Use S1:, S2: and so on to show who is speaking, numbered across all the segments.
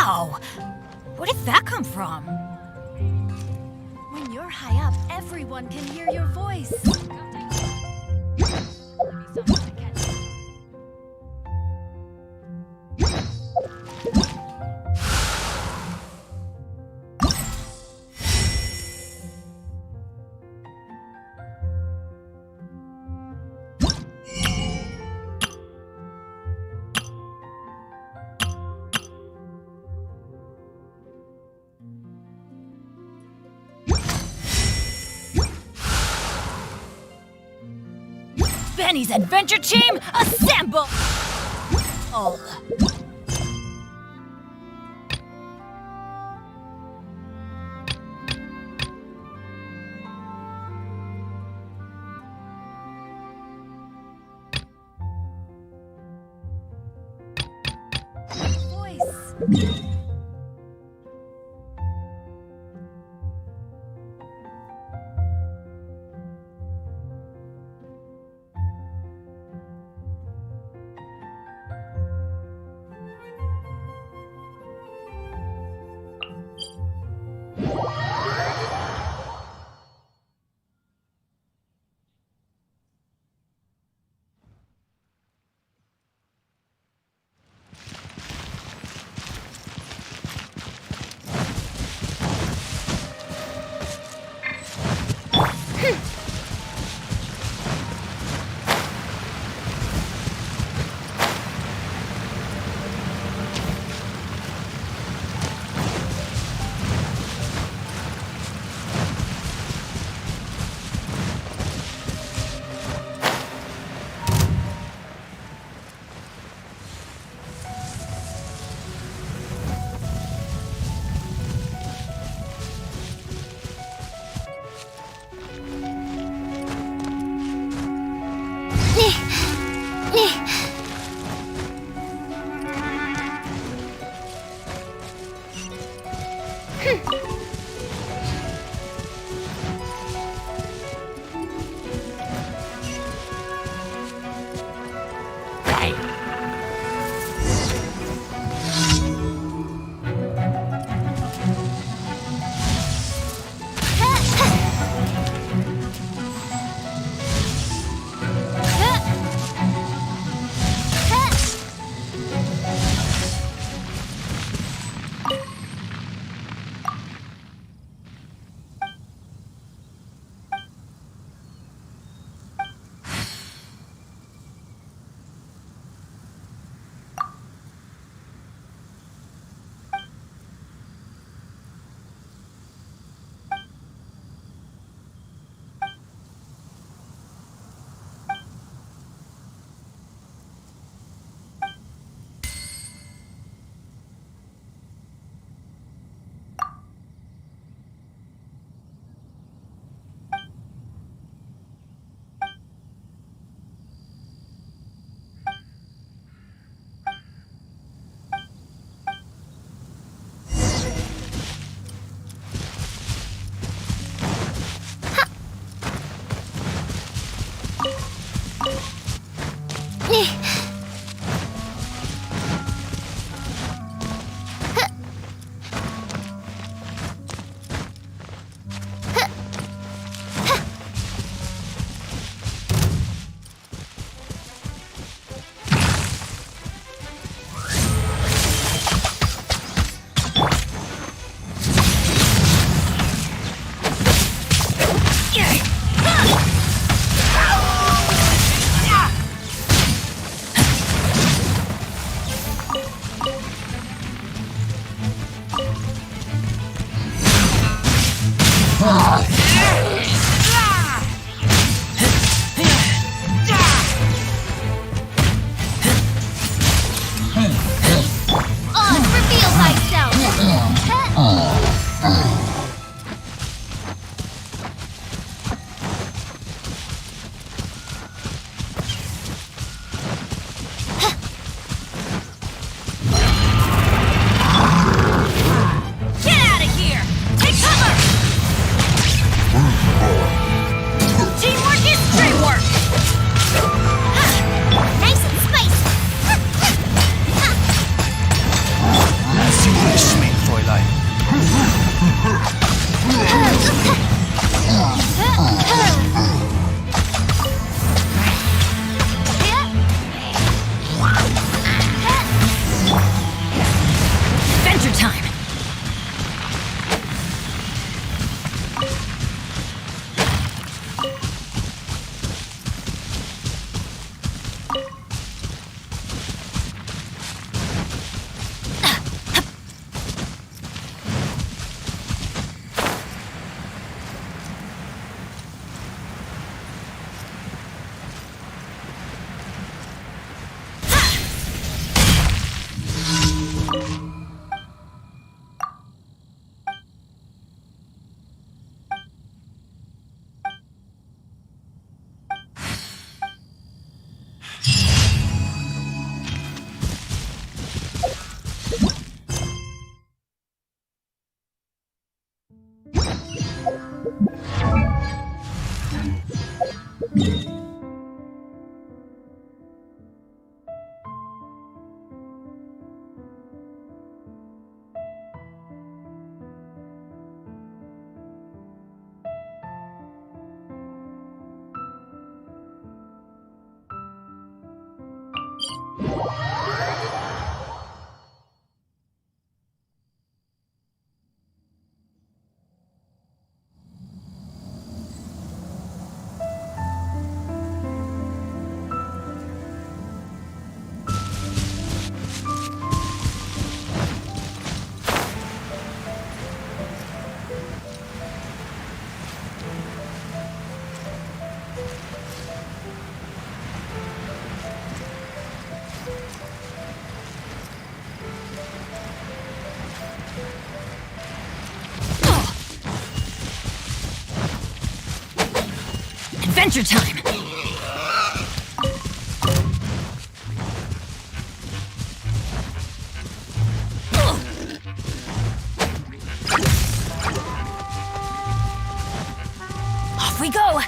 S1: Wow! Where did that come from?
S2: When you're high up, everyone can hear your voice.
S1: Benny's adventure team, assemble! Oh.
S2: Voice.
S1: Adventure time! Off we go!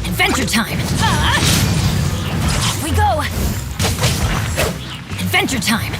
S1: Adventure time! Off we go! Adventure time!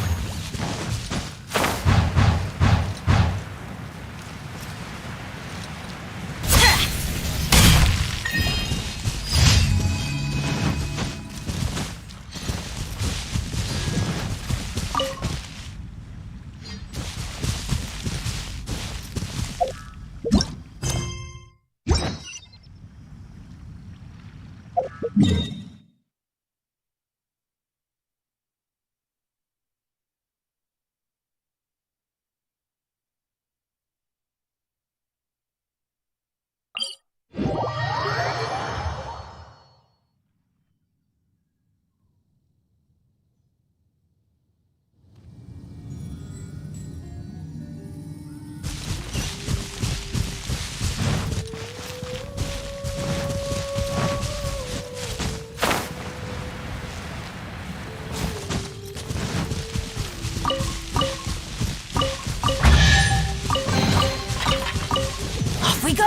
S1: We go!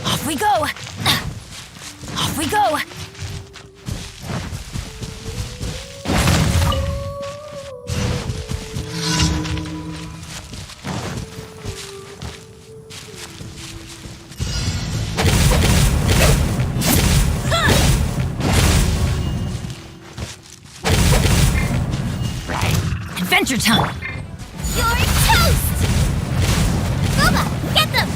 S1: Off we go! Off we go! Adventure time!
S2: You're toast! Booba, get them!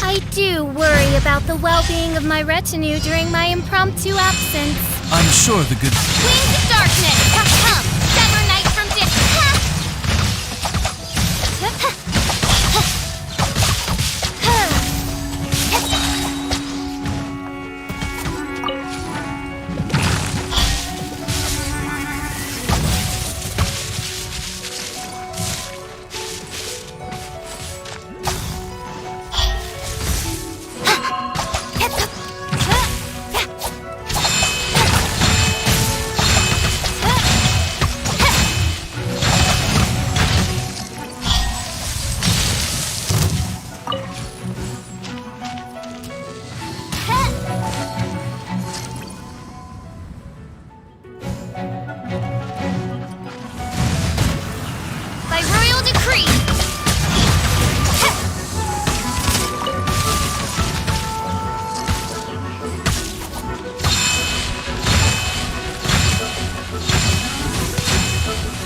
S2: I do worry about the well-being of my retinue during my impromptu absence.
S3: I'm sure the good...
S2: Wings of darkness, come, sever night from day. By royal decree.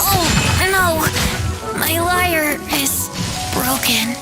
S1: Oh, no! My lyre is broken.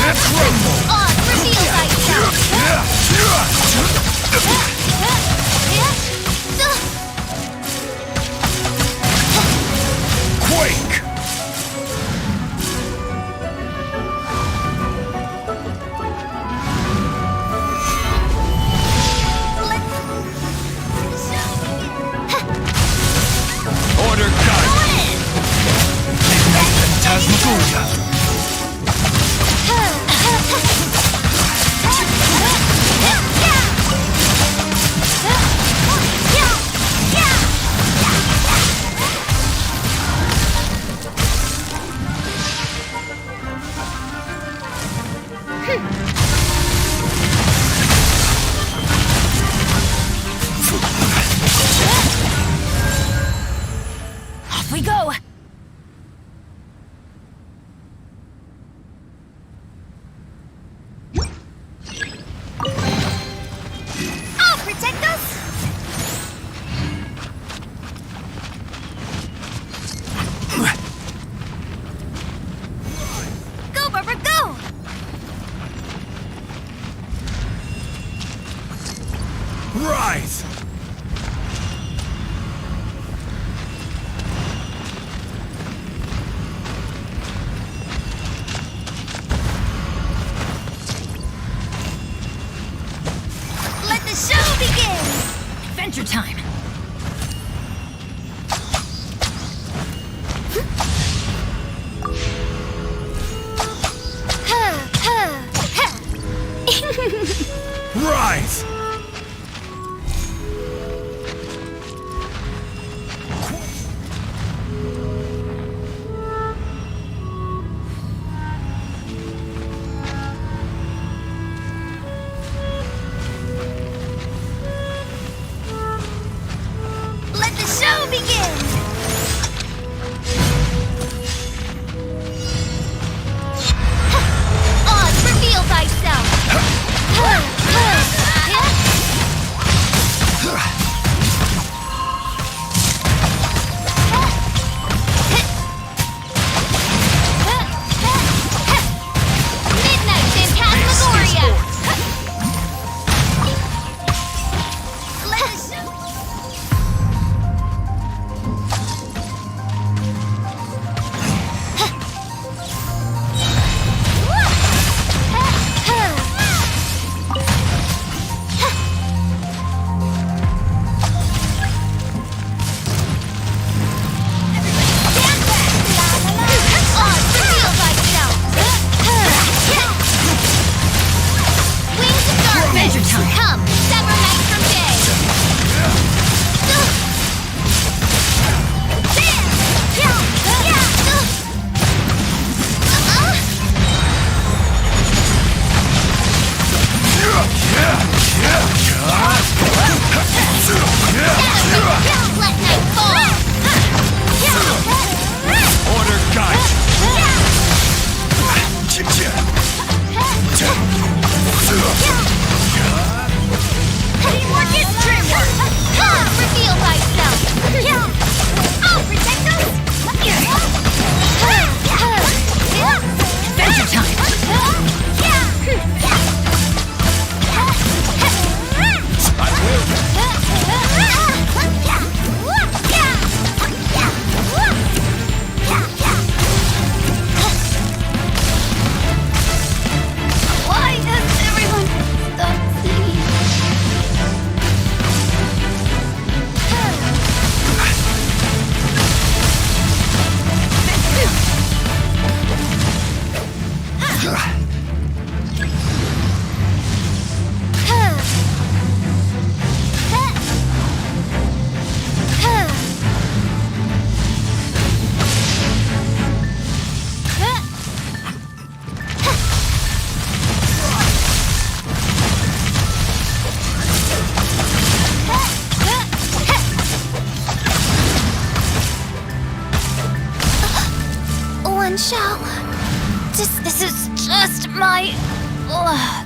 S2: On, reveal thyself!
S3: Quake! Order gun! Ignite Phantasmagoria!
S1: Off we go!
S2: I'll protect us! Go, Barbara, go!
S3: Rise!
S2: Let the show begin!
S1: Adventure time!
S3: Rise!
S2: Let the show begin! On, reveal thyself! Midnight Phantasmagoria! Let the show...
S1: Adventure time!
S2: Come, sever night from day! Let night fall!
S3: Order gun!
S2: Teamwork is dreamwork! Reveal thyself! I'll protect us!
S1: Adventure time!
S3: I will!
S2: Why does everyone stop singing? One shall. This is just my luck.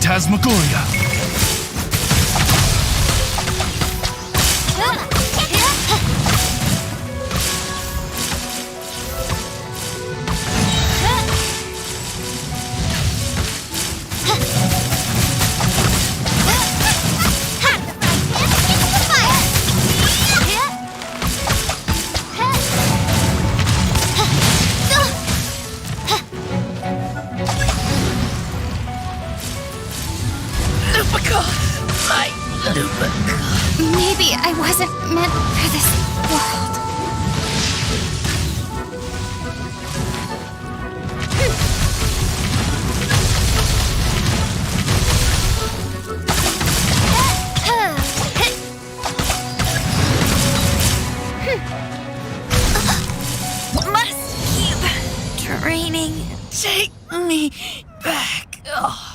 S3: Phantasmagoria.
S2: Maybe I wasn't meant for this world.
S1: Must keep training. Take me back. Oh.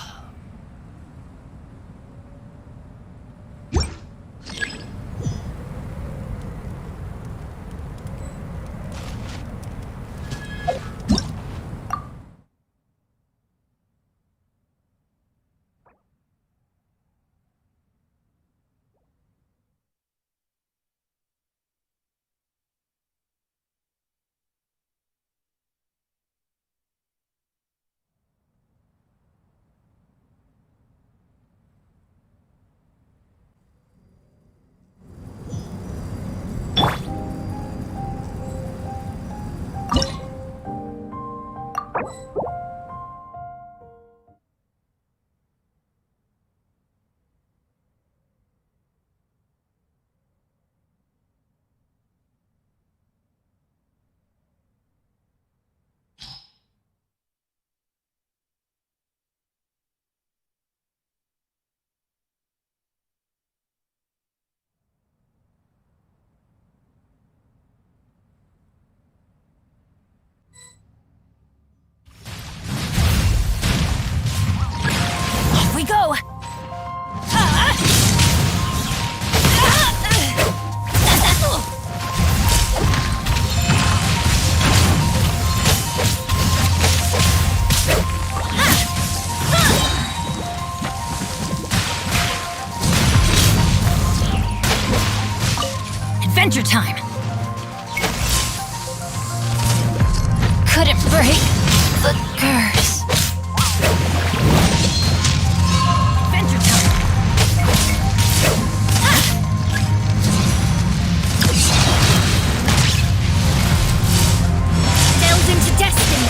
S1: We go! Adventure time! Couldn't break the curse. Adventure time!
S2: Delve into destiny.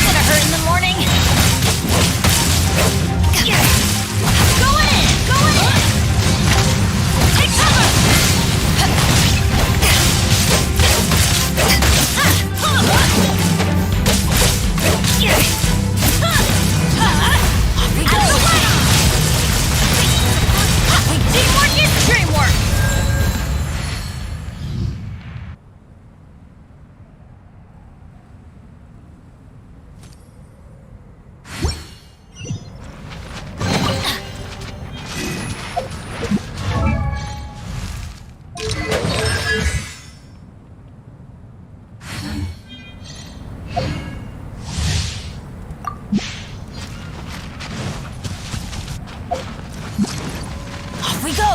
S1: Gonna hurt in the morning. Going in! Going in! Take cover! Off we go! Teamwork is dreamwork! Off we go!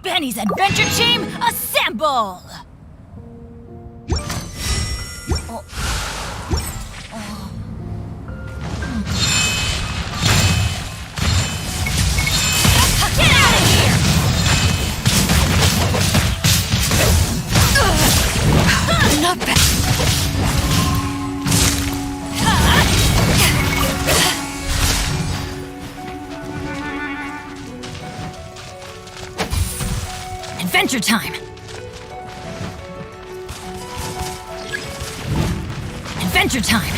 S1: Benny's Adventure Team, assemble! Get out of here! Not bad. Adventure time! Adventure time!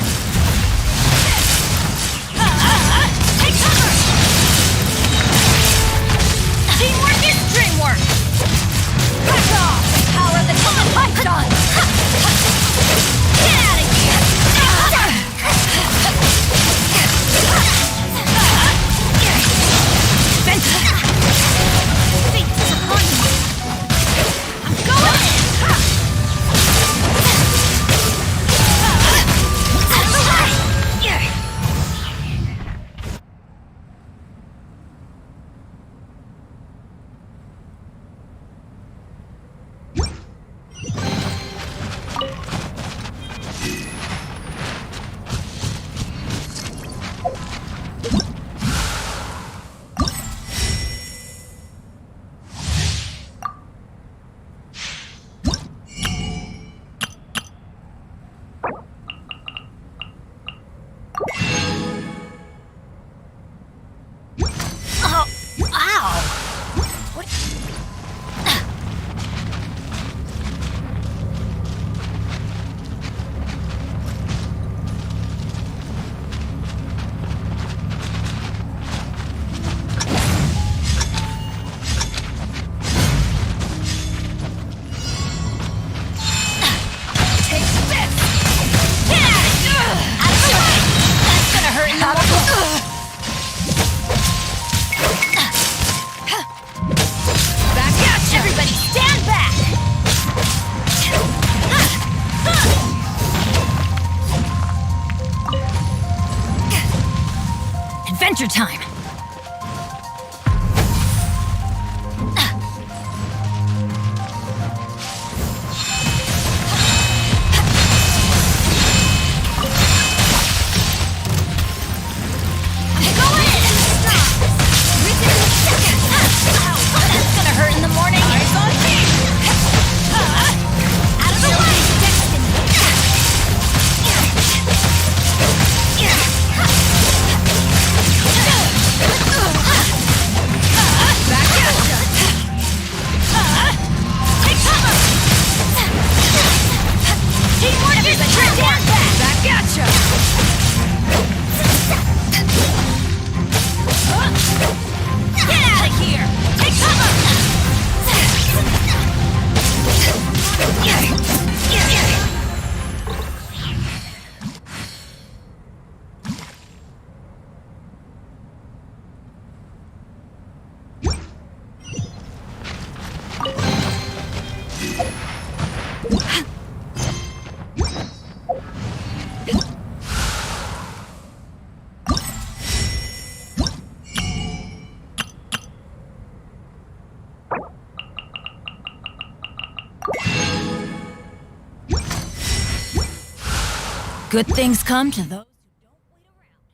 S1: Good things come to those who don't wait around.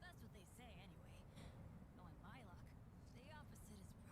S1: That's what they say anyway. Knowing my luck, the opposite is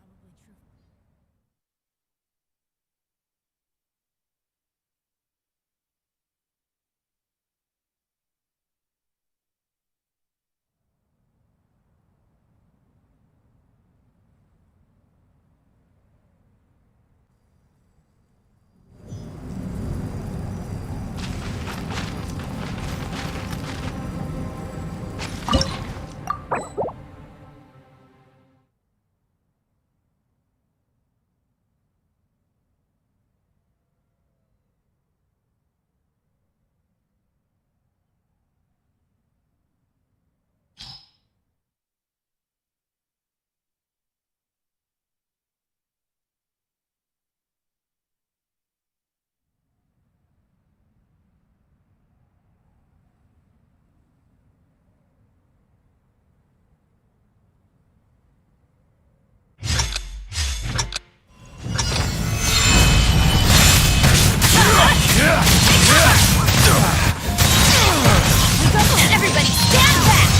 S1: probably true. Everybody stand back!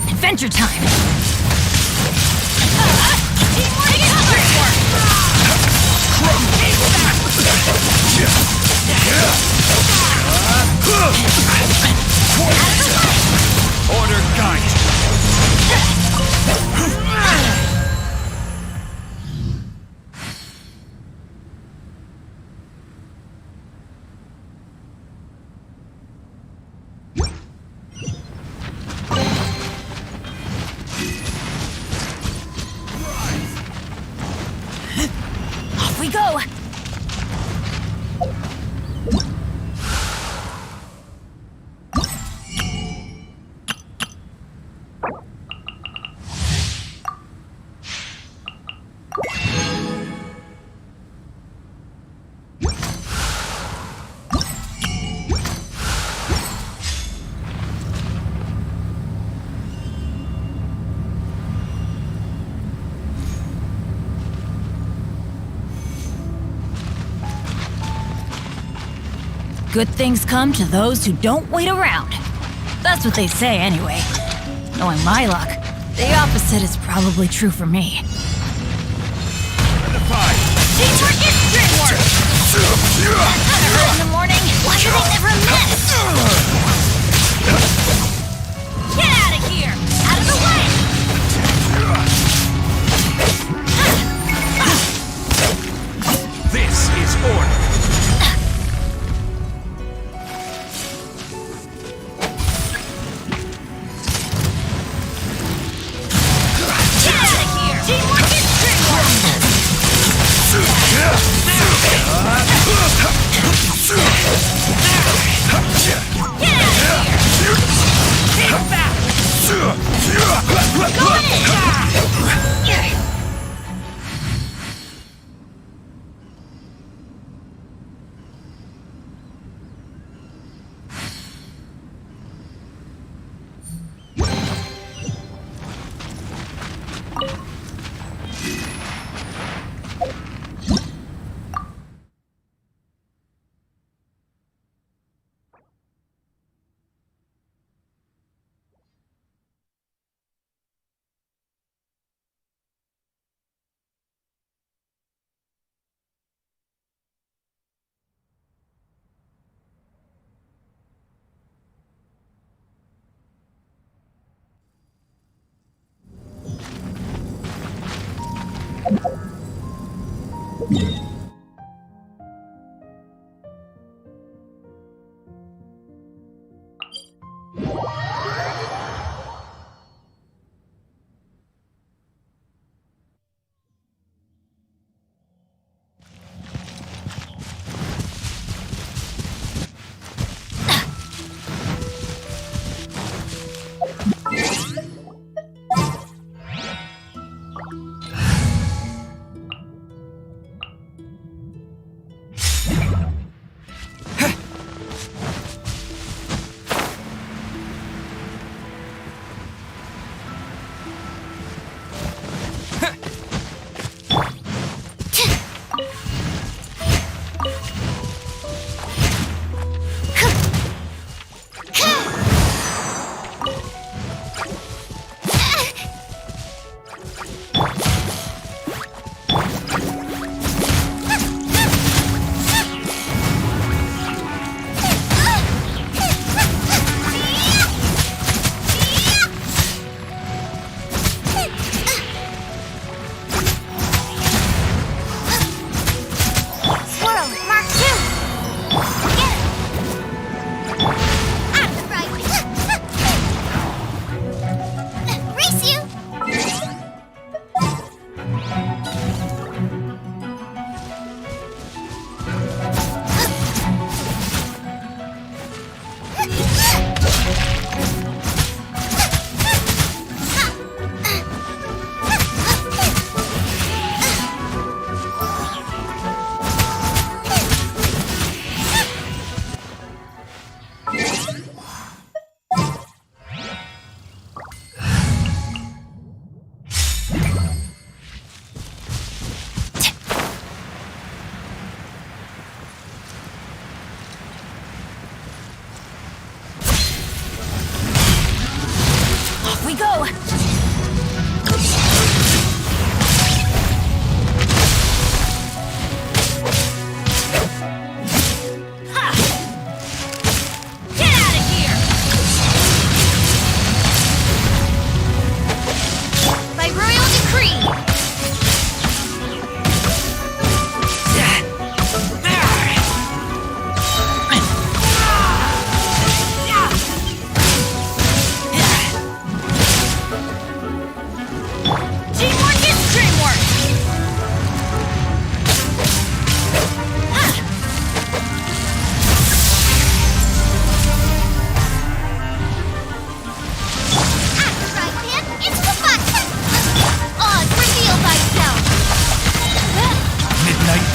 S1: Adventure time!
S3: Order guide!
S1: Off we go! Good things come to those who don't wait around. That's what they say anyway. Knowing my luck, the opposite is probably true for me.
S2: Teamwork is dreamwork! In the morning, why do they never miss? Get out of here! Out of the way!
S3: This is order.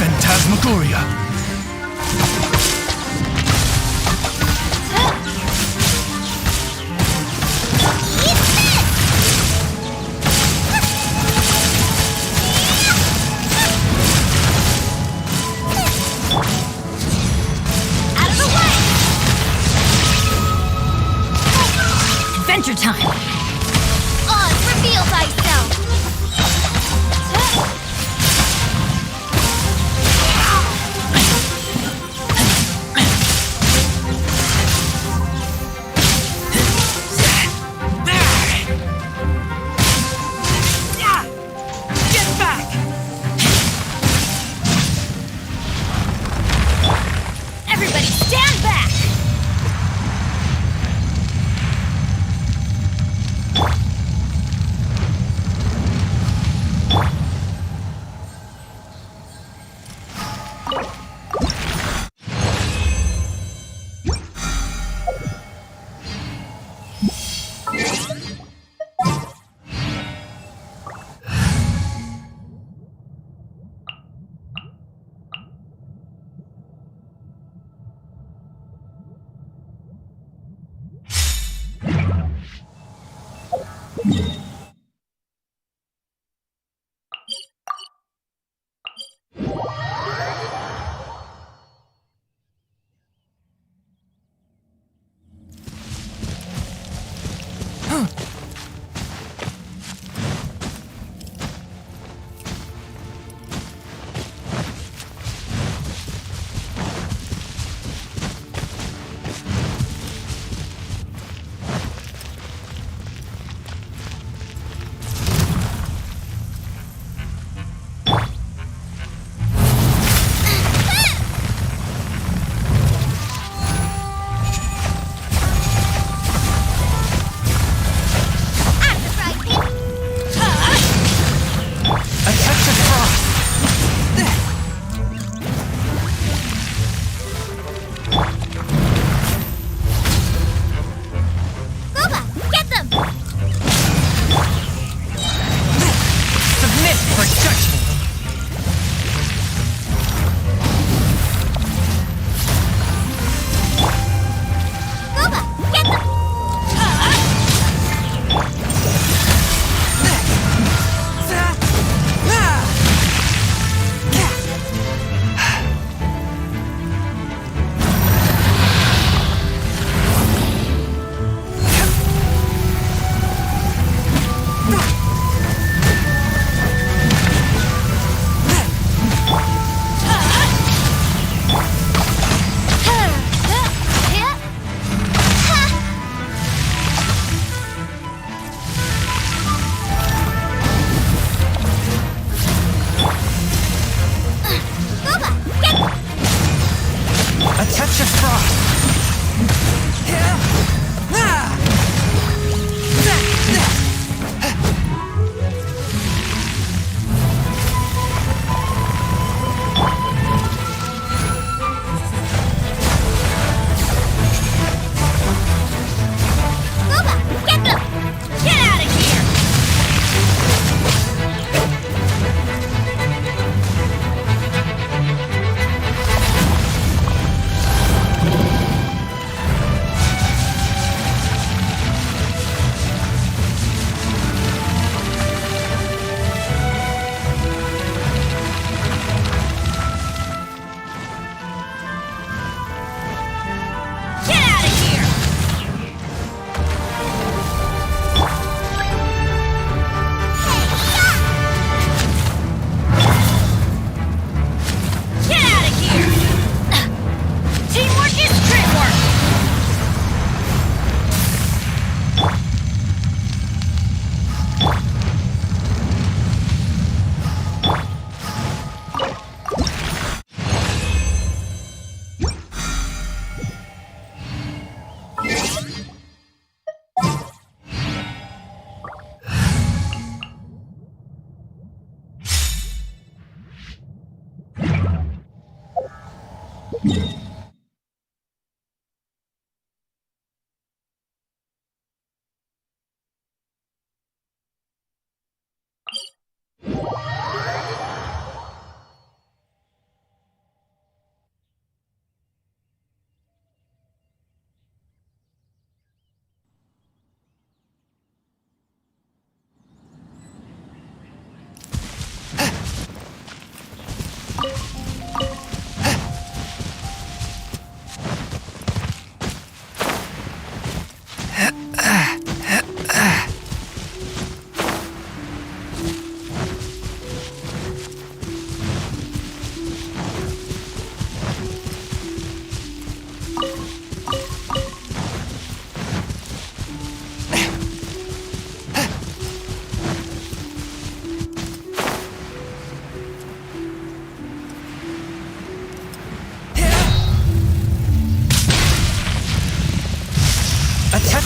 S3: Phantasmagoria.
S2: Out of the way!
S1: Adventure time!
S2: On, reveal thyself!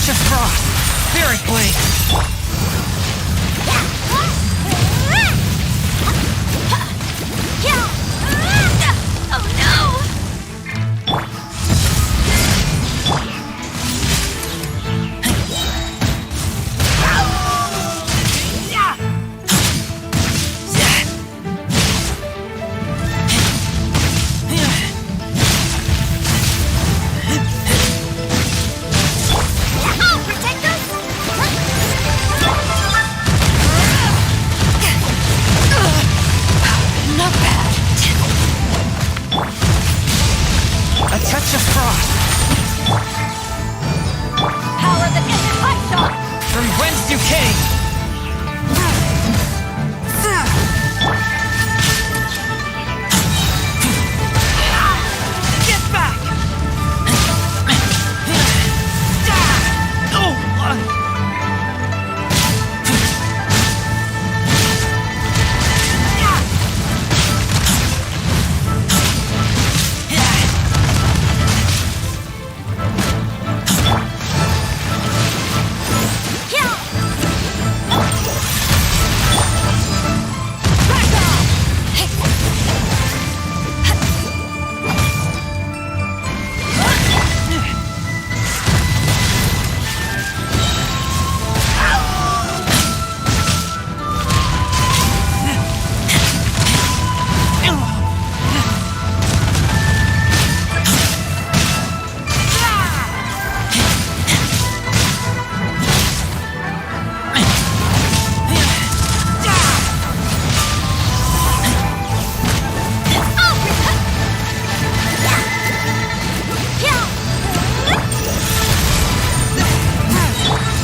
S4: touch of frost! Spirit blade!
S2: Oh no! I'll protect us!
S1: Not bad.
S4: A touch of frost!
S1: Power that isn't light shock!
S4: From whence you came! Get back!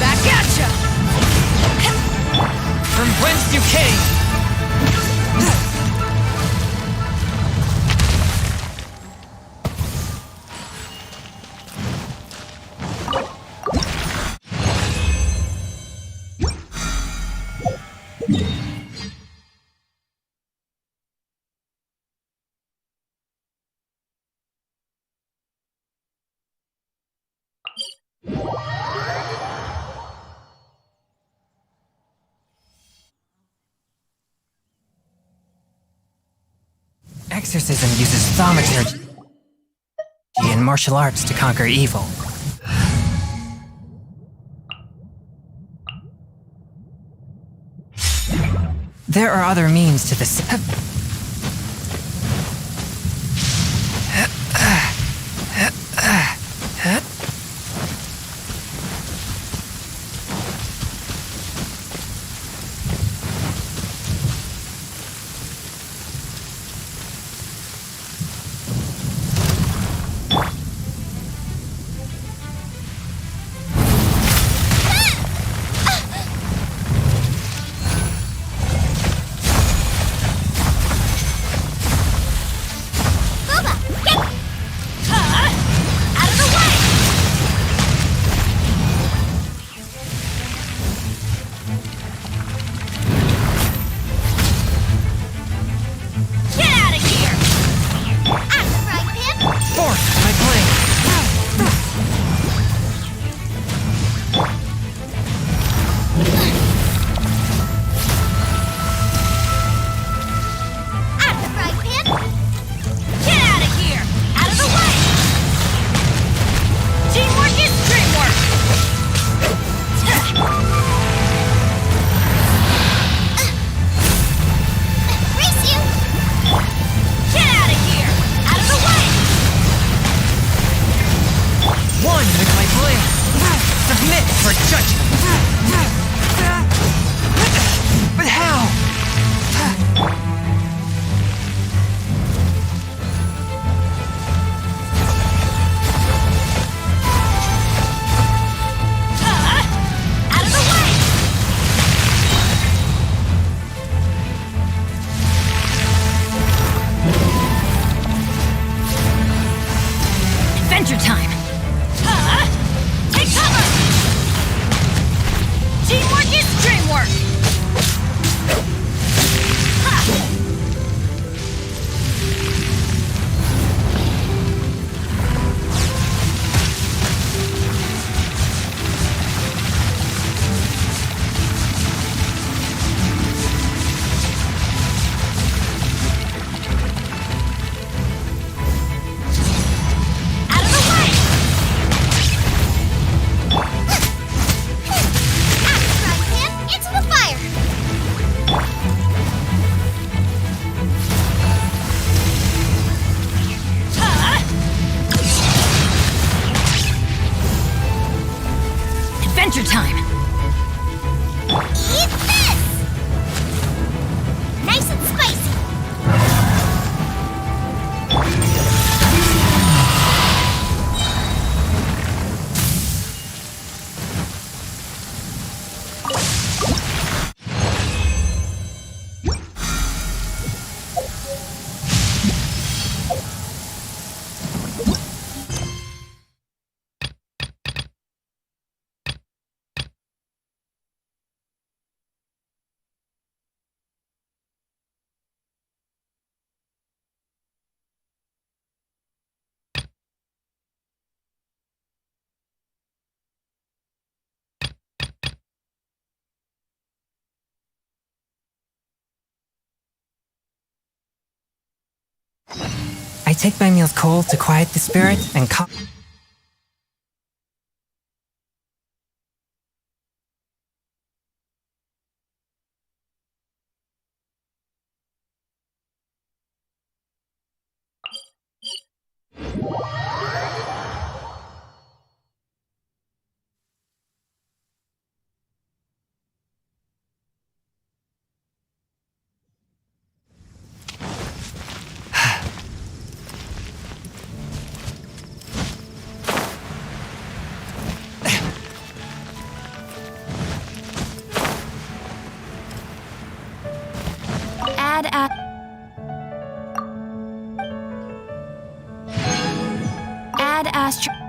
S1: Back at ya!
S4: From whence you came! Exorcism uses thaumaturgy and martial arts to conquer evil. There are other means to this. I take my meals cold to quiet the spirit and
S2: Add a... Add astro...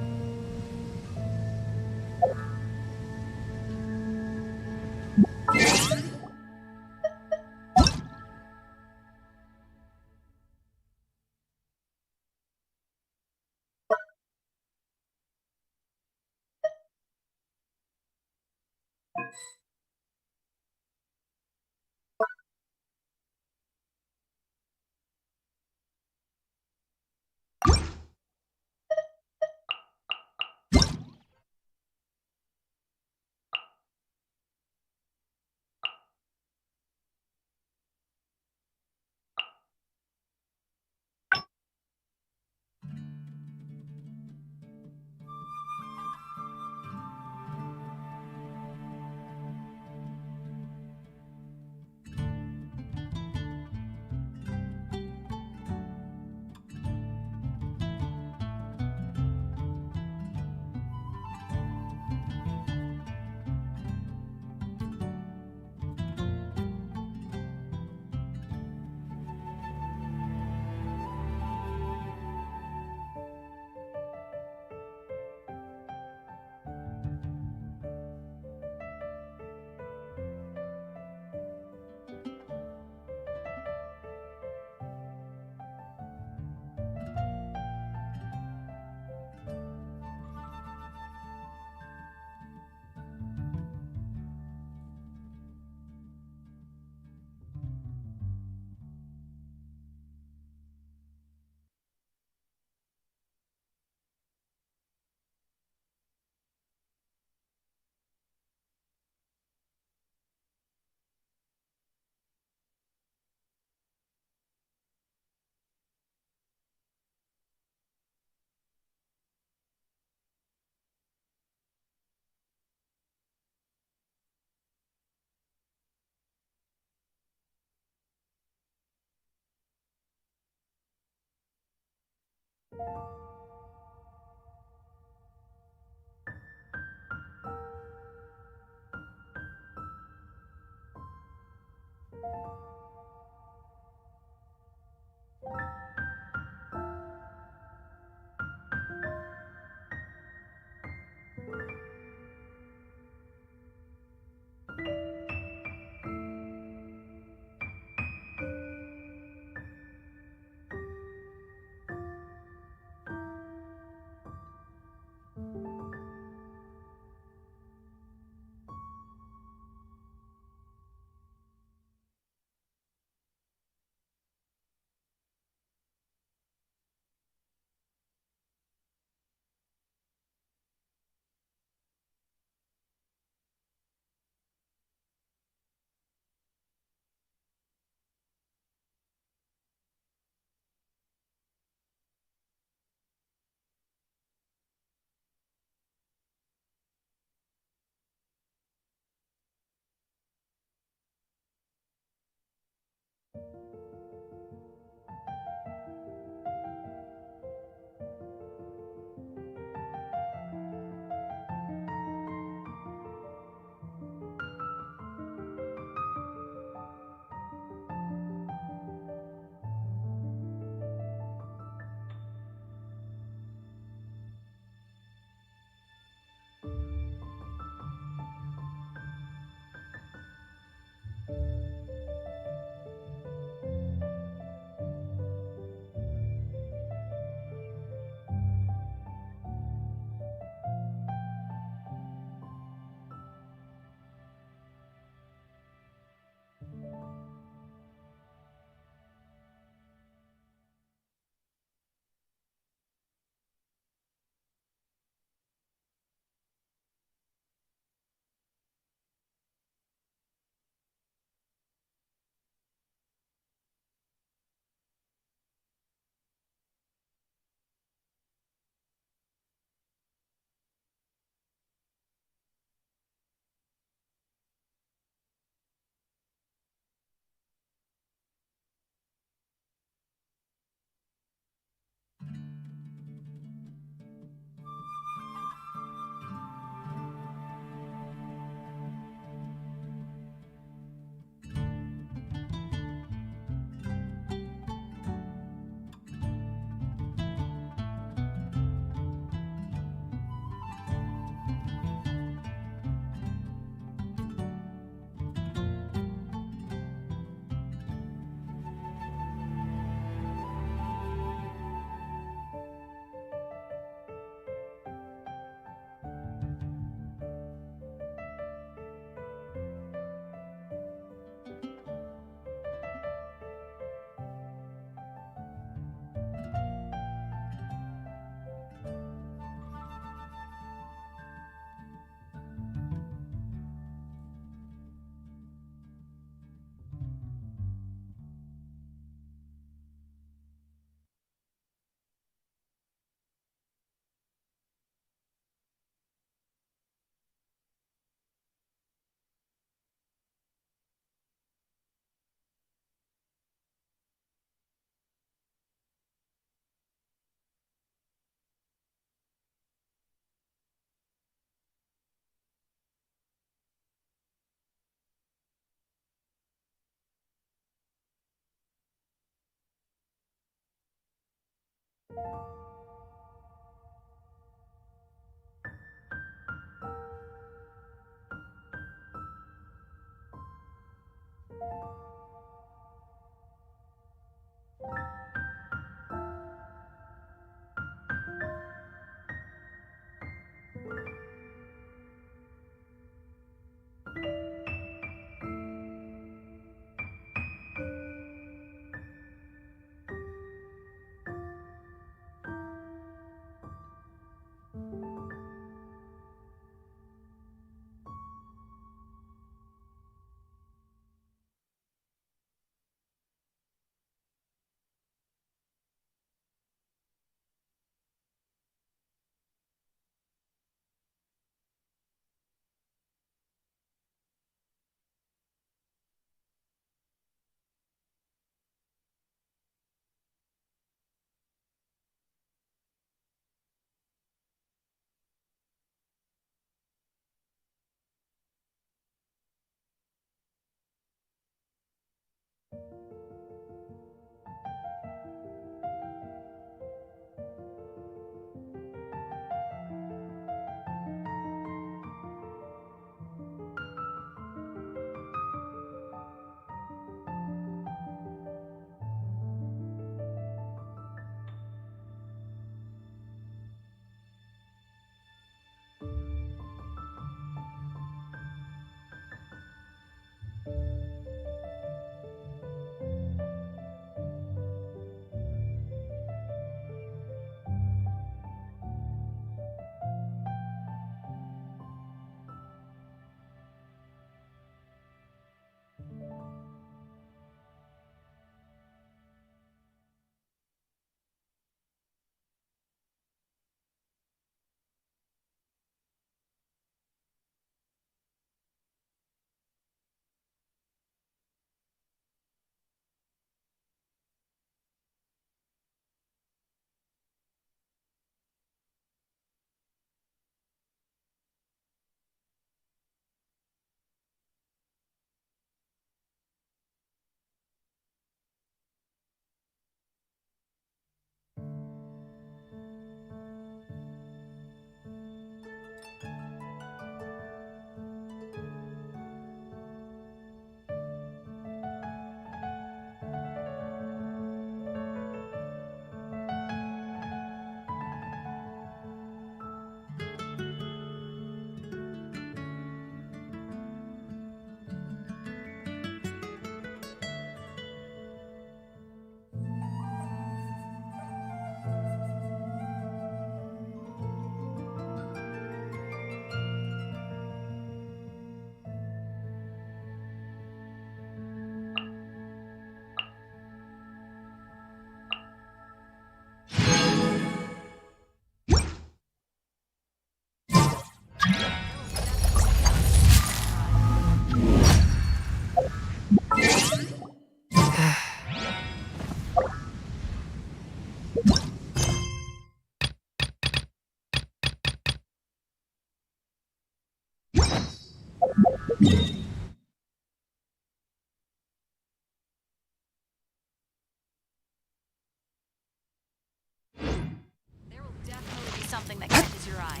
S1: There will definitely be something that catches your eye.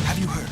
S3: Have you heard?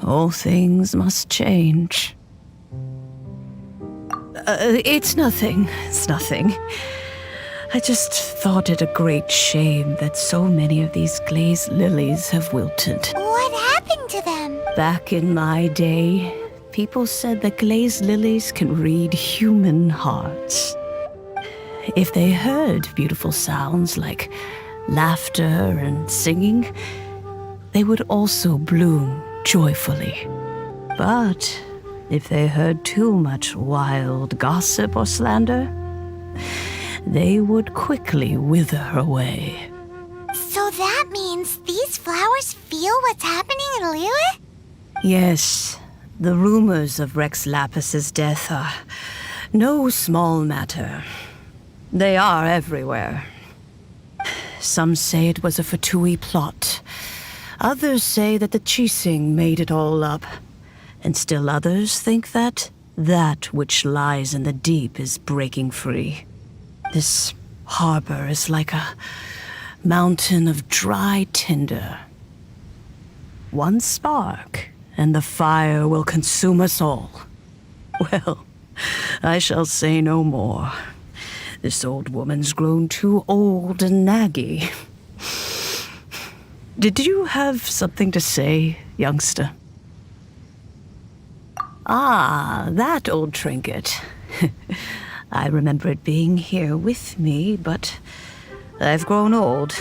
S5: All things must change. It's nothing. It's nothing. I just thought it a great shame that so many of these glazed lilies have wilted.
S2: What happened to them?
S5: Back in my day, people said that glazed lilies can read human hearts. If they heard beautiful sounds like laughter and singing, they would also bloom joyfully. But if they heard too much wild gossip or slander, they would quickly wither away.
S2: So that means these flowers feel what's happening in Liyue?
S5: Yes, the rumors of Rex Lapis's death are no small matter. They are everywhere. Some say it was a Fatui plot. Others say that the Chising made it all up. And still others think that which lies in the deep is breaking free. This harbor is like a mountain of dry tinder. One spark, and the fire will consume us all. Well, I shall say no more. This old woman's grown too old and naggy. Did you have something to say, youngster? Ah, that old trinket. I remember it being here with me, but I've grown old.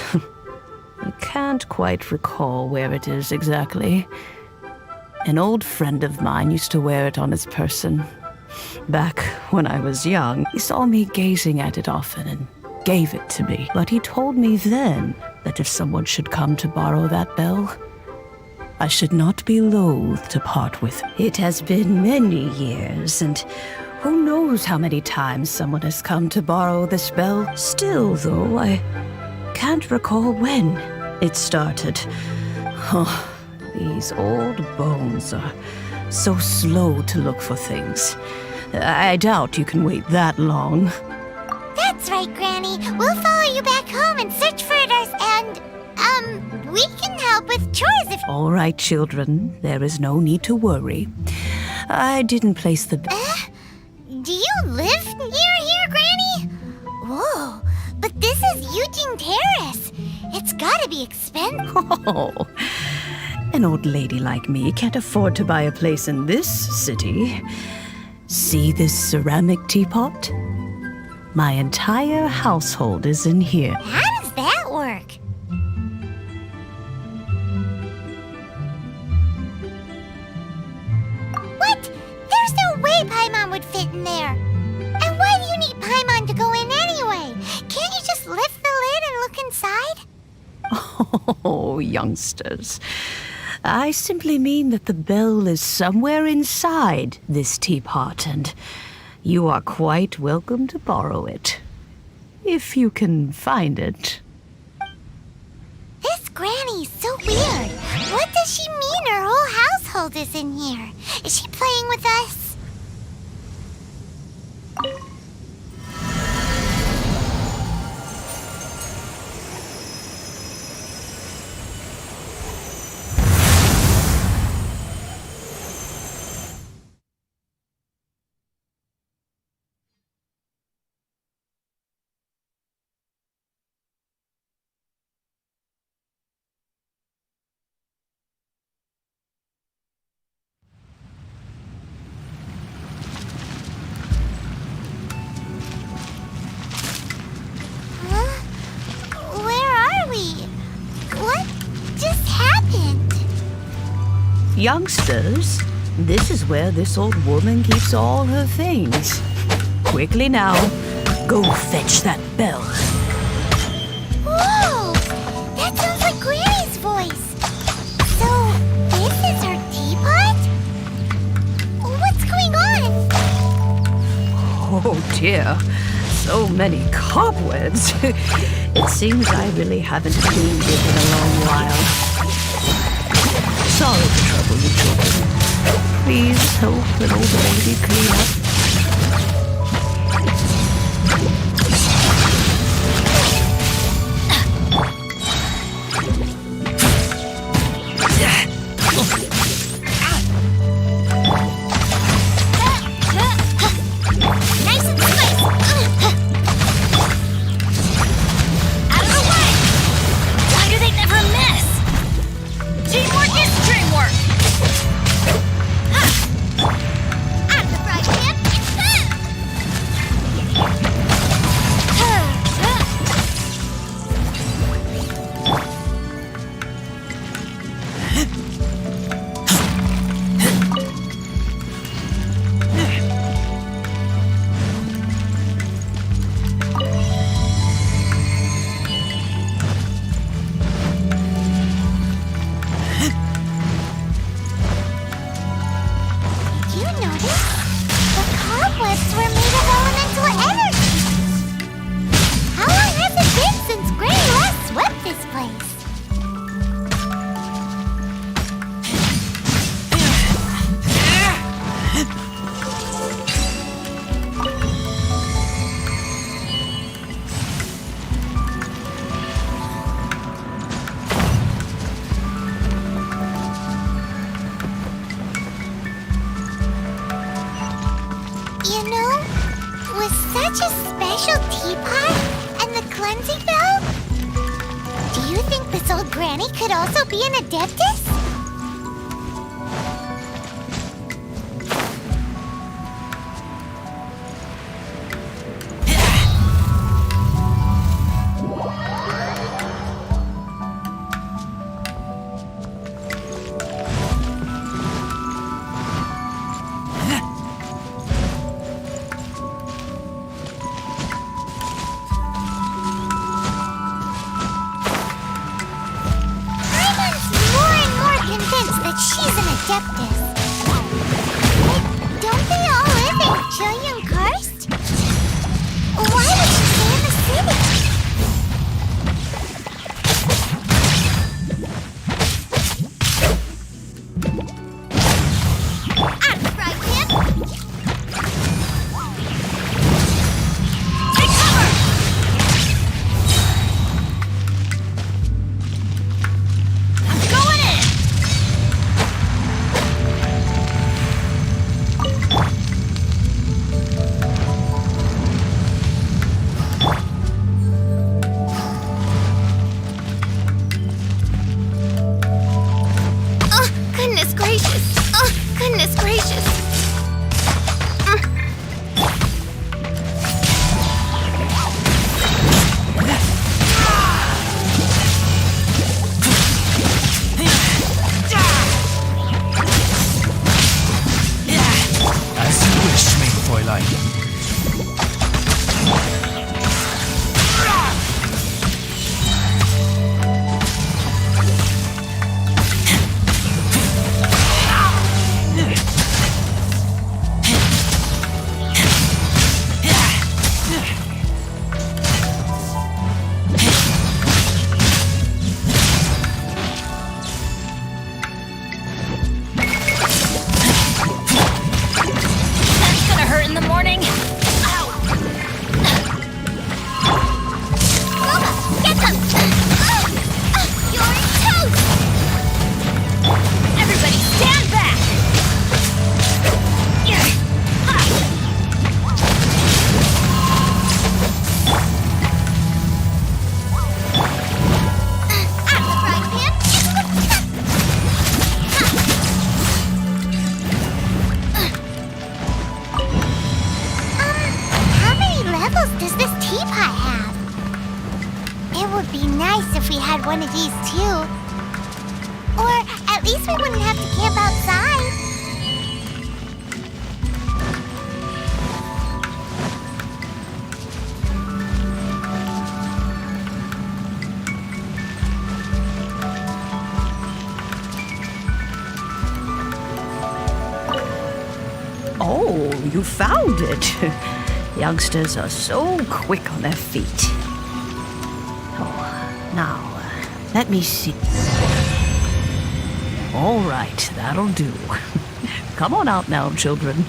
S5: I can't quite recall where it is exactly. An old friend of mine used to wear it on his person. Back when I was young, he saw me gazing at it often and gave it to me. But he told me then that if someone should come to borrow that bell, I should not be loath to part with it. It has been many years, and who knows how many times someone has come to borrow this bell. Still, though, I can't recall when it started. Oh, these old bones are so slow to look for things. I doubt you can wait that long.
S2: That's right, Granny. We'll follow you back home and search for it and we can help with chores if...
S5: All right, children. There is no need to worry. I didn't place the...
S2: Do you live near here, Granny? Whoa, but this is Eugene Terrace. It's gotta be expensive.
S5: Oh, an old lady like me can't afford to buy a place in this city. See this ceramic teapot? My entire household is in here.
S2: How does that work? What? There's no way Paimon would fit in there. And why do you need Paimon to go in anyway? Can't you just lift the lid and look inside?
S5: Oh, youngsters. I simply mean that the bell is somewhere inside this teapot, and you are quite welcome to borrow it. If you can find it.
S2: This Granny's so weird. What does she mean her whole household is in here? Is she playing with us?
S5: Youngsters, this is where this old woman keeps all her things. Quickly now, go fetch that bell.
S2: Whoa! That sounds like Granny's voice. So, this is her teapot? What's going on?
S5: Oh dear, so many cobwebs. It seems I really haven't cleaned it in a long while. Sorry to trouble you, children. Please help an old lady clean up.
S2: place. You know, with such a special teapot and the cleansing bell, do you think this old granny could also be an adeptus? She's an adeptus. Don't they all live in Chilian Karst? Why would she stay in the city? Right, Pip? Take cover! I'm going in! Goodness gracious! Oh, goodness gracious!
S3: As you wish, mein Fräulein.
S1: That's gonna hurt in the morning.
S2: Mama, get them! You're toast!
S1: Everybody stand back!
S2: Right, Pip? How many levels does this teapot have? It would be nice if we had one of these too. Or at least we wouldn't have to camp outside.
S5: Oh, you found it. Youngsters are so quick on their feet. Oh, now, let me see. All right, that'll do. Come on out now, children.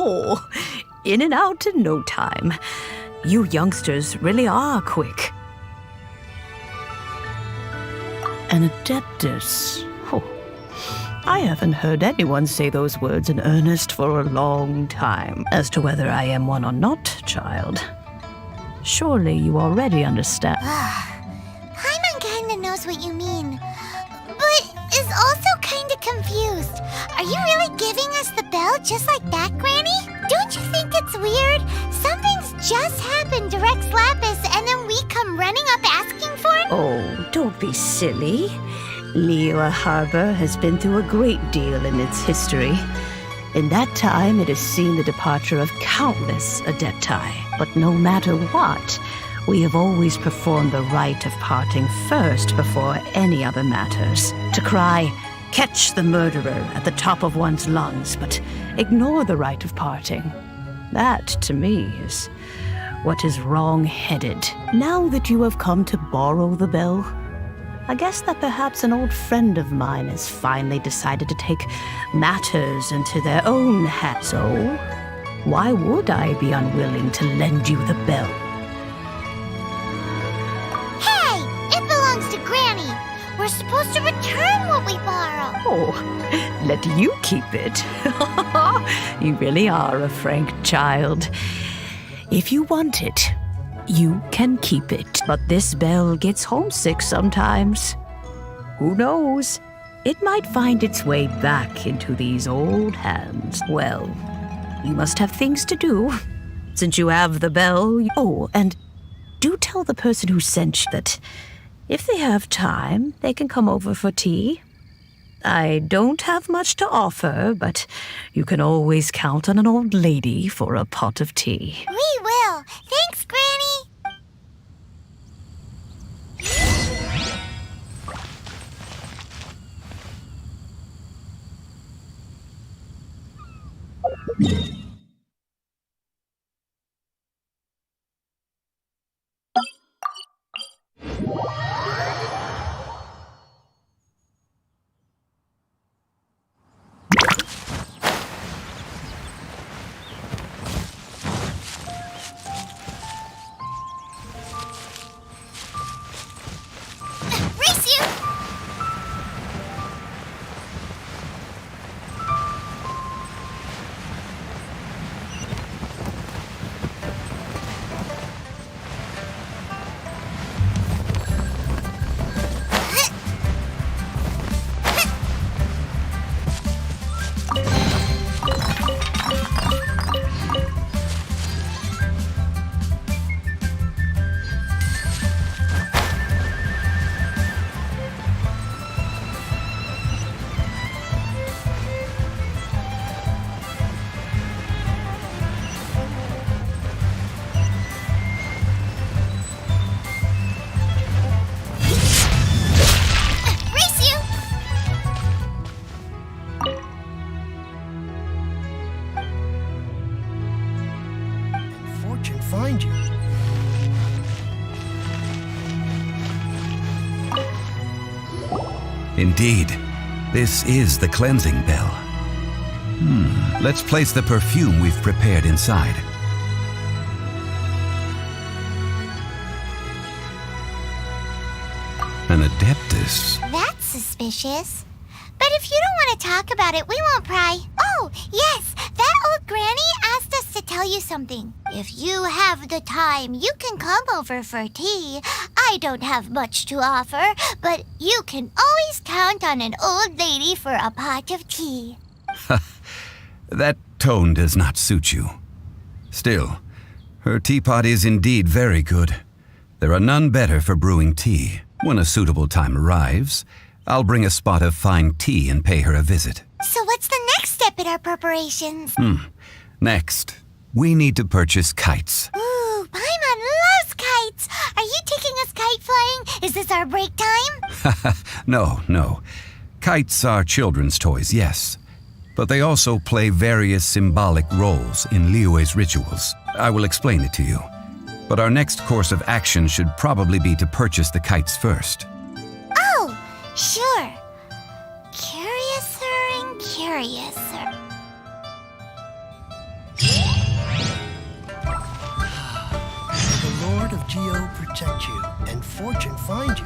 S5: Oh, in and out in no time. You youngsters really are quick. An adeptus. Oh, I haven't heard anyone say those words in earnest for a long time. As to whether I am one or not, child, surely you already understand.
S2: Paimon kinda knows what you mean, but is also kinda confused. Are you really giving us the bell just like that, Granny? Don't you think it's weird? Something's just happened to Rex Lapis and then we come running up asking for it
S5: Oh, don't be silly. Liyue Harbor has been through a great deal in its history. In that time, it has seen the departure of countless Adepti. But no matter what, we have always performed the rite of parting first before any other matters. To cry, "Catch the murderer," at the top of one's lungs, but ignore the rite of parting. That, to me, is what is wrong-headed. Now that you have come to borrow the bell, I guess that perhaps an old friend of mine has finally decided to take matters into their own hands. So, why would I be unwilling to lend you the bell?
S2: Hey! It belongs to Granny! We're supposed to return what we borrow!
S5: Oh, let you keep it. You really are a frank child. If you want it, you can keep it. But this bell gets homesick sometimes. Who knows? It might find its way back into these old hands. Well, you must have things to do, since you have the bell. Oh, and do tell the person who sent you that if they have time, they can come over for tea. I don't have much to offer, but you can always count on an old lady for a pot of tea.
S2: We will! Thanks, Granny! Race you! Race you!
S3: Fortune find you.
S6: Indeed, this is the cleansing bell. Let's place the perfume we've prepared inside. An Adeptus.
S2: That's suspicious. But if you don't want to talk about it, we won't pry. Oh, yes, that old granny asked us to tell you something. If you have the time, you can come over for tea. I don't have much to offer, but you can always count on an old lady for a pot of tea.
S6: That tone does not suit you. Still, her teapot is indeed very good. There are none better for brewing tea. When a suitable time arrives, I'll bring a spot of fine tea and pay her a visit.
S2: So what's the next step in our preparations?
S6: Next, we need to purchase kites.
S2: Ooh, Paimon loves kites. Are you taking us kite flying? Is this our break time?
S6: No. Kites are children's toys, yes. But they also play various symbolic roles in Liyue's rituals. I will explain it to you. But our next course of action should probably be to purchase the kites first.
S2: Oh, sure. Curiouser and curiouser.
S3: The Lord of Geo protect you, and fortune find you.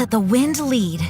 S1: let the wind lead.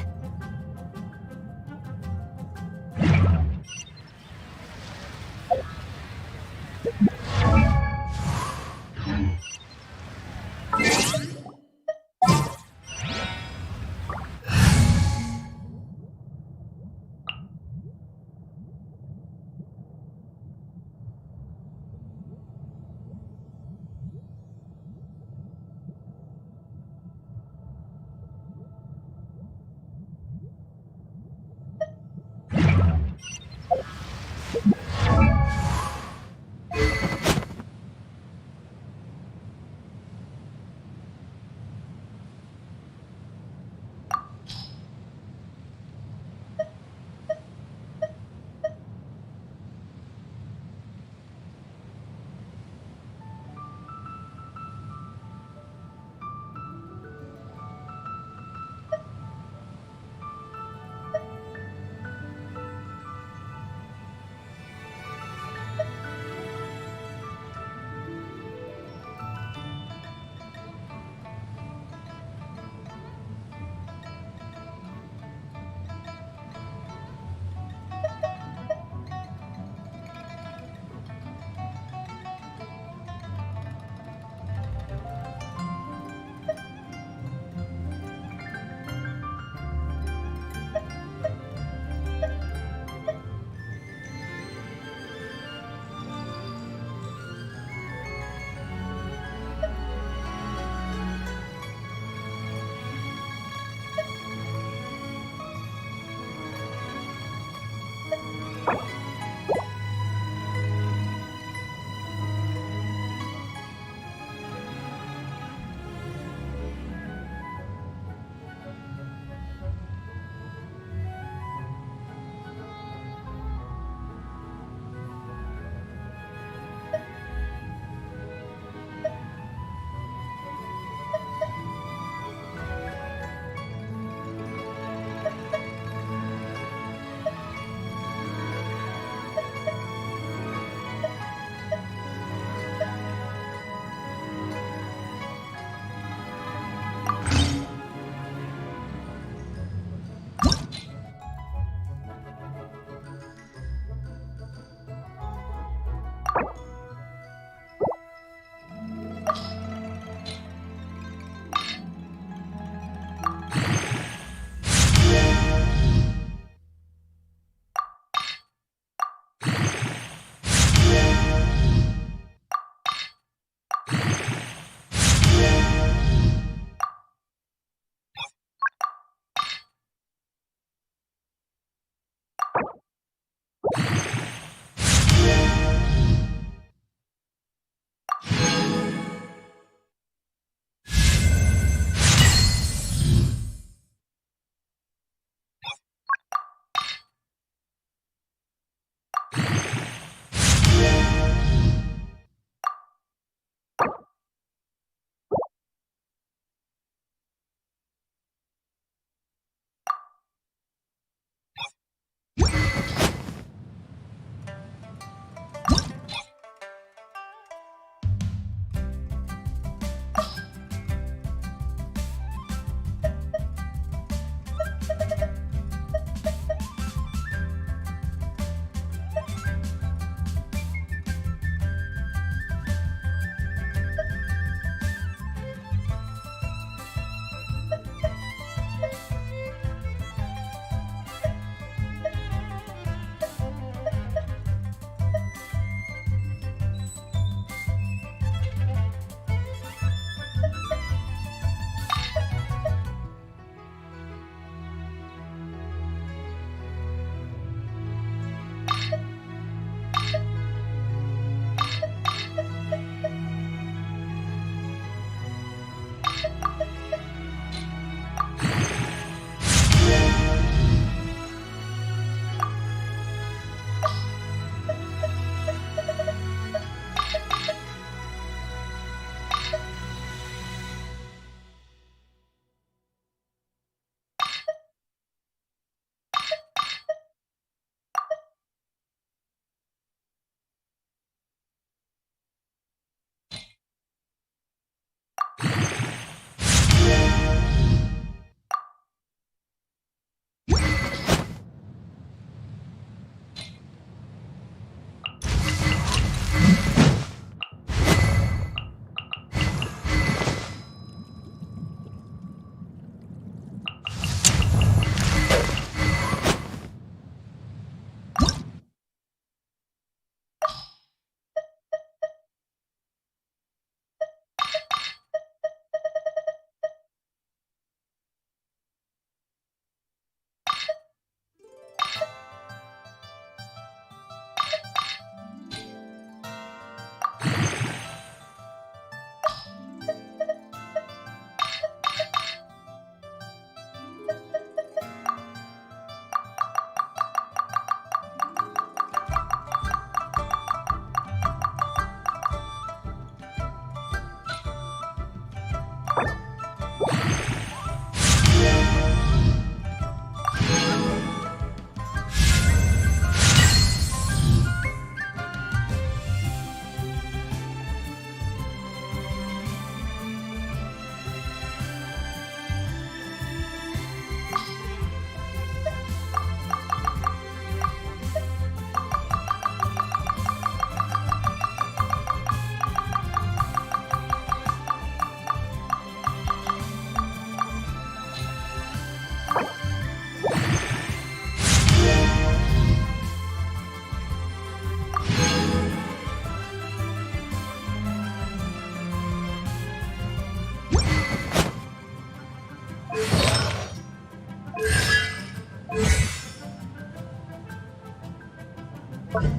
S6: You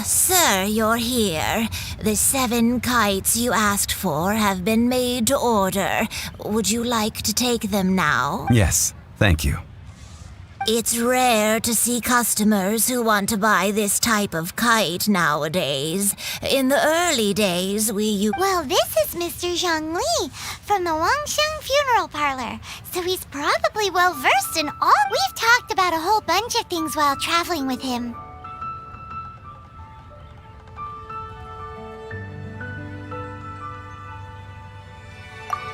S2: Sir, you're here. The 7 kites you asked for have been made to order. Would you like to take them now?
S6: Yes, thank you.
S2: It's rare to see customers who want to buy this type of kite nowadays. In the early days, Well, this is Mr. Zhongli from the Wangsheng Funeral Parlor, so he's probably well-versed in all. We've talked about a whole bunch of things while traveling with him.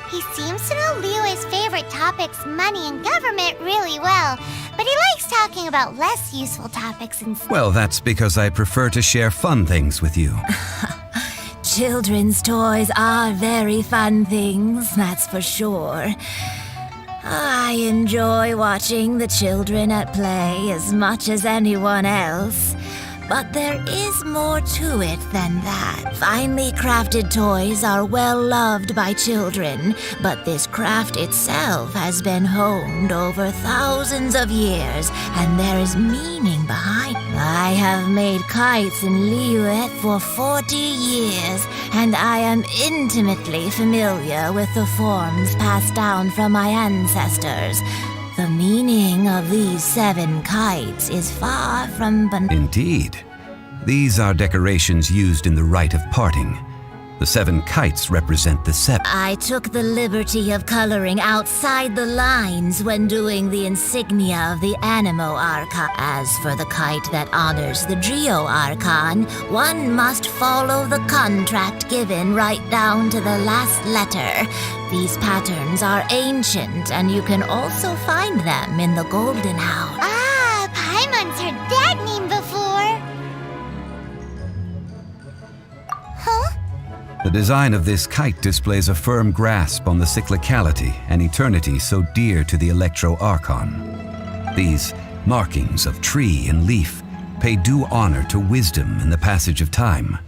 S2: He seems to know Liyue's favorite topics, money and government, really well, but he likes talking about less useful topics instead.
S6: Well, that's because I prefer to share fun things with you.
S1: Children's toys are very fun things, that's for sure. I enjoy watching the children at play as much as anyone else. But there is more to it than that. Finely crafted toys are well loved by children, but this craft itself has been honed over thousands of years, and there is meaning behind it. I have made kites in Liyue for 40 years, and I am intimately familiar with the forms passed down from my ancestors. The meaning of these 7 kites is far from
S6: Indeed. These are decorations used in the rite of parting. The 7 kites represent the 7.
S1: I took the liberty of coloring outside the lines when doing the insignia of the Animo Archon. As for the kite that honors the Geo Archon, one must follow the contract given right down to the last letter. These patterns are ancient, and you can also find them in the Golden House.
S2: Ah, Paimon's heard that name before. Huh?
S6: The design of this kite displays a firm grasp on the cyclicality and eternity so dear to the Electro Archon. These markings of tree and leaf pay due honor to wisdom and the passage of time.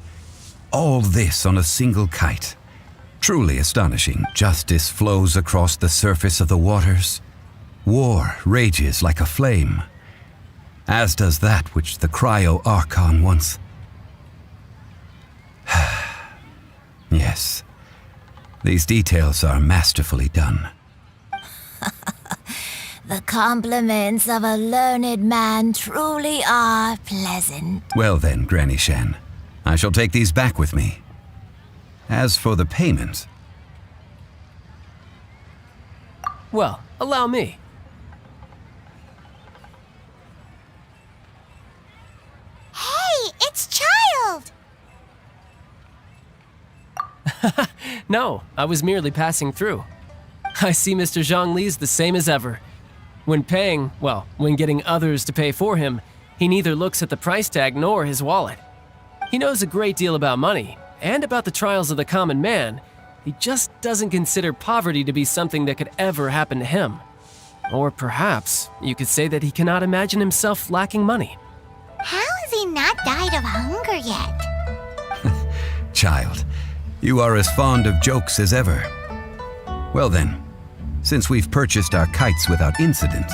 S6: All this on a single kite. Truly astonishing. Justice flows across the surface of the waters. War rages like a flame, as does that which the Cryo Archon once. Yes, these details are masterfully done.
S1: The compliments of a learned man truly are pleasant.
S6: Well then, Granny Shan, I shall take these back with me. As for the payment...
S7: Well, allow me.
S2: Hey, it's Child!
S7: No, I was merely passing through. I see Mr. Zhongli's the same as ever. When paying, well, when getting others to pay for him, he neither looks at the price tag nor his wallet. He knows a great deal about money, and about the trials of the common man. He just doesn't consider poverty to be something that could ever happen to him. Or perhaps you could say that he cannot imagine himself lacking money.
S2: How has he not died of hunger yet?
S6: Child, you are as fond of jokes as ever. Well then, since we've purchased our kites without incident,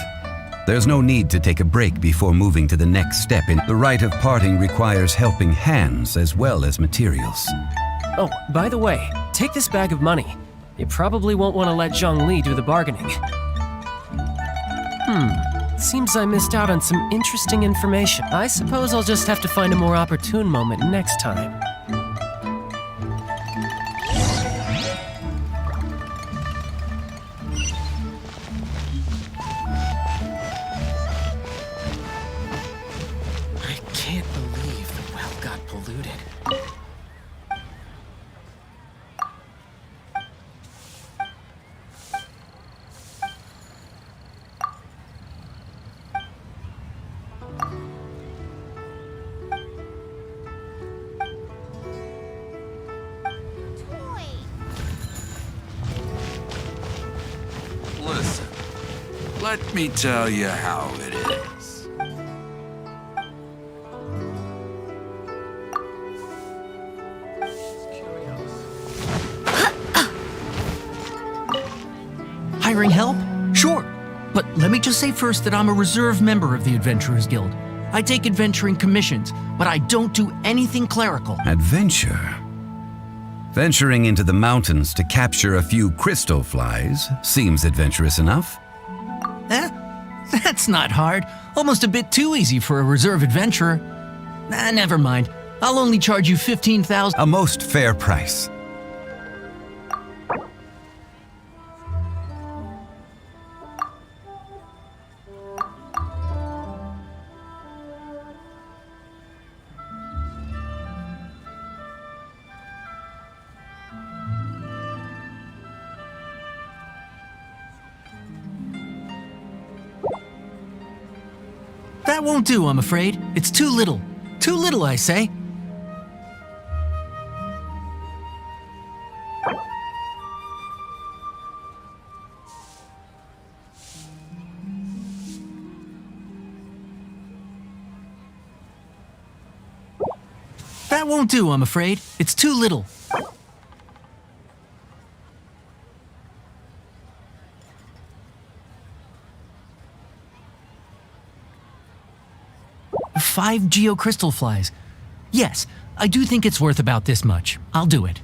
S6: there's no need to take a break before moving to the next step in the rite of parting requires helping hands as well as materials.
S7: Oh, by the way, take this bag of money. You probably won't want to let Zhongli do the bargaining. Seems I missed out on some interesting information. I suppose I'll just have to find a more opportune moment next time.
S8: I can't believe the well got polluted.
S9: Listen, let me tell you how it is.
S10: Hiring help? Sure. But let me just say first that I'm a reserve member of the Adventurers Guild.
S8: I take adventuring commissions, but I don't do anything clerical.
S6: Adventure? Venturing into the mountains to capture a few crystal flies seems adventurous enough.
S8: Eh? That's not hard. Almost a bit too easy for a reserve adventurer. Never mind. I'll only charge you 15,000.
S6: A most fair price.
S8: That won't do, I'm afraid. It's too little. Too little, I say. That won't do, I'm afraid. It's too little. Five geocrystal flies. Yes, I do think it's worth about this much. I'll do it.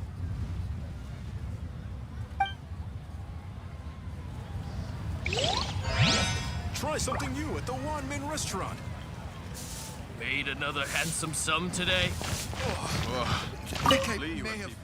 S10: Try something new at the Wanmin restaurant.
S7: Made another handsome sum today?
S10: Think I may have...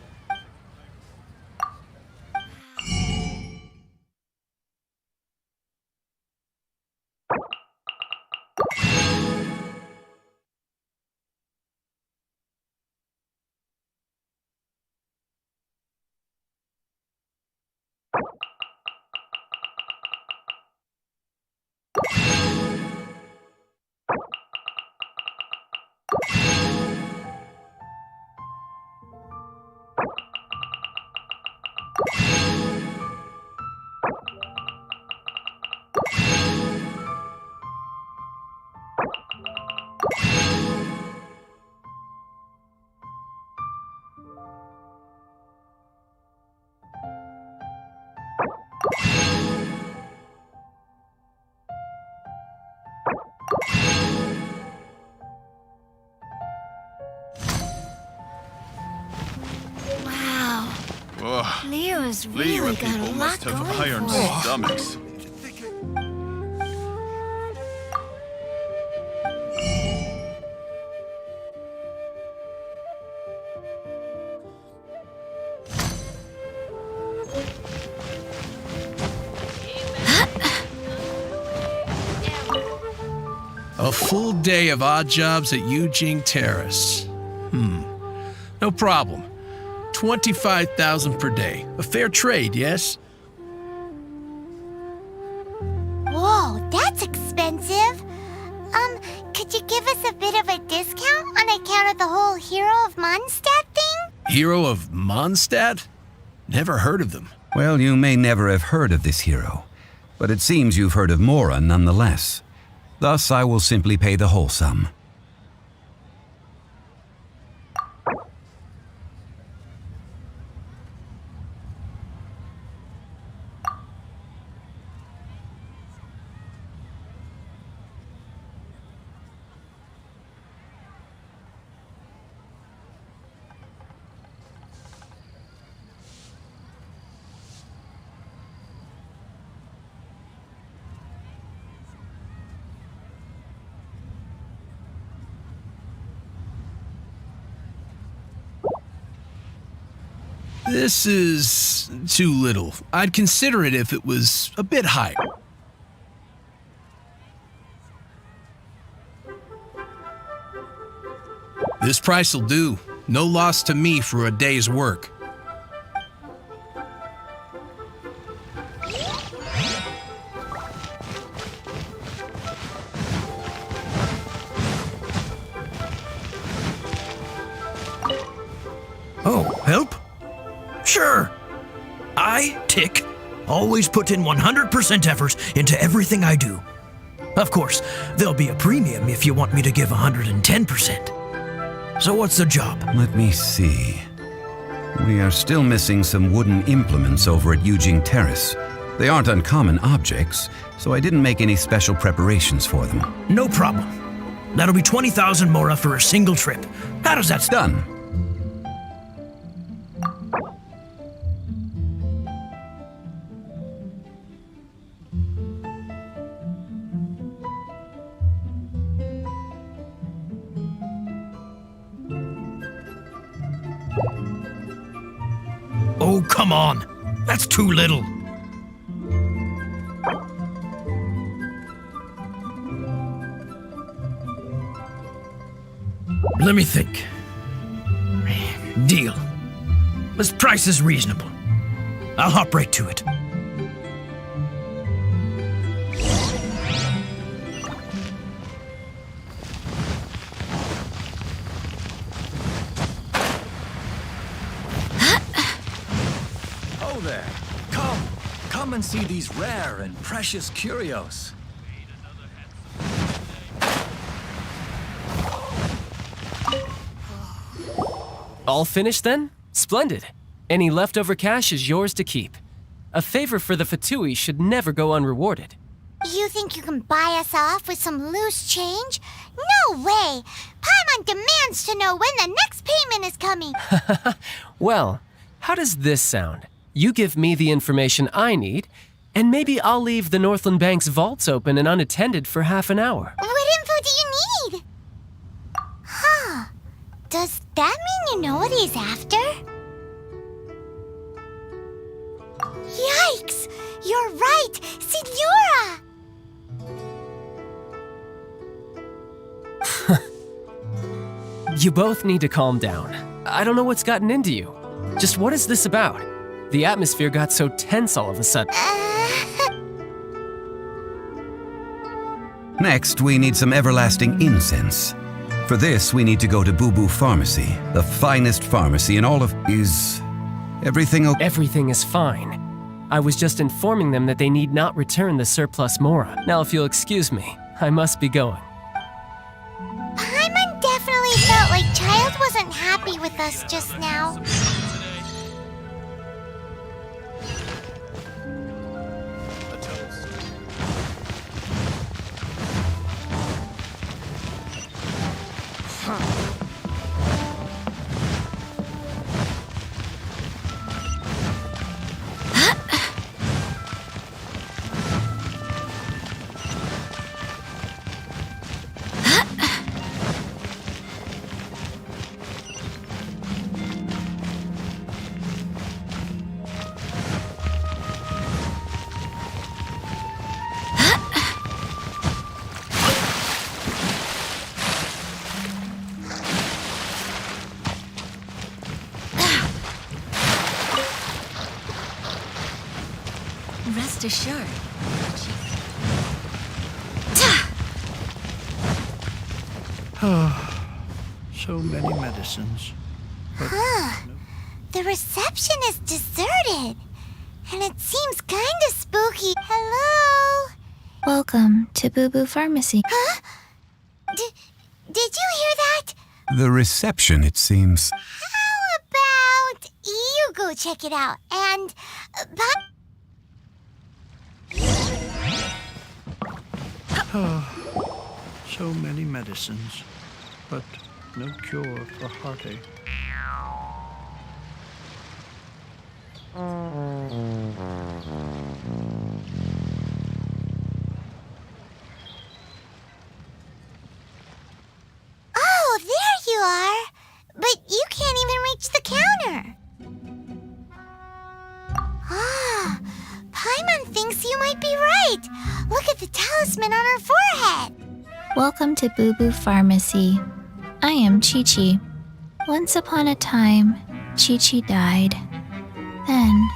S2: Wow.
S9: Ugh.
S2: Leo's
S9: Leo
S2: really got a
S9: people
S2: lot
S9: must have
S2: going
S9: iron
S2: for it.
S9: stomachs.
S10: A full day of odd jobs at Eugene Terrace. No problem. 25,000 per day. A fair trade, yes?
S2: Whoa, that's expensive. Could you give us a bit of a discount on account of the whole Hero of Mondstadt thing?
S10: Hero of Mondstadt? Never heard of them.
S6: Well, you may never have heard of this hero, but it seems you've heard of Mora nonetheless. Thus, I will simply pay the whole sum.
S10: This is too little. I'd consider it if it was a bit higher. This price'll do. No loss to me for a day's work.
S11: Oh, help? Sure. I, Tick, always put in 100% effort into everything I do. Of course, there'll be a premium if you want me to give 110%. So what's the job?
S6: Let me see. We are still missing some wooden implements over at Eugene Terrace. They aren't uncommon objects, so I didn't make any special preparations for them.
S11: No problem. That'll be 20,000 mora for a single trip. How does that sound?
S6: Done.
S11: Oh, come on. That's too little. Let me think. Deal. This price is reasonable. I'll hop right to it.
S12: Oh there. Come and see these rare and precious curios.
S7: All finished then? Splendid. Any leftover cash is yours to keep. A favor for the Fatui should never go unrewarded.
S2: You think you can buy us off with some loose change? No way! Paimon demands to know when the next payment is coming.
S7: Well, how does this sound? You give me the information I need, and maybe I'll leave the Northland Bank's vaults open and unattended for half an hour.
S2: What info do you need? Huh. Does that mean you know what he's after? Yikes! You're right! Signora!
S7: You both need to calm down. I don't know what's gotten into you. Just what is this about? The atmosphere got so tense all of a sudden.
S6: Next, we need some everlasting incense. For this, we need to go to Boo Boo Pharmacy, the finest pharmacy in all of... Is everything okay?
S7: Everything is fine. I was just informing them that they need not return the surplus mora. Now, if you'll excuse me, I must be going.
S2: Paimon definitely felt like Child wasn't happy with us just now.
S1: Rest assured.
S10: So many medicines.
S2: The reception is deserted. And it seems kinda spooky. Hello?
S13: Welcome to Boo Boo Pharmacy.
S2: Huh? Did you hear that?
S6: The reception, it seems.
S2: How about you go check it out and...
S10: So many medicines, but no cure for heartache.
S2: Oh, there you are. But you can't even reach the counter. Ah, Paimon thinks you might be right. Look at the talisman on her forehead.
S13: Welcome to Boo Boo Pharmacy. I am Chi-Chi. Once upon a time, Chi-Chi died. Then,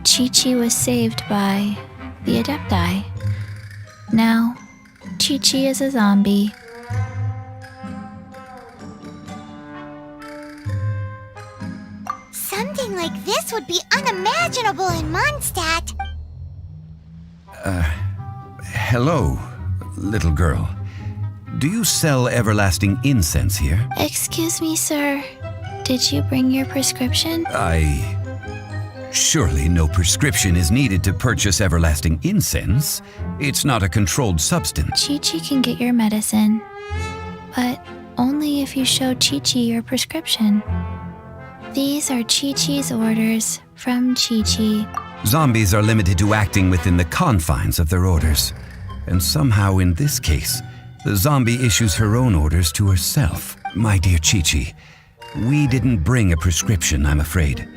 S13: Chi-Chi was saved by the Adepti. Now, Chi-Chi is a zombie.
S2: Something like this would be unimaginable in Mondstadt.
S6: Hello, little girl. Do you sell everlasting incense here?
S13: Excuse me, sir. Did you bring your prescription?
S6: Surely no prescription is needed to purchase everlasting incense. It's not a controlled substance.
S13: Chi-Chi can get your medicine. but only if you show Chi-Chi your prescription. These are Chi-Chi's orders from Chi-Chi.
S6: Zombies are limited to acting within the confines of their orders. And somehow in this case, the zombie issues her own orders to herself. My dear Chi-Chi, we didn't bring a prescription, I'm afraid.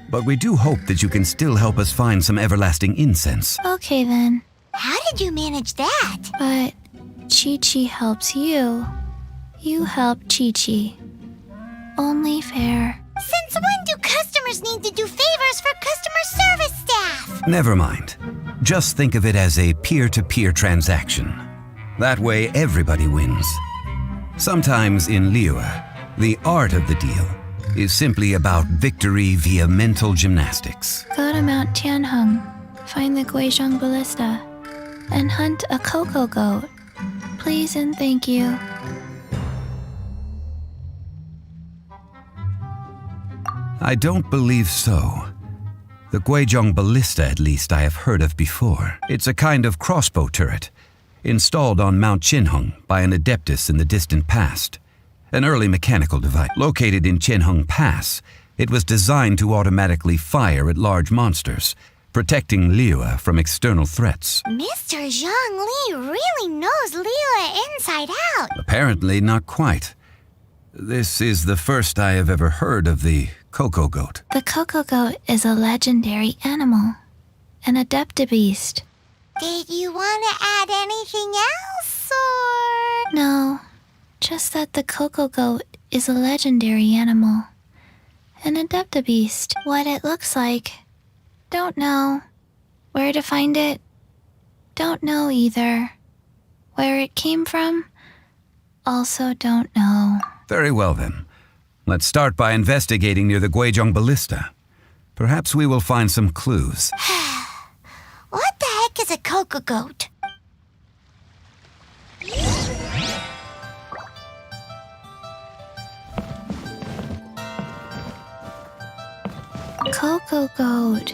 S6: But we do hope that you can still help us find some everlasting incense.
S13: Okay then.
S2: How did you manage that?
S13: But Chi-Chi helps you. You help Chi-Chi. Only fair.
S2: Since when do customers need to do favors for customer service staff?
S6: Never mind. Just think of it as a peer-to-peer transaction. That way everybody wins. Sometimes in Liyue, the art of the deal is simply about victory via mental gymnastics.
S13: Go to Mount Tianheng, find the Guizhong Ballista, and hunt a cocoa goat. Please and thank you.
S6: I don't believe so. The Guizhong Ballista, at least, I have heard of before. It's a kind of crossbow turret, installed on Mount Tianheng by an adeptus in the distant past. An early mechanical device. Located in Tianheng Pass, it was designed to automatically fire at large monsters, protecting Liyue from external threats.
S2: Mr. Zhang Li really knows Liyue inside out.
S6: Apparently not quite. This is the first I have ever heard of the cocoa goat.
S13: The cocoa goat is a legendary animal, an adeptabeast.
S2: Did you want to add anything else, or...?
S13: No, just that the cocoa goat is a legendary animal, an adeptabeast. What it looks like, don't know. Where to find it, don't know either. Where it came from, also don't know.
S6: Very well then. Let's start by investigating near the Guizhong Ballista. Perhaps we will find some clues.
S2: What the heck is a cocoa goat?
S13: Cocoa goat.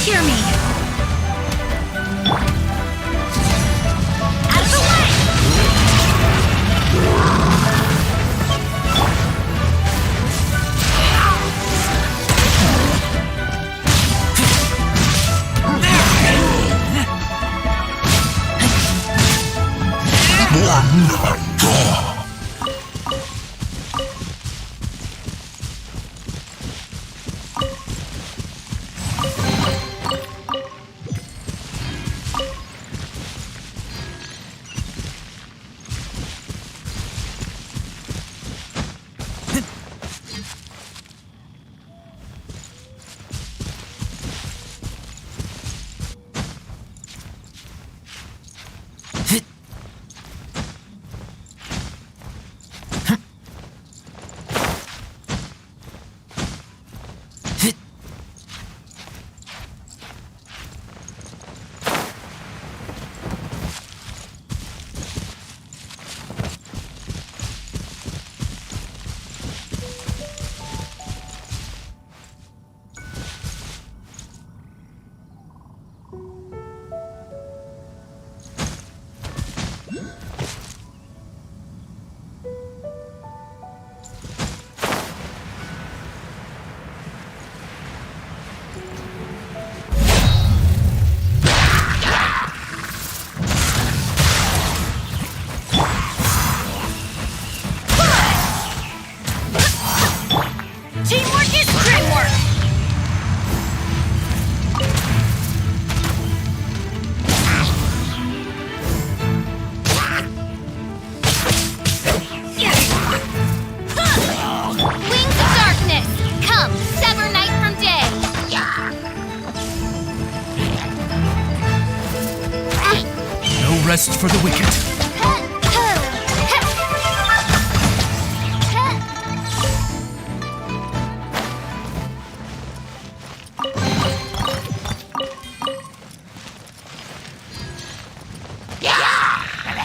S2: hear me? Out of the way! Teamwork is dreamwork! Wings of darkness! Come, sever night from day!
S8: No rest for the wicked.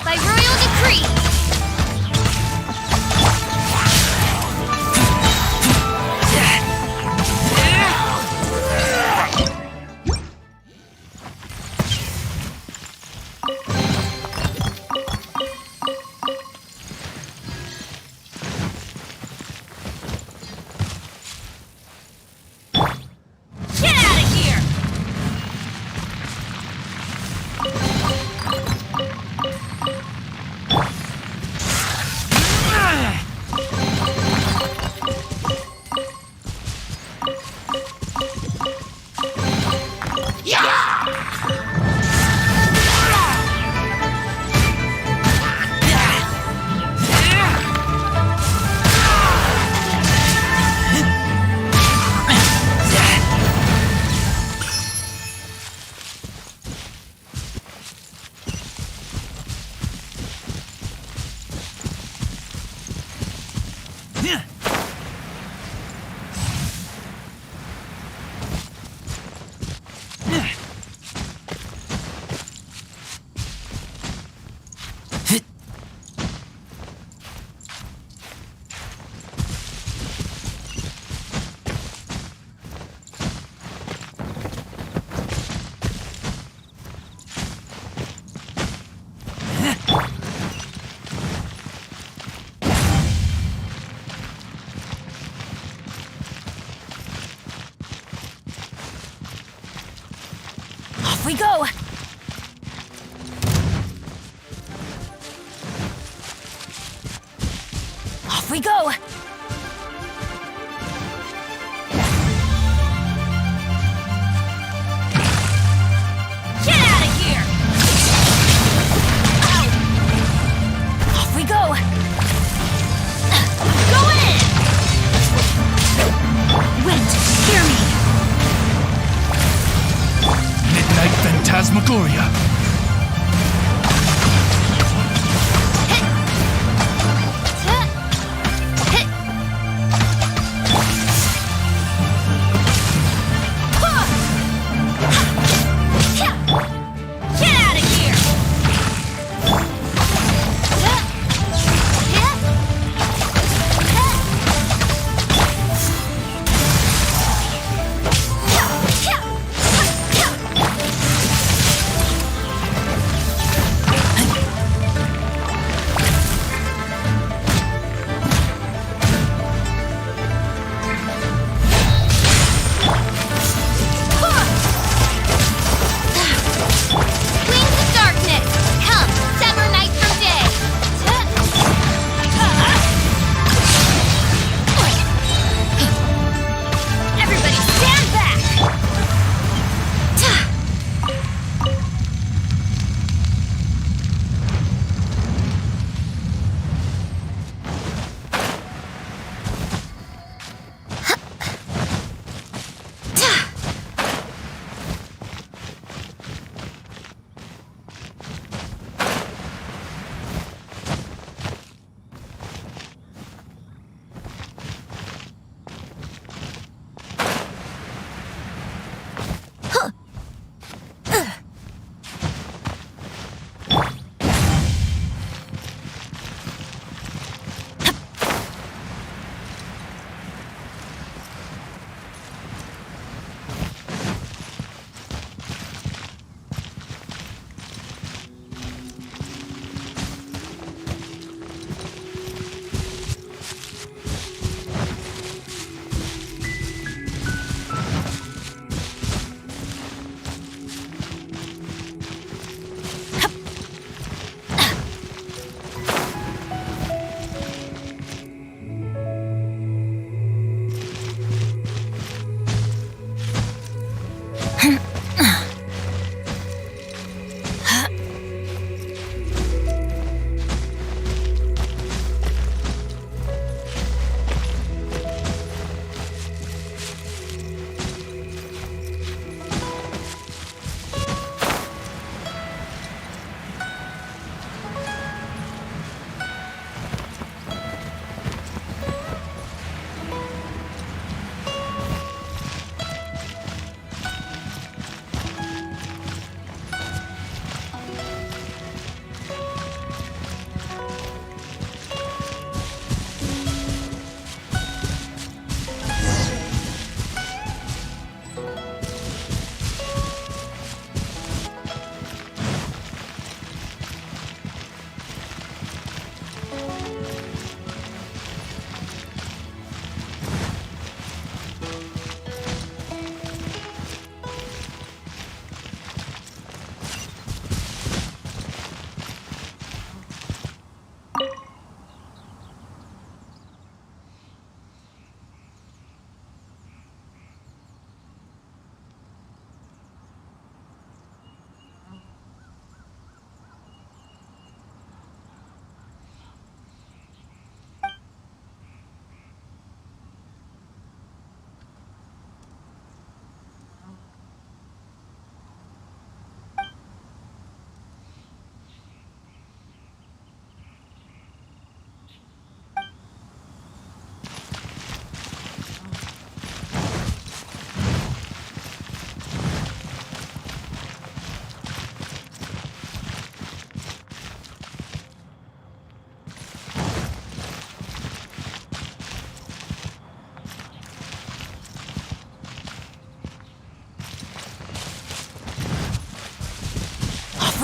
S2: By royal decree! Get out of here! Off we go! Off we go! Get out of here! Off we go! Going in! Wait, hear me!
S8: Midnight Phantasmagoria.
S2: Get out of here!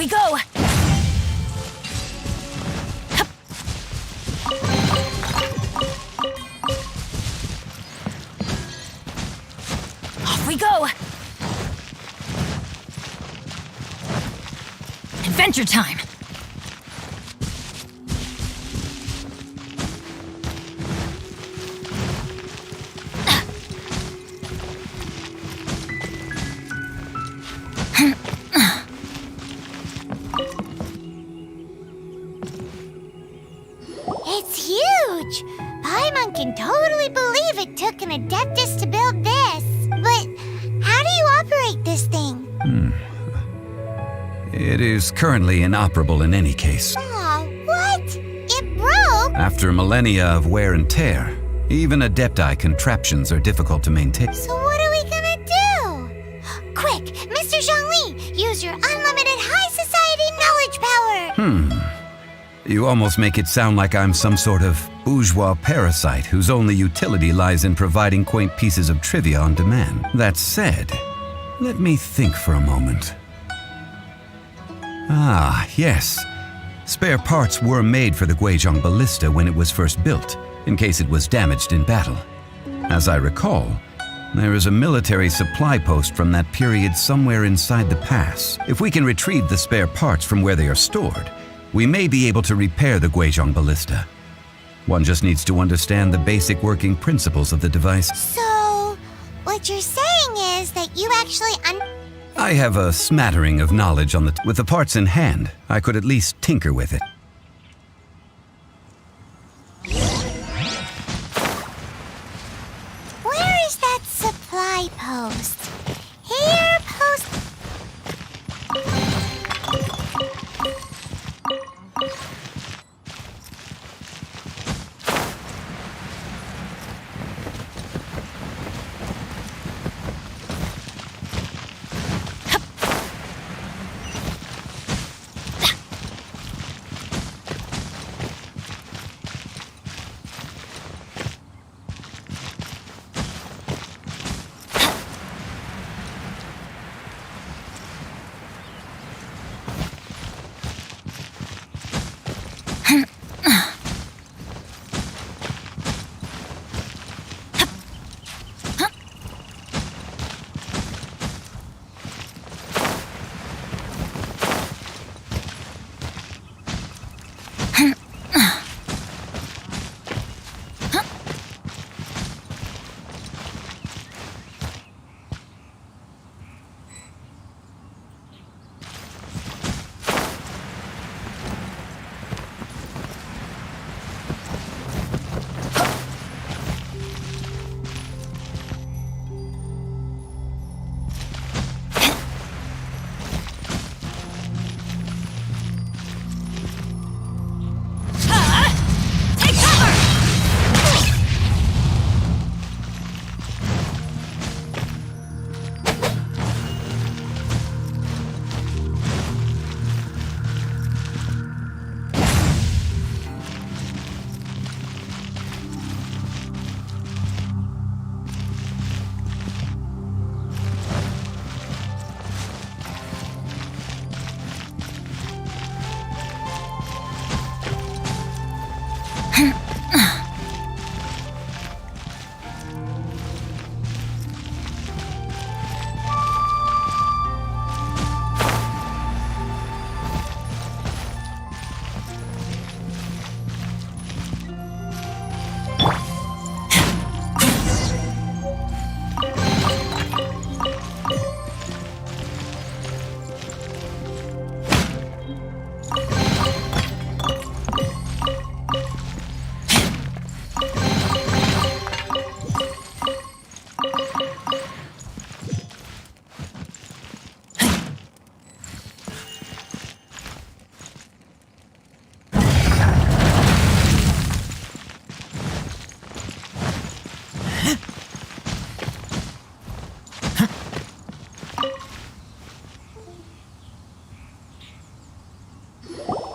S1: we go! Off we go! Adventure time!
S2: It's huge! Paimon can totally believe it took an Adeptus to build this. But how do you operate this thing?
S6: It is currently inoperable in any case.
S2: Aw, what? It broke?
S6: After millennia of wear and tear, even Adepti contraptions are difficult to maintain.
S2: So what are we gonna do? Quick, Mr. Zhongli, use your unlimited high society knowledge power!
S6: You almost make it sound like I'm some sort of bourgeois parasite whose only utility lies in providing quaint pieces of trivia on demand. That said, let me think for a moment. Ah, yes. Spare parts were made for the Guizhong Ballista when it was first built, in case it was damaged in battle. As I recall, there is a military supply post from that period somewhere inside the pass. If we can retrieve the spare parts from where they are stored, we may be able to repair the Guizhong Ballista. One just needs to understand the basic working principles of the device.
S2: So, what you're saying is that you actually
S6: I have a smattering of knowledge on with the parts in hand. I could at least tinker with it.
S2: Where is that supply post? Here, post...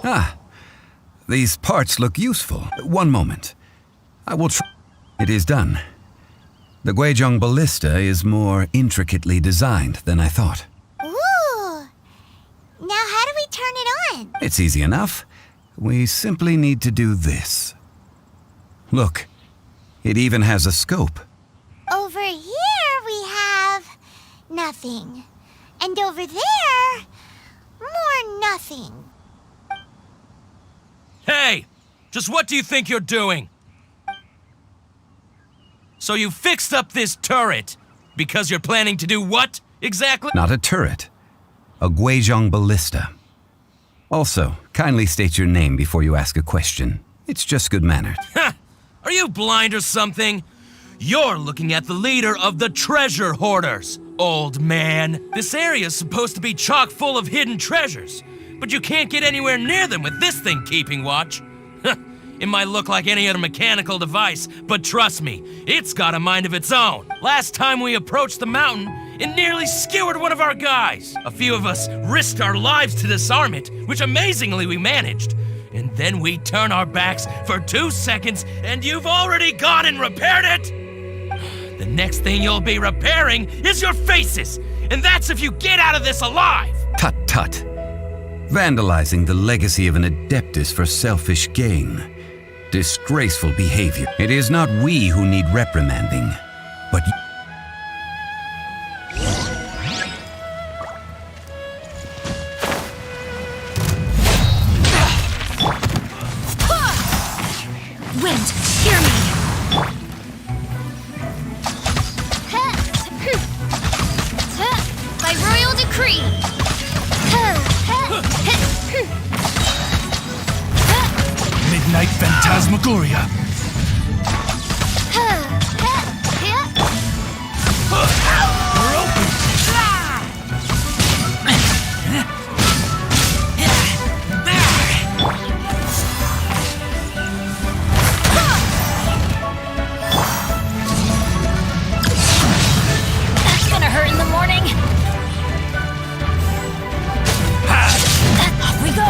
S6: Ah, these parts look useful. One moment. I will try. It is done. The Guizhong Ballista is more intricately designed than I thought.
S2: Ooh! Now how do we turn it on?
S6: It's easy enough. We simply need to do this. Look, it even has a scope.
S2: Over here we have nothing. And over there, more nothing.
S14: Hey! Just what do you think you're doing? So you fixed up this turret because you're planning to do what exactly?
S6: Not a turret. A Guizhong ballista. Also, kindly state your name before you ask a question. It's just good manners.
S14: Ha! Are you blind or something? You're looking at the leader of the treasure hoarders, old man. This area is supposed to be chock full of hidden treasures, but you can't get anywhere near them with this thing keeping watch. It might look like any other mechanical device, but trust me, it's got a mind of its own. Last time we approached the mountain, it nearly skewered one of our guys. A few of us risked our lives to disarm it, which amazingly we managed. And then we turn our backs for 2 seconds, and you've already gone and repaired it? The next thing you'll be repairing is your faces, and that's if you get out of this alive!
S6: Tut tut. Vandalizing the legacy of an Adeptus for selfish gain. Disgraceful behavior. It is not we who need reprimanding, but
S1: Wind, hear me!
S2: By royal decree!
S11: Midnight Phantasmagoria.
S2: We're open!
S1: That's gonna hurt in the morning! Off we go!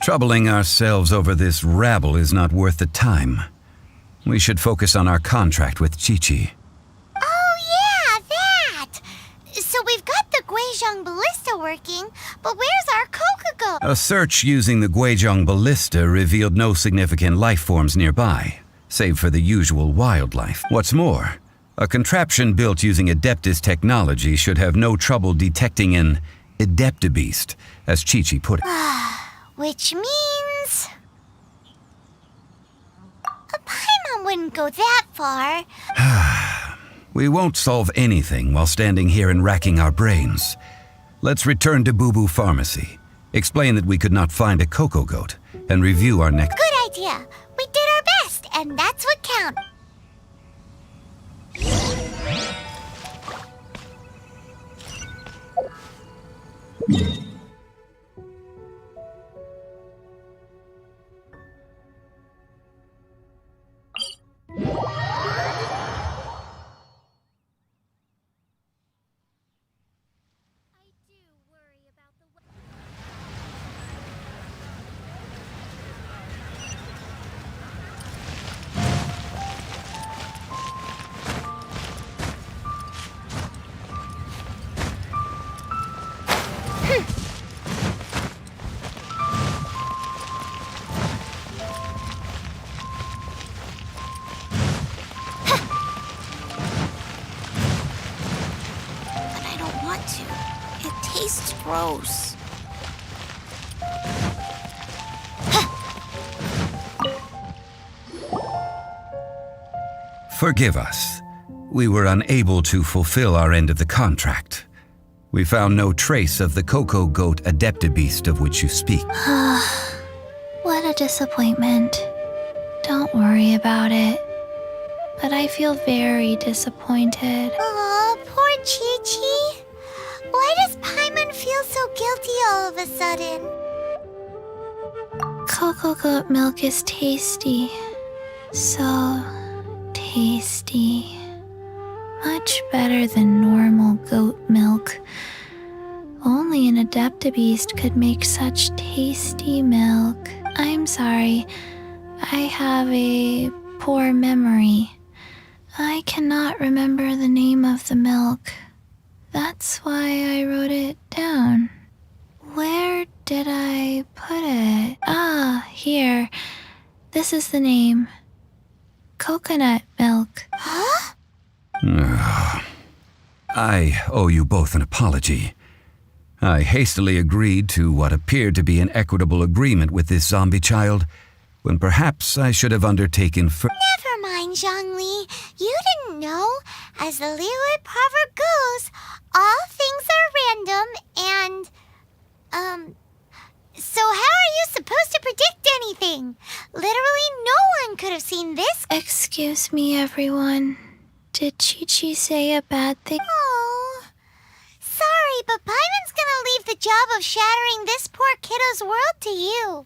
S6: Troubling ourselves over this rabble is not worth the time. We should focus on our contract with Qiqi.
S2: Oh yeah, that! So we've got the Guizhong ballista working, but where's our Kokugo?
S6: A search using the Guizhong ballista revealed no significant life forms nearby, save for the usual wildlife. What's more, a contraption built using Adeptus technology should have no trouble detecting an Adeptabeast, as Qiqi put it.
S2: Which means... Paimon wouldn't go that far.
S6: We won't solve anything while standing here and racking our brains. Let's return to Boo Boo Pharmacy. Explain that we could not find a cocoa goat, and review our next...
S2: Good idea. We did our best, and that's what counts.
S1: Tastes gross.
S6: Forgive us. We were unable to fulfill our end of the contract. We found no trace of the cocoa goat adeptabeast of which you speak.
S13: What a disappointment. Don't worry about it. But I feel very disappointed.
S2: Aw, poor Chi-Chi. Why does Paimon feel so guilty all of a sudden?
S13: Cocoa goat milk is tasty. So tasty. Much better than normal goat milk. Only an adeptabeast could make such tasty milk. I'm sorry. I have a poor memory. I cannot remember the name of the milk. That's why I wrote it down. Where did I put it? Ah, here. This is the name. Coconut milk.
S2: Huh?
S6: I owe you both an apology. I hastily agreed to what appeared to be an equitable agreement with this zombie child, when perhaps I should have undertaken
S2: Never mind, Zhongli. You didn't know. As the Liyue proverb goes, all things are random and, so how are you supposed to predict anything? Literally no one could have seen this.
S13: Excuse me, everyone. Did Chi-Chi say a bad thing?
S2: Oh, sorry, but Paimon's gonna leave the job of shattering this poor kiddo's world to you.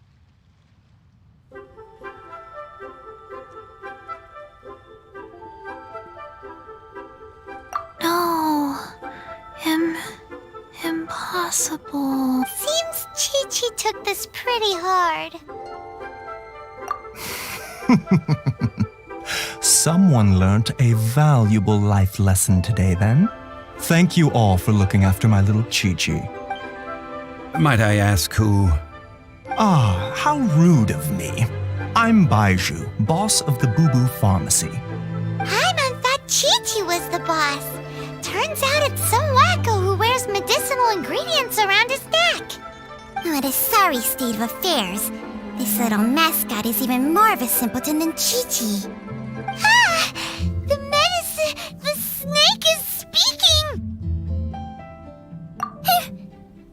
S13: No. Impossible.
S2: Seems Chi-Chi took this pretty hard.
S15: Someone learnt a valuable life lesson today, then. Thank you all for looking after my little Chi-Chi.
S6: Might I ask who?
S15: Ah, how rude of me. I'm Baiju, boss of the Boo Boo Pharmacy.
S2: Paimon thought Chi-Chi was the boss. Turns out it's some wacko who wears medicinal ingredients around his neck.
S16: What a sorry state of affairs. This little mascot is even more of a simpleton than Chi-Chi.
S2: Ah! The snake is speaking!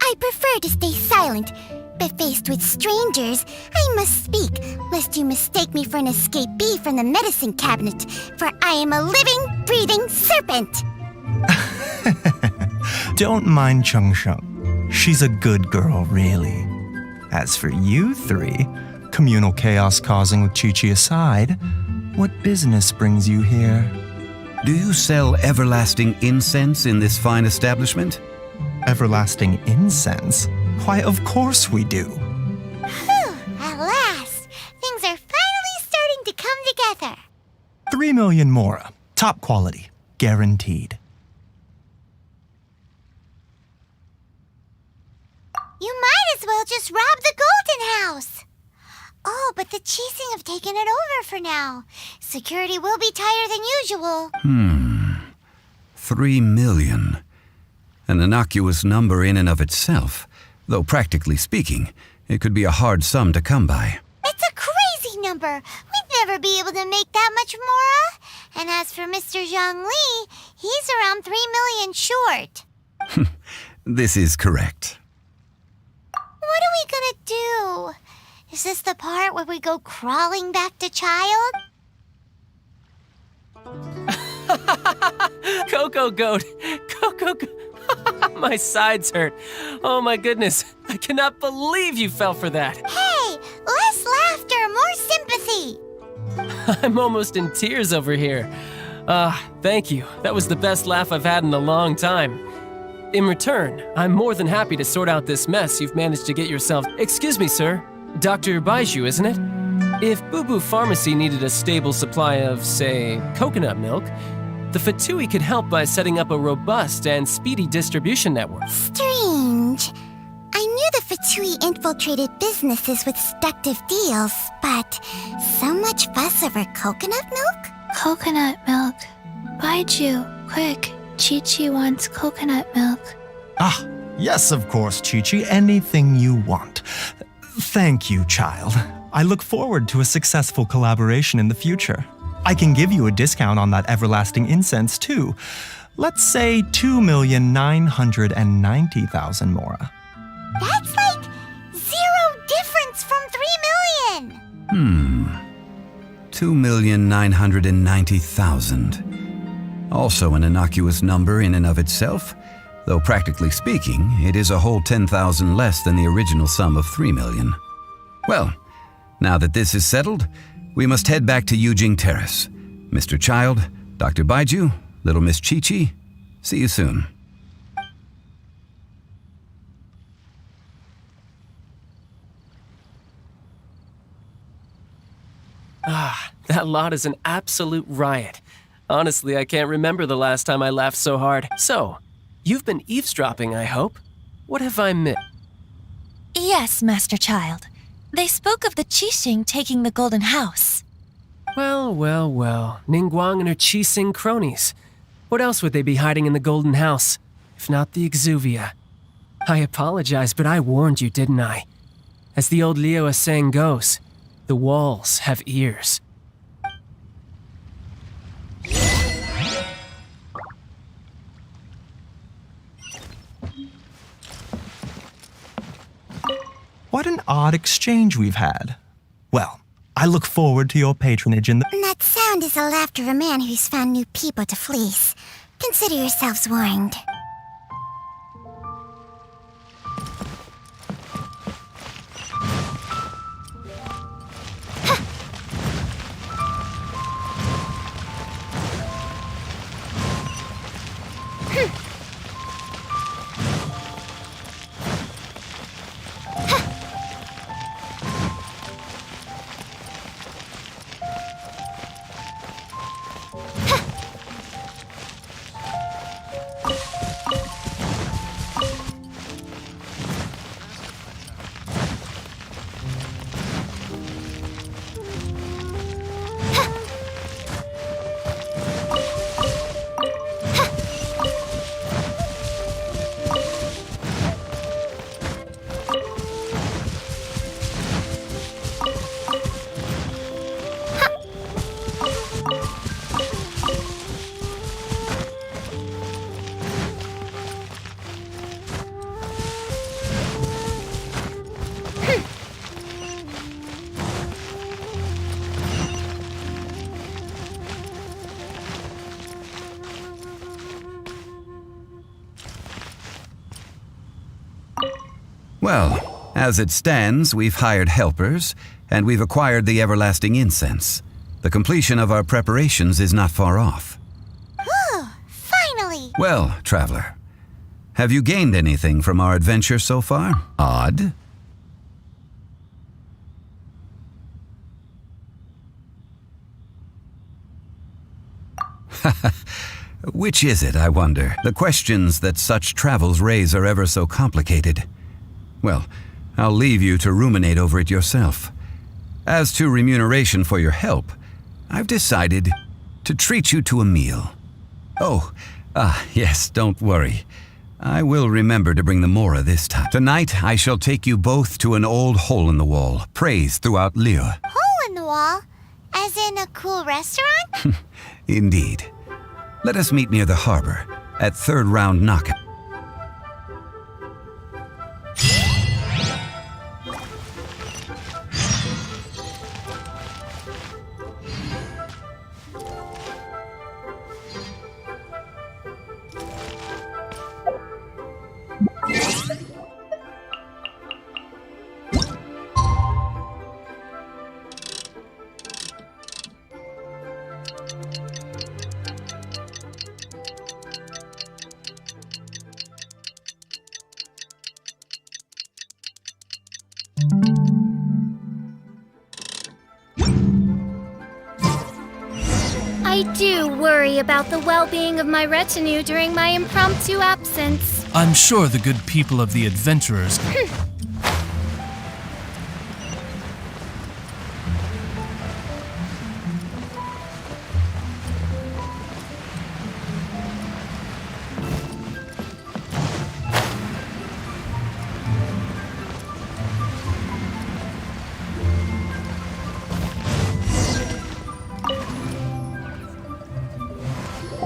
S16: I prefer to stay silent, but faced with strangers, I must speak, lest you mistake me for an escapee from the medicine cabinet, for I am a living, breathing serpent!
S15: Don't mind Chung Sheng. She's a good girl, really. As for you three, communal chaos causing with Chi-Chi aside, what business brings you here?
S6: Do you sell everlasting incense in this fine establishment?
S15: Everlasting incense? Why, of course we do.
S2: Whew, at last, things are finally starting to come together.
S15: 3 million mora, top quality, guaranteed.
S2: You might as well just rob the Golden House. Oh, but the Chising have taken it over for now. Security will be tighter than usual.
S6: 3 million. An innocuous number in and of itself, though practically speaking, it could be a hard sum to come by.
S2: It's a crazy number. We'd never be able to make that much mora. And as for Mr. Zhongli, he's around 3 million short.
S6: This is correct.
S2: What do Is this the part where we go crawling back to child?
S7: Coco Goat! Coco Goat! My sides hurt. Oh my goodness. I cannot believe you fell for that.
S2: Hey, less laughter, more sympathy.
S7: I'm almost in tears over here. Thank you. That was the best laugh I've had in a long time. In return, I'm more than happy to sort out this mess you've managed to get yourself. Excuse me, sir. Dr. Baiju, isn't it? If Boo Boo Pharmacy needed a stable supply of, say, coconut milk, the Fatui could help by setting up a robust and speedy distribution network.
S16: Strange. I knew the Fatui infiltrated businesses with seductive deals, but so much fuss over coconut milk?
S13: Coconut milk. Baiju, quick. Chi-Chi wants coconut milk.
S15: Ah, yes, of course, Chi-Chi. Anything you want. Thank you, child. I look forward to a successful collaboration in the future. I can give you a discount on that everlasting incense, too. Let's say 2,990,000 mora.
S2: That's like 0 difference from 3 million.
S6: 2,990,000. Also an innocuous number in and of itself, though practically speaking, it is a whole 10,000 less than the original sum of 3 million. Well, now that this is settled, we must head back to Yujing Terrace. Mr. Child, Dr. Baiju, little Miss Chi-Chi, see you soon.
S7: That lot is an absolute riot. Honestly, I can't remember the last time I laughed so hard. So, you've been eavesdropping, I hope. What have I missed?
S1: Yes, Master Child. They spoke of the Qixing taking the Golden House.
S7: Well. Ningguang and her Qixing cronies. What else would they be hiding in the Golden House, if not the Exuvia? I apologize, but I warned you, didn't I? As the old Liyue saying goes, the walls have ears.
S15: What an odd exchange we've had. Well, I look forward to your patronage in the...
S16: That sound is the laughter of a man who's found new people to fleece. Consider yourselves warned.
S6: Well, as it stands, we've hired helpers, and we've acquired the everlasting incense. The completion of our preparations is not far off.
S2: Whew, finally!
S6: Well, traveler, have you gained anything from our adventure so far? Odd? Which is it, I wonder? The questions that such travels raise are ever so complicated. Well, I'll leave you to ruminate over it yourself. As to remuneration for your help, I've decided to treat you to a meal. Yes, don't worry. I will remember to bring the Mora this time. Tonight, I shall take you both to an old hole-in-the-wall, praised throughout Liyue.
S2: Hole in the wall? As in a cool restaurant?
S6: Indeed. Let us meet near the harbor, at third round knockout.
S17: really do worry about the well-being of my retinue during my impromptu absence.
S10: I'm sure the good people of the adventurers.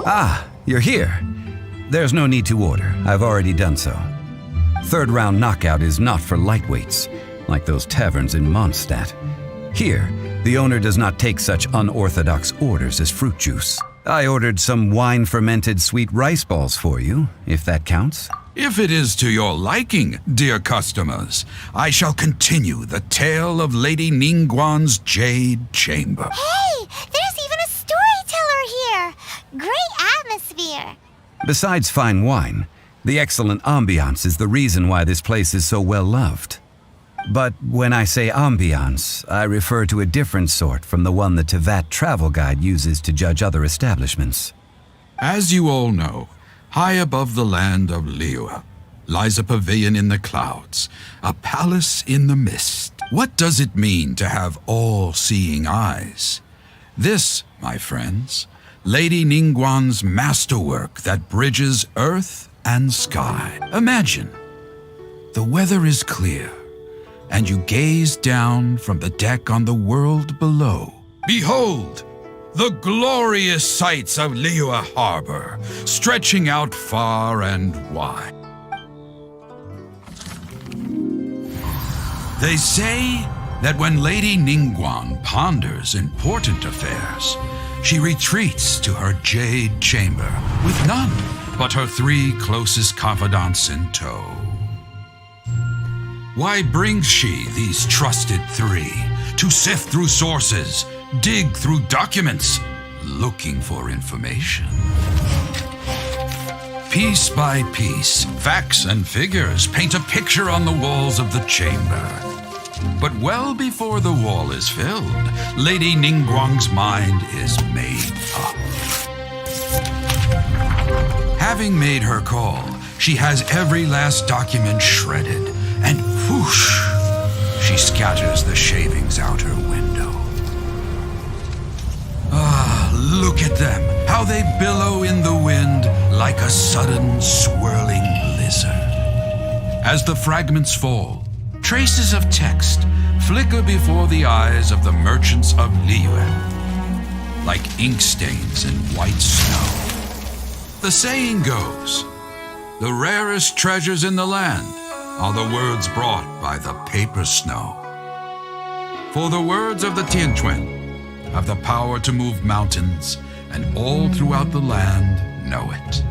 S6: Ah, you're here. There's no need to order. I've already done so. Third round knockout is not for lightweights, like those taverns in Mondstadt. Here, the owner does not take such unorthodox orders as fruit juice. I ordered some wine-fermented sweet rice balls for you, if that counts.
S9: If it is to your liking, dear customers, I shall continue the tale of Lady Ningguang's Jade Chamber.
S2: Hey, there's even a storyteller here. Great atmosphere.
S6: Besides fine wine, the excellent ambiance is the reason why this place is so well loved. But when I say ambiance, I refer to a different sort from the one the Tevat travel guide uses to judge other establishments.
S9: As you all know, high above the land of Liyue lies a pavilion in the clouds, a palace in the mist. What does it mean to have all-seeing eyes? This, my friends, Lady Ningguang's masterwork that bridges earth and sky. Imagine, the weather is clear, and you gaze down from the deck on the world below. Behold, the glorious sights of Liyue Harbor, stretching out far and wide. They say that when Lady Ningguang ponders important affairs, she retreats to her jade chamber with none but her 3 closest confidants in tow. Why brings she these trusted 3 to sift through sources, dig through documents, looking for information? Piece by piece, facts and figures paint a picture on the walls of the chamber. But well before the wall is filled, Lady Ningguang's mind is made up. Having made her call, she has every last document shredded, and whoosh, she scatters the shavings out her window. Ah, look at them, how they billow in the wind like a sudden swirling blizzard. As the fragments fall, traces of text flicker before the eyes of the merchants of Liyue, like ink stains in white snow. The saying goes, the rarest treasures in the land are the words brought by the paper snow. For the words of the Tianquan have the power to move mountains, and all throughout the land know it.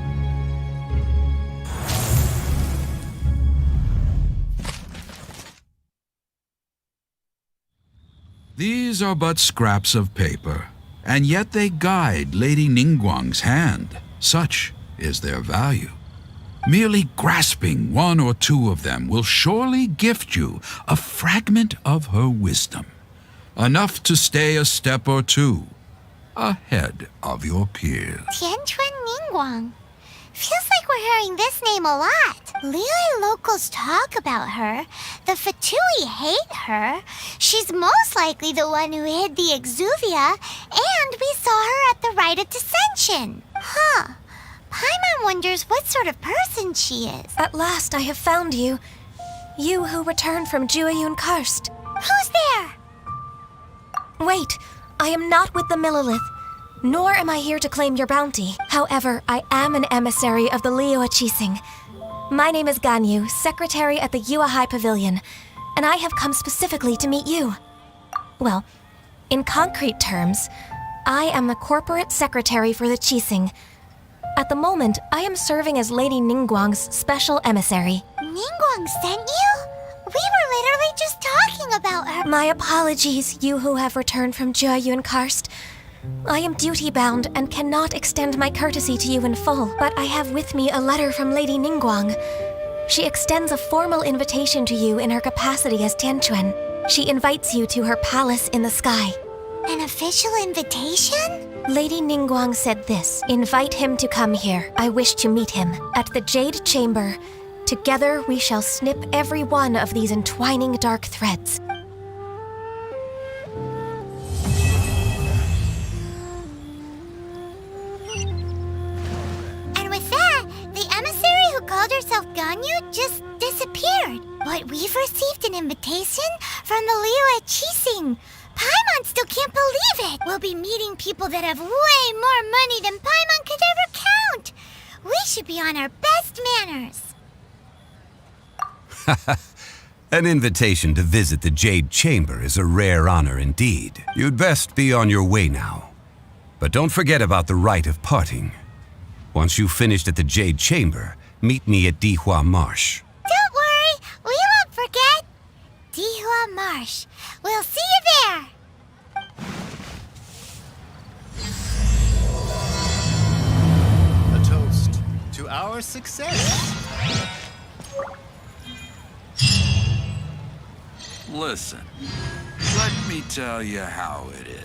S9: These are but scraps of paper, and yet they guide Lady Ningguang's hand. Such is their value. Merely grasping 1 or 2 of them will surely gift you a fragment of her wisdom, enough to stay a step or 2 ahead of your peers.
S2: Tianquan Ningguang. Feels like we're hearing this name a lot. Liyue locals talk about her. The Fatui hate her. She's most likely the one who hid the Exuvia, and we saw her at the Rite of Dissension. Huh. Paimon wonders what sort of person she is.
S18: At last I have found you. You who returned from Jueyun Karst.
S2: Who's there?
S18: Wait, I am not with the Millelith, nor am I here to claim your bounty. However, I am an emissary of the Liyue Qixing. My name is Ganyu, secretary at the Yuehai Pavilion, and I have come specifically to meet you. Well, in concrete terms, I am the corporate secretary for the Qixing. At the moment, I am serving as Lady Ningguang's special emissary.
S2: Ningguang sent you? We were literally just talking about her.
S18: My apologies, you who have returned from Jueyun Karst. I am duty-bound and cannot extend my courtesy to you in full, but I have with me a letter from Lady Ningguang. She extends a formal invitation to you in her capacity as Tianquan. She invites you to her palace in the sky.
S2: An official invitation?
S18: Lady Ningguang said this. Invite him to come here. I wish to meet him. At the Jade Chamber. Together we shall snip every one of these entwining dark threads.
S2: And with that, the emissary who called herself Ganyu just disappeared. But we've received an invitation from the Liyue Qixing. Paimon still can't believe it! We'll be meeting people that have way more money than Paimon could ever count! We should be on our best manners!
S6: An invitation to visit the Jade Chamber is a rare honor indeed. You'd best be on your way now. But don't forget about the rite of parting. Once you've finished at the Jade Chamber, meet me at Dihua Marsh.
S2: Don't worry, we won't forget! Dihua Marsh. We'll see you there!
S19: A toast to our success.
S9: Listen, let me tell you how it is.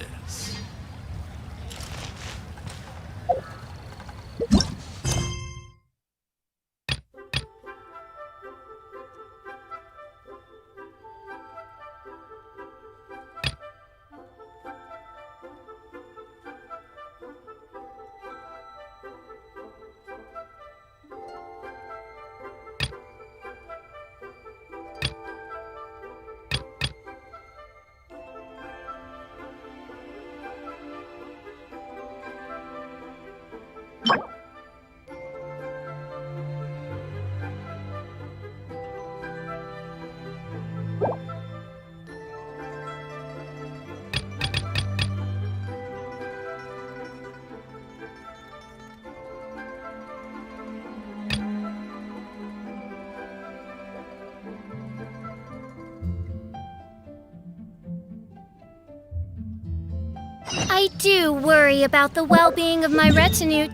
S17: I do worry about the well-being of my retinue.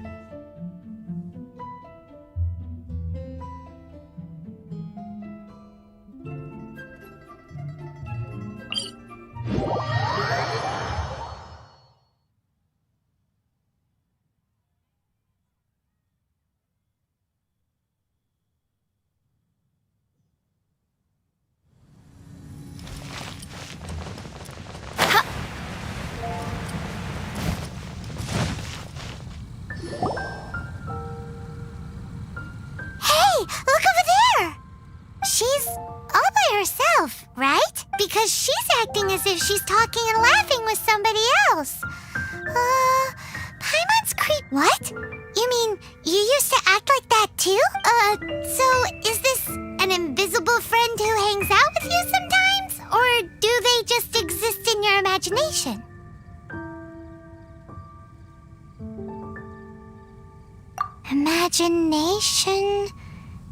S2: Because she's acting as if she's talking and laughing with somebody else. Paimon's creep. What? You mean you used to act like that too? So is this an invisible friend who hangs out with you sometimes? Or do they just exist in your imagination? Imagination?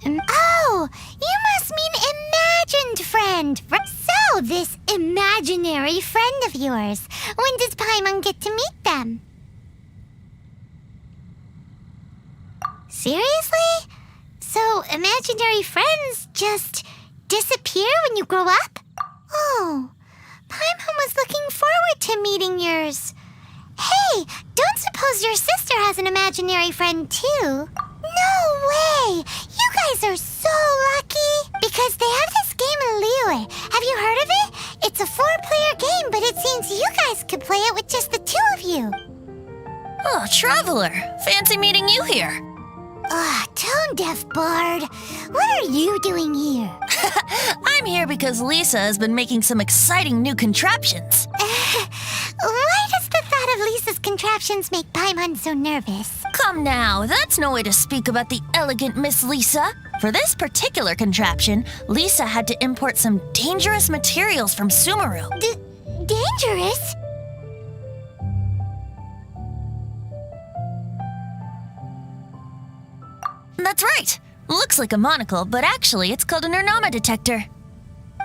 S2: Oh, you must mean imagined friend. So, this imaginary friend of yours, when does Paimon get to meet them? Seriously? So, imaginary friends just disappear when you grow up? Oh, Paimon was looking forward to meeting yours. Hey, don't suppose your sister has an imaginary friend too? No way! You guys are so lucky! Because they have this game in Liyue. Have you heard of it? It's a 4-player game, but it seems you guys could play it with just the 2 of you.
S20: Oh, Traveler! Fancy meeting you here.
S2: Tone deaf bard. What are you doing here?
S20: I'm here because Lisa has been making some exciting new contraptions.
S2: Why does the thought of Lisa's contraptions make Paimon so nervous?
S20: Come now, that's no way to speak about the elegant Miss Lisa. For this particular contraption, Lisa had to import some dangerous materials from Sumeru.
S2: Dangerous?
S20: That's right. Looks like a monocle, but actually it's called a Nernama detector.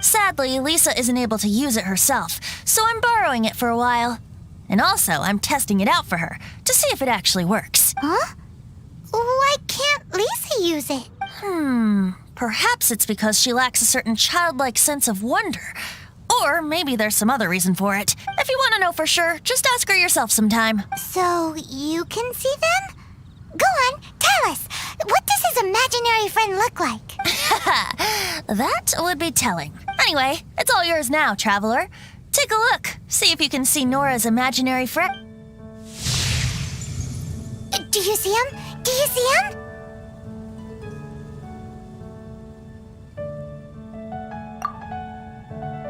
S20: Sadly, Lisa isn't able to use it herself, so I'm borrowing it for a while. And also, I'm testing it out for her, to see if it actually works.
S2: Huh? Why can't Lisa use it?
S20: Perhaps it's because she lacks a certain childlike sense of wonder. Or maybe there's some other reason for it. If you want to know for sure, just ask her yourself sometime.
S2: So you can see them? Go on, tell us. What does his imaginary friend look like?
S20: That would be telling. Anyway, it's all yours now, traveler. Take a look. See if you can see Nora's imaginary friend.
S2: Do you see him? Do you see him?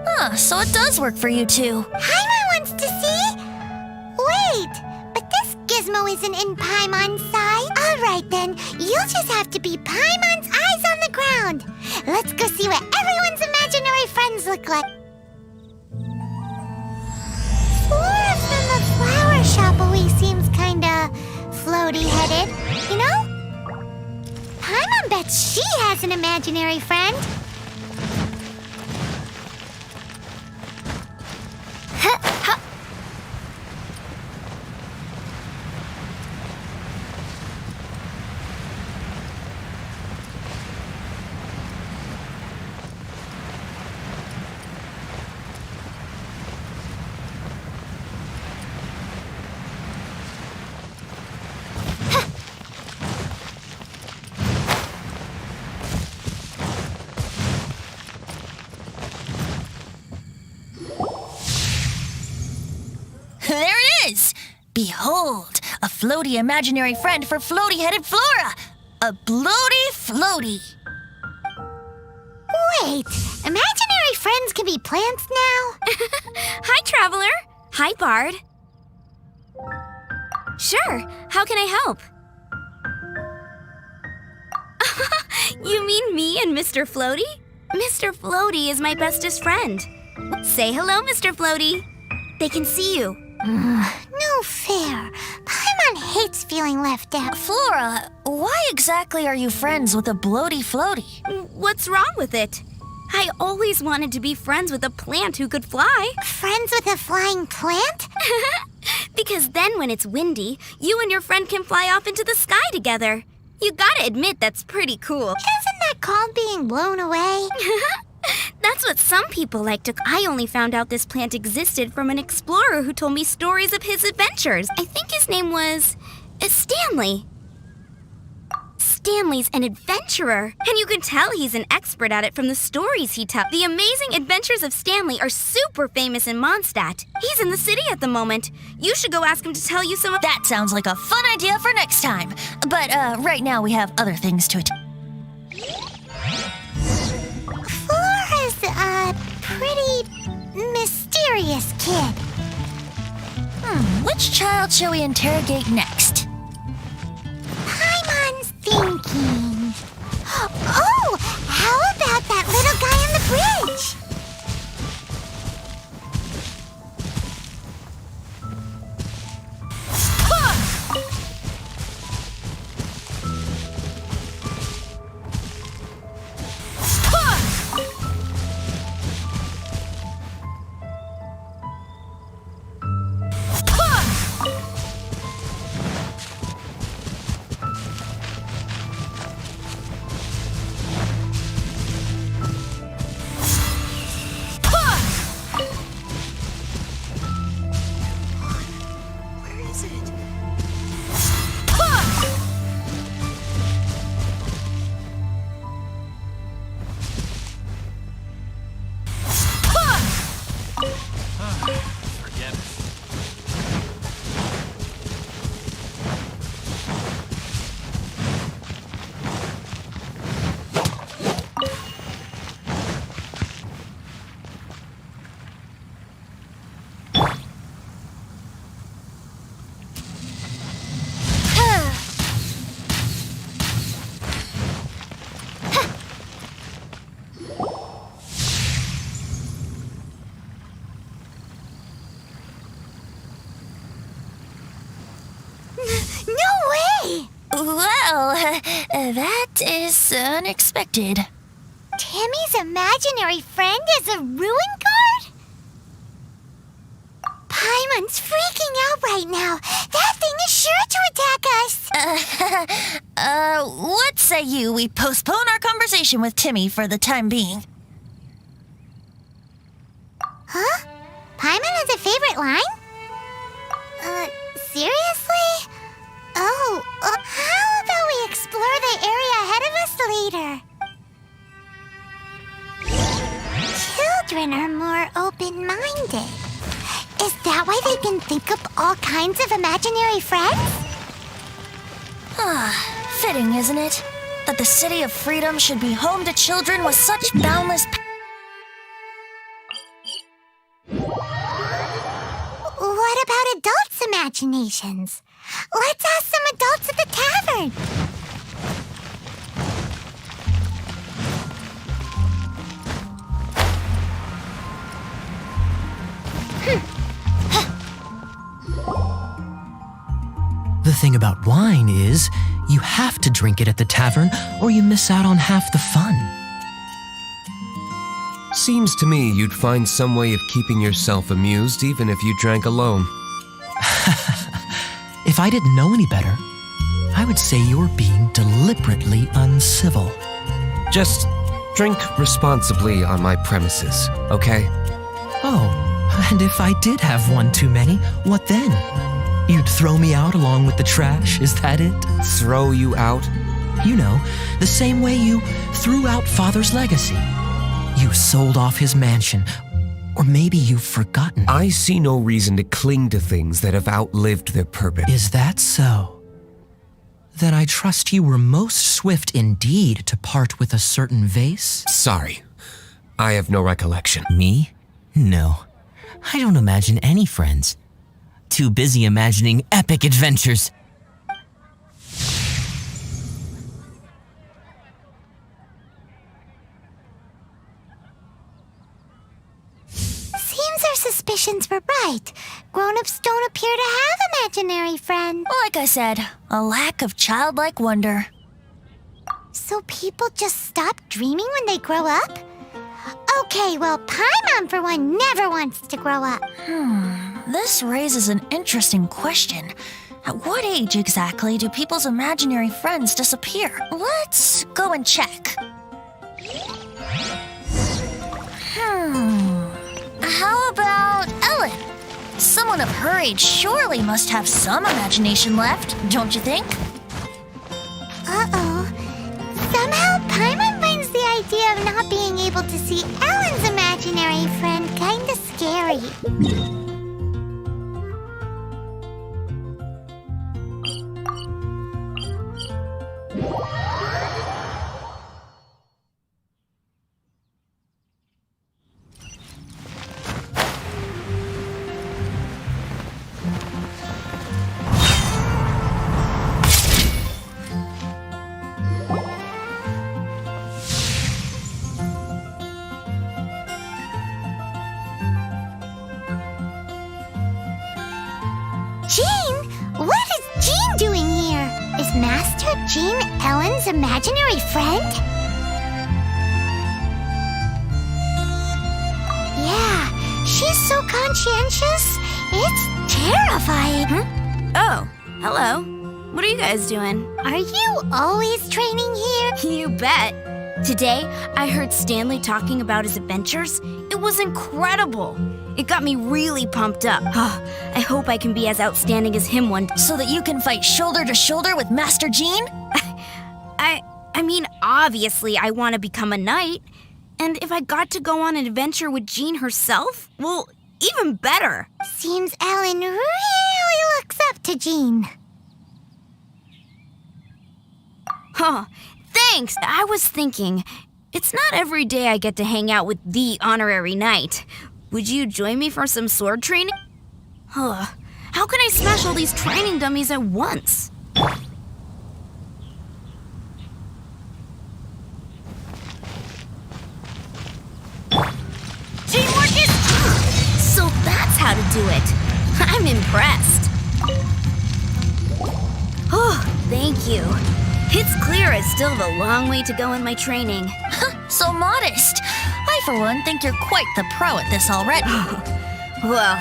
S20: Huh, so it does work for you two.
S2: Paimon wants to see? Wait, but this gizmo isn't in Paimon's side. All right then, you'll just have to be Paimon's eyes on the ground. Let's go see what everyone's imaginary friends look like. Flora from the flower shop always seems kinda floaty-headed, you know? Paimon bets she has an imaginary friend.
S20: There it is! Behold, a floaty imaginary friend for floaty-headed Flora! A bloaty floaty!
S2: Wait, imaginary friends can be plants now?
S17: Hi, Traveler. Hi, Bard. Sure, how can I help? You mean me and Mr. Floaty? Mr. Floaty is my bestest friend. Say hello, Mr. Floaty. They can see you.
S2: No fair. Paimon hates feeling left out.
S20: Flora, why exactly are you friends with a bloaty floaty?
S17: What's wrong with it? I always wanted to be friends with a plant who could fly.
S2: Friends with a flying plant?
S17: Because then when it's windy, you and your friend can fly off into the sky together. You gotta admit that's pretty cool.
S2: Isn't that called being blown away?
S17: That's what some people like to... I only found out this plant existed from an explorer who told me stories of his adventures. I think his name was... Stanley. Stanley's an adventurer, and you can tell he's an expert at it from the stories he tells. The amazing adventures of Stanley are super famous in Mondstadt. He's in the city at the moment. You should go ask him to tell you some of...
S20: That sounds like a fun idea for next time. But right now we have other things to attend.
S2: Flora's a pretty mysterious kid.
S20: Which child shall we interrogate next?
S2: Paimon's thinking. Oh, how about that little guy on the bridge?
S20: Well, that is unexpected.
S2: Timmy's imaginary friend is a ruin guard? Paimon's freaking out right now. That thing is sure to attack us.
S20: What say you we postpone our conversation with Timmy for the time being?
S2: Huh? Paimon has a favorite line? Seriously? Oh, how about we explore the area ahead of us later? Children are more open-minded. Is that why they can think up all kinds of imaginary friends?
S20: Fitting, isn't it? That the City of Freedom should be home to children with such boundless
S2: What about adults' imaginations? Let's ask some adults at the tavern.
S11: The thing about wine is, you have to drink it at the tavern or you miss out on half the fun.
S21: Seems to me you'd find some way of keeping yourself amused even if you drank alone.
S11: If I didn't know any better, I would say you're being deliberately uncivil.
S21: Just drink responsibly on my premises, okay?
S11: Oh, and if I did have one too many, what then? You'd throw me out along with the trash, is that it?
S21: Throw you out?
S11: You know, the same way you threw out Father's legacy. You sold off his mansion, or maybe you've forgotten.
S21: I see no reason to cling to things that have outlived their purpose.
S11: Is that so? Then I trust you were most swift indeed to part with a certain vase?
S21: Sorry, I have no recollection.
S11: Me? No, I don't imagine any friends. Too busy imagining epic adventures.
S2: Seems our suspicions were right. Grown-ups don't appear to have imaginary friends.
S20: Like I said, a lack of childlike wonder.
S2: So people just stop dreaming when they grow up? Okay, well, Paimon, for one, never wants to grow up.
S20: This raises an interesting question. At what age exactly do people's imaginary friends disappear? Let's go and check. How about Ellen? Someone of her age surely must have some imagination left, don't you think?
S2: Uh-oh. Somehow Paimon finds the idea of not being able to see Ellen's imaginary friend kinda scary. Jean? What is Jean doing here? Is Master Jean Ellen's imaginary friend? Yeah, she's so conscientious. It's terrifying.
S17: Oh, hello. What are you guys doing?
S2: Are you always training here?
S17: You bet. Today, I heard Stanley talking about his adventures. It was incredible. It got me really pumped up. I hope I can be as outstanding as him one day.
S20: So that you can fight shoulder to shoulder with Master Jean?
S17: I mean, obviously I want to become a knight. And if I got to go on an adventure with Jean herself, well, even better.
S2: Seems Ellen really looks up to Jean.
S17: Thanks. I was thinking, it's not every day I get to hang out with the honorary knight. Would you join me for some sword training? How can I smash all these training dummies at once? Teamwork is... So that's how to do it. I'm impressed. Oh, thank you. It's clear I still have a long way to go in my training.
S20: So modest. I, for one, think you're quite the pro at this already.
S17: Well,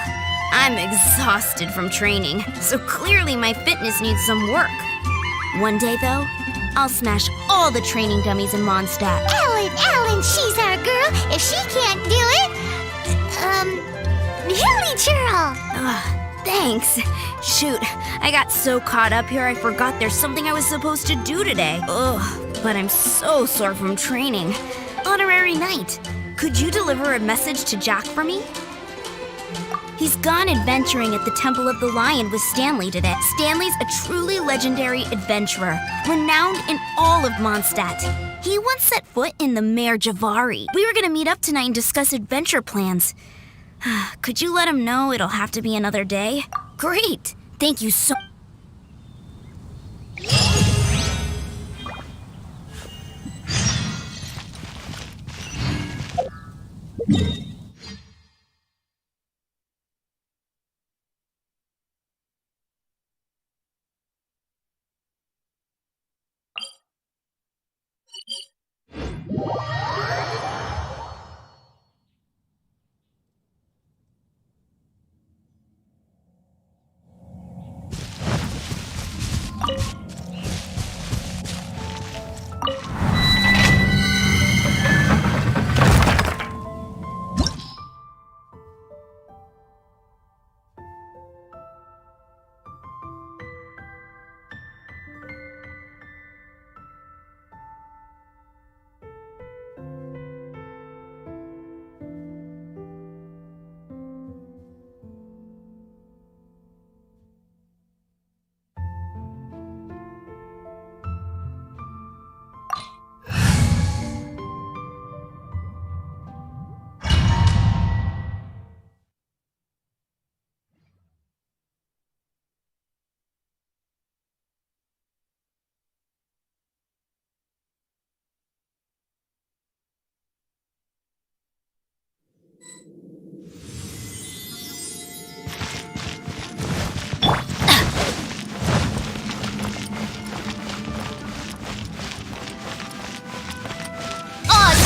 S17: I'm exhausted from training, so clearly my fitness needs some work. One day, though, I'll smash all the training dummies in Mondstadt.
S2: Ellen, she's our girl. If she can't do it,
S17: Thanks. Shoot, I got so caught up here I forgot there's something I was supposed to do today. Ugh, but I'm so sore from training. Honorary Knight, could you deliver a message to Jack for me? He's gone adventuring at the Temple of the Lion with Stanley today. Stanley's a truly legendary adventurer, renowned in all of Mondstadt. He once set foot in the Mare Javari. We were gonna meet up tonight and discuss adventure plans. Could you let him know it'll have to be another day? Great! Thank you so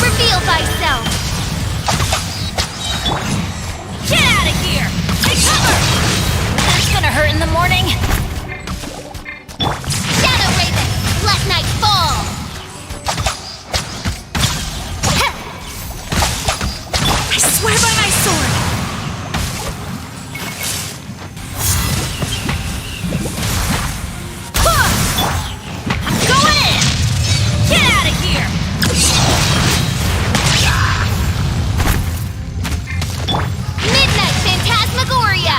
S2: Reveal thyself!
S20: Get out of here! Take cover! That's gonna hurt in the morning.
S2: Shadow Raven, let night fall!
S20: I swear by my sword! I'm going in! Get out of here!
S2: Midnight Phantasmagoria!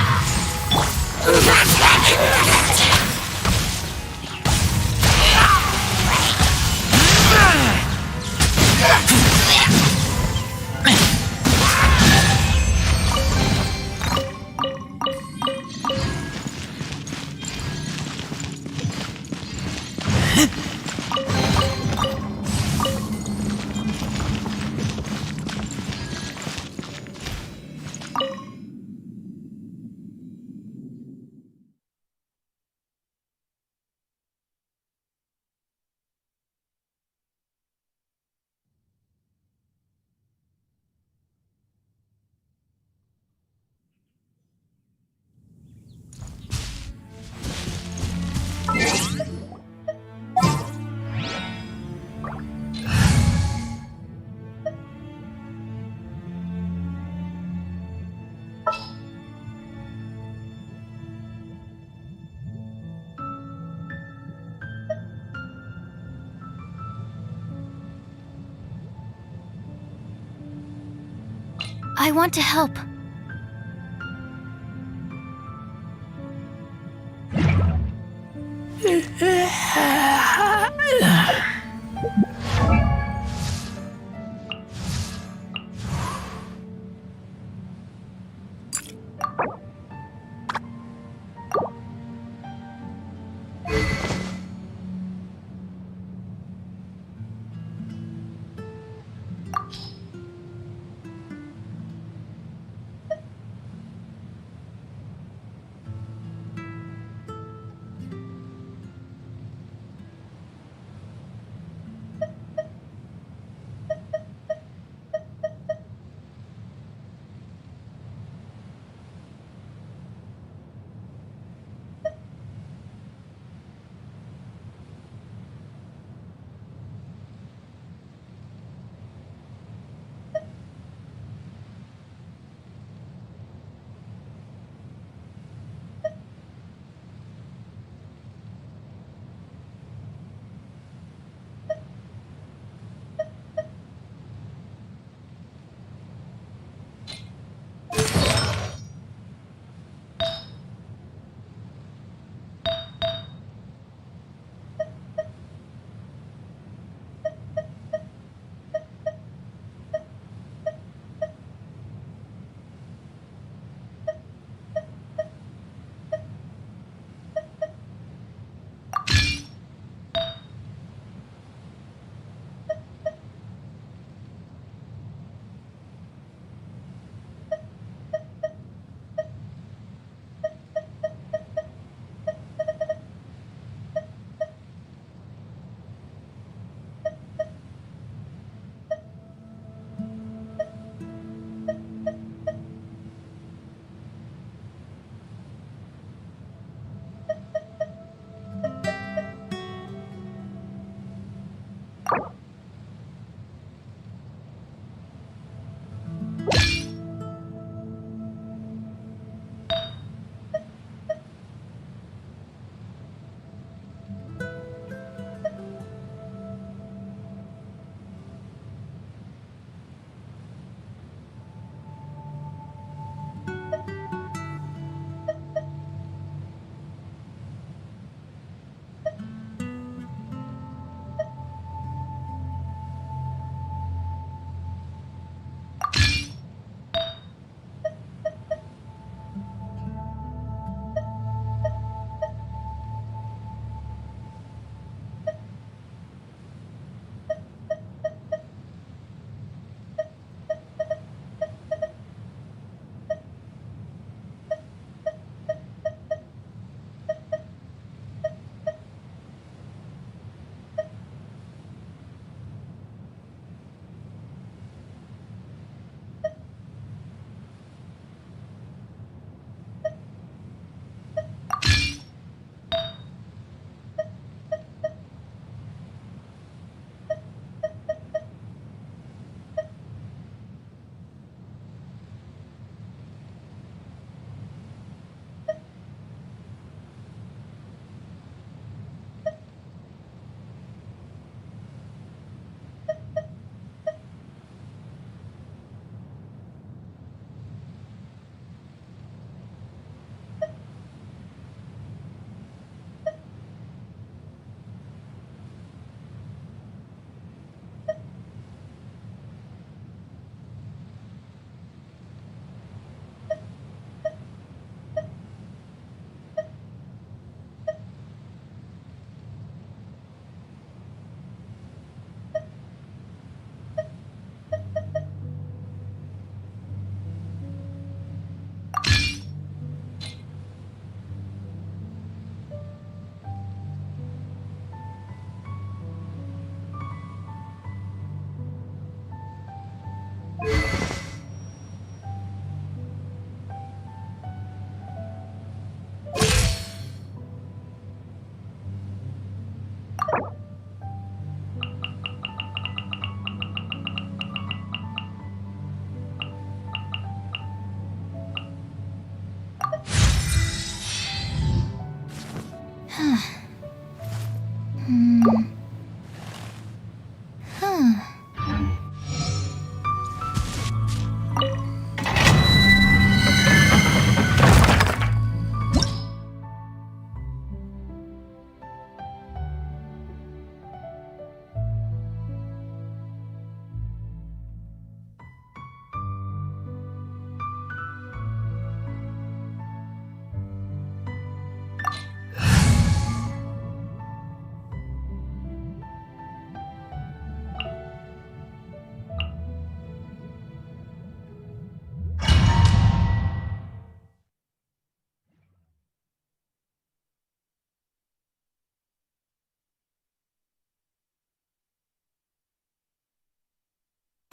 S18: I want to help.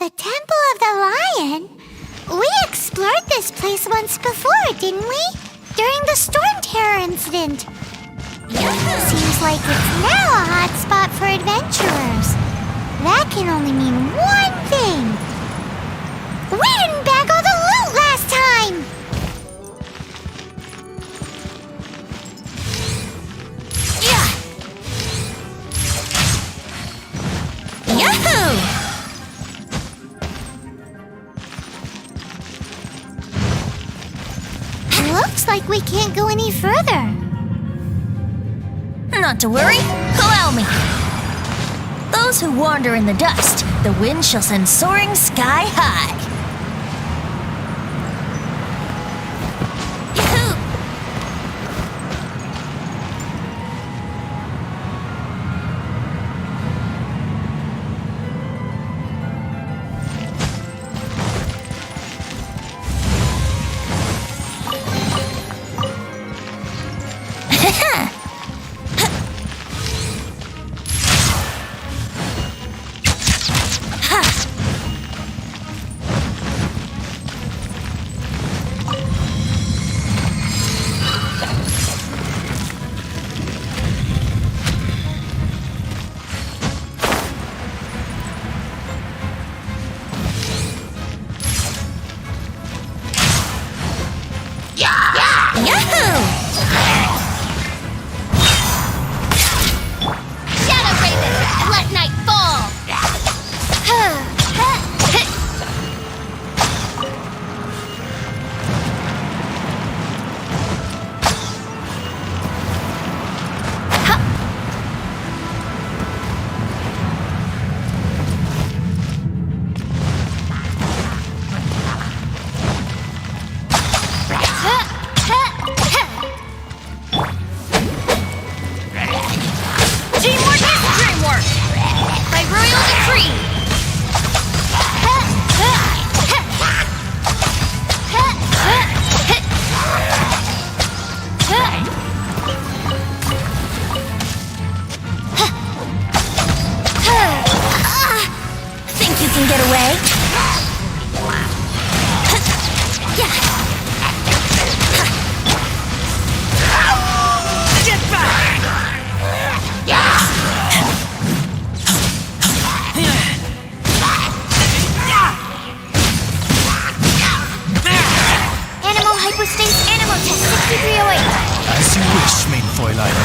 S2: The Temple of the Lion? We explored this place once before, didn't we? During the Storm Terror incident. Seems like it's now a hot spot for adventurers. That can only mean one thing. We didn't bag all the loot last time!
S20: Yahoo!
S2: Looks like we can't go any further.
S20: Not to worry, allow me. Those who wander in the dust, the wind shall send soaring sky high. Yahoo!
S11: As you wish, mein Fräulein.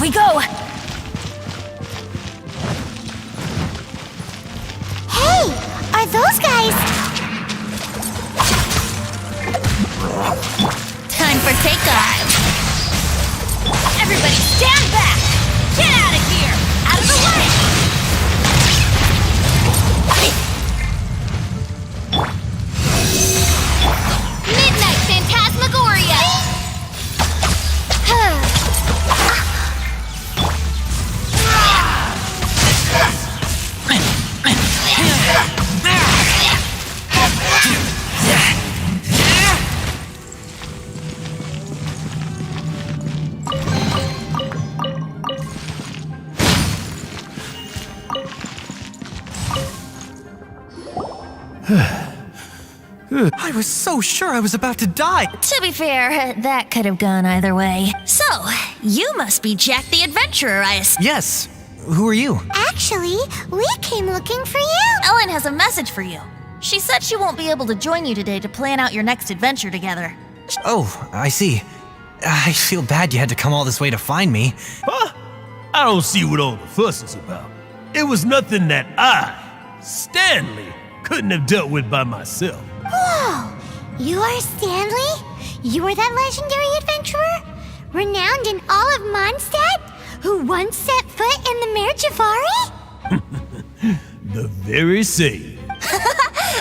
S20: We go!
S2: Hey! Are those guys...
S20: Time for takeoff! Everybody stand back! Get out of here! Out of the way!
S2: Midnight Phantasmagoria!
S11: I was so sure I was about to die.
S20: To be fair, that could have gone either way. So, you must be Jack the Adventurer, I assume.
S11: Yes. Who are you?
S2: Actually, we came looking for you.
S20: Ellen has a message for you. She said she won't be able to join you today to plan out your next adventure together.
S11: Oh, I see. I feel bad you had to come all this way to find me.
S4: Huh? I don't see what all the fuss is about. It was nothing that I, Stanley, couldn't have dealt with by myself.
S2: Whoa! You are Stanley? You are that legendary adventurer? Renowned in all of Mondstadt? Who once set foot in the Mare Javari?
S4: The very same.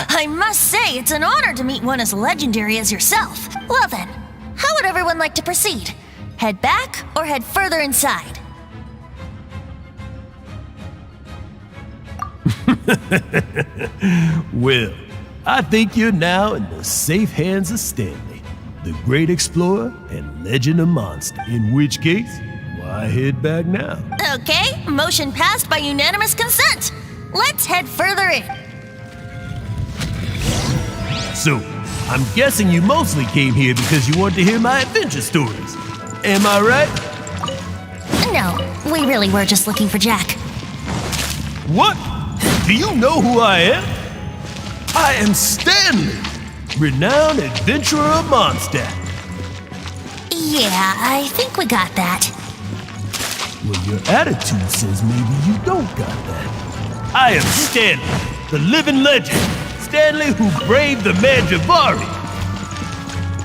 S20: I must say, it's an honor to meet one as legendary as yourself. Well then, how would everyone like to proceed? Head back or head further inside?
S4: Well, I think you're now in the safe hands of Stanley, the great explorer and legend of Mondstadt. In which case, why head back now?
S20: Okay, motion passed by unanimous consent. Let's head further in.
S4: So, I'm guessing you mostly came here because you want to hear my adventure stories. Am I right?
S20: No, we really were just looking for Jack.
S4: What? Do you know who I am? I am Stanley, renowned adventurer of Mondstadt.
S20: Yeah, I think we got that.
S4: Well, your attitude says maybe you don't got that. I am Stanley, the living legend. Stanley who braved the Mare Javari.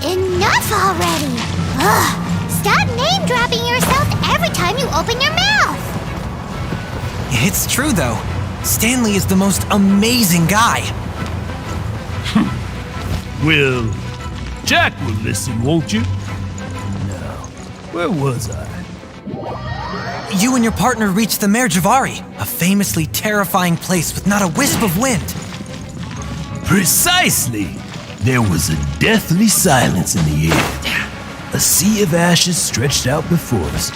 S2: Enough already! Ugh! Stop name-dropping yourself every time you open your mouth!
S8: It's true, though. Stanley is the most amazing guy.
S4: Well, Jack will listen, won't you? Now, where was I?
S8: You and your partner reached the Mare Javari, a famously terrifying place with not a wisp of wind.
S4: Precisely! There was a deathly silence in the air. A sea of ashes stretched out before us,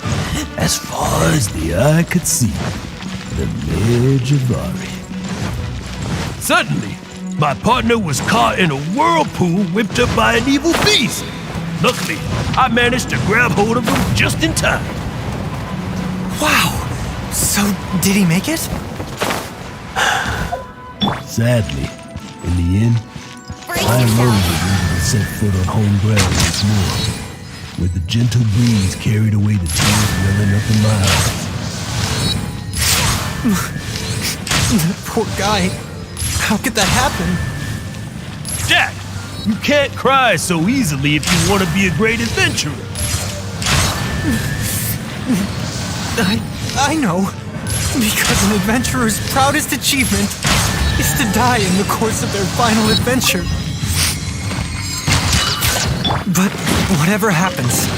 S4: as far as the eye could see. The Mare Javari. Suddenly, my partner was caught in a whirlpool whipped up by an evil beast. Luckily, I managed to grab hold of him just in time.
S8: Wow! So, did he make it?
S4: Sadly, in the end, I alone was able to set foot on home ground once more, where the gentle breeze carried away the tears welling up in my eyes.
S8: That poor guy. How could that happen?
S4: Jack, you can't cry so easily if you want to be a great adventurer.
S8: I know. Because an adventurer's proudest achievement is to die in the course of their final adventure. But whatever happens,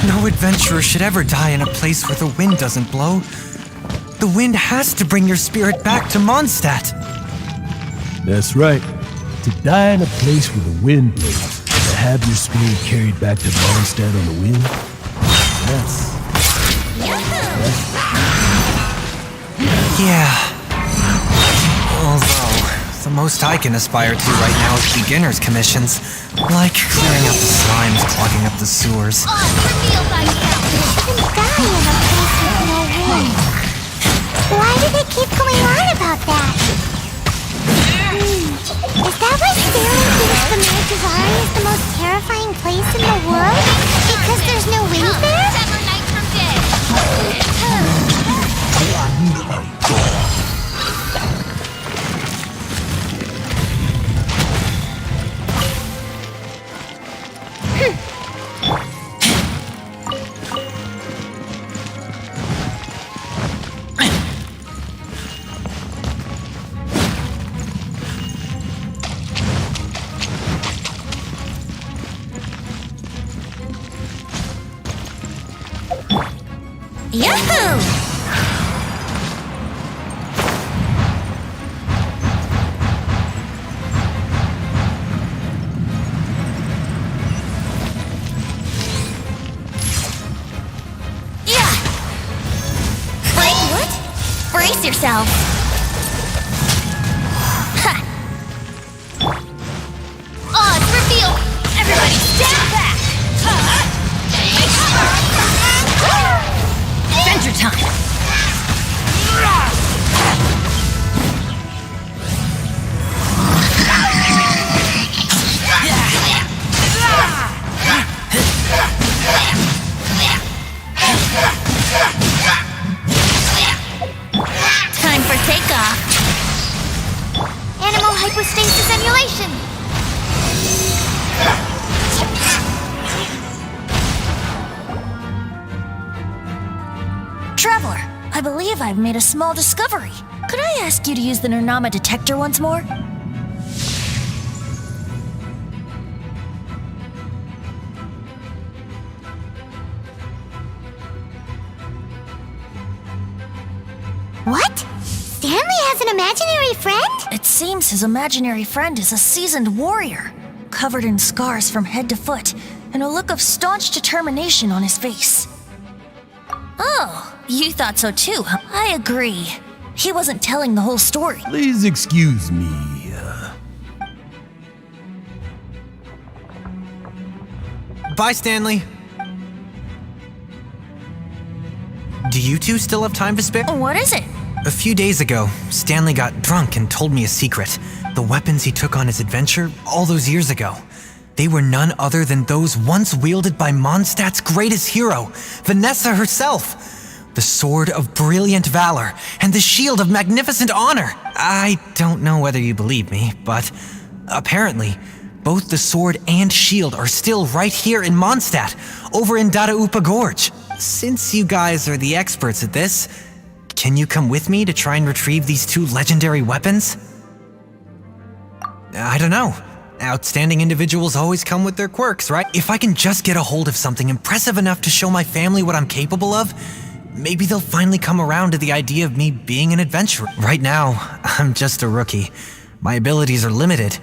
S8: no adventurer should ever die in a place where the wind doesn't blow. The wind has to bring your spirit back to Mondstadt.
S4: That's right. To die in a place where the wind blows, and to have your spirit carried back to Mondstadt on the wind, that's...
S8: Yeah. Although, the most I can aspire to right now is beginner's commissions, like clearing out the slimes clogging up the sewers.
S2: Die in a place with no wind. Why do they keep going on about that? Is that why Stanley thinks the Mare Javari is the most terrifying place in the world? Because there's no wind there? 7 nights from dead.
S20: Yahoo! Yeah! Wait, what? Brace yourself. Ha! Odds reveal! Everybody stand back! Adventure time! Time for takeoff.
S2: Animal hypostasis emulation.
S20: Traveler, I believe I've made a small discovery. Could I ask you to use the Nernama detector once more?
S16: What? Stanley has an imaginary friend?
S20: It seems his imaginary friend is a seasoned warrior, covered in scars from head to foot, and a look of staunch determination on his face. Oh, you thought so too, huh? I agree. He wasn't telling the whole story.
S4: Please excuse me.
S8: Bye, Stanley. Do you two still have time to spare?
S20: What is it?
S8: A few days ago, Stanley got drunk and told me a secret. The weapons he took on his adventure all those years ago. They were none other than those once wielded by Mondstadt's greatest hero, Vanessa herself. The Sword of Brilliant Valor and the Shield of Magnificent Honor. I don't know whether you believe me, but apparently, both the sword and shield are still right here in Mondstadt, over in Dadaupa Gorge. Since you guys are the experts at this, can you come with me to try and retrieve these two legendary weapons? I don't know. Outstanding individuals always come with their quirks, right? If I can just get a hold of something impressive enough to show my family what I'm capable of, maybe they'll finally come around to the idea of me being an adventurer. Right now, I'm just a rookie. My abilities are limited,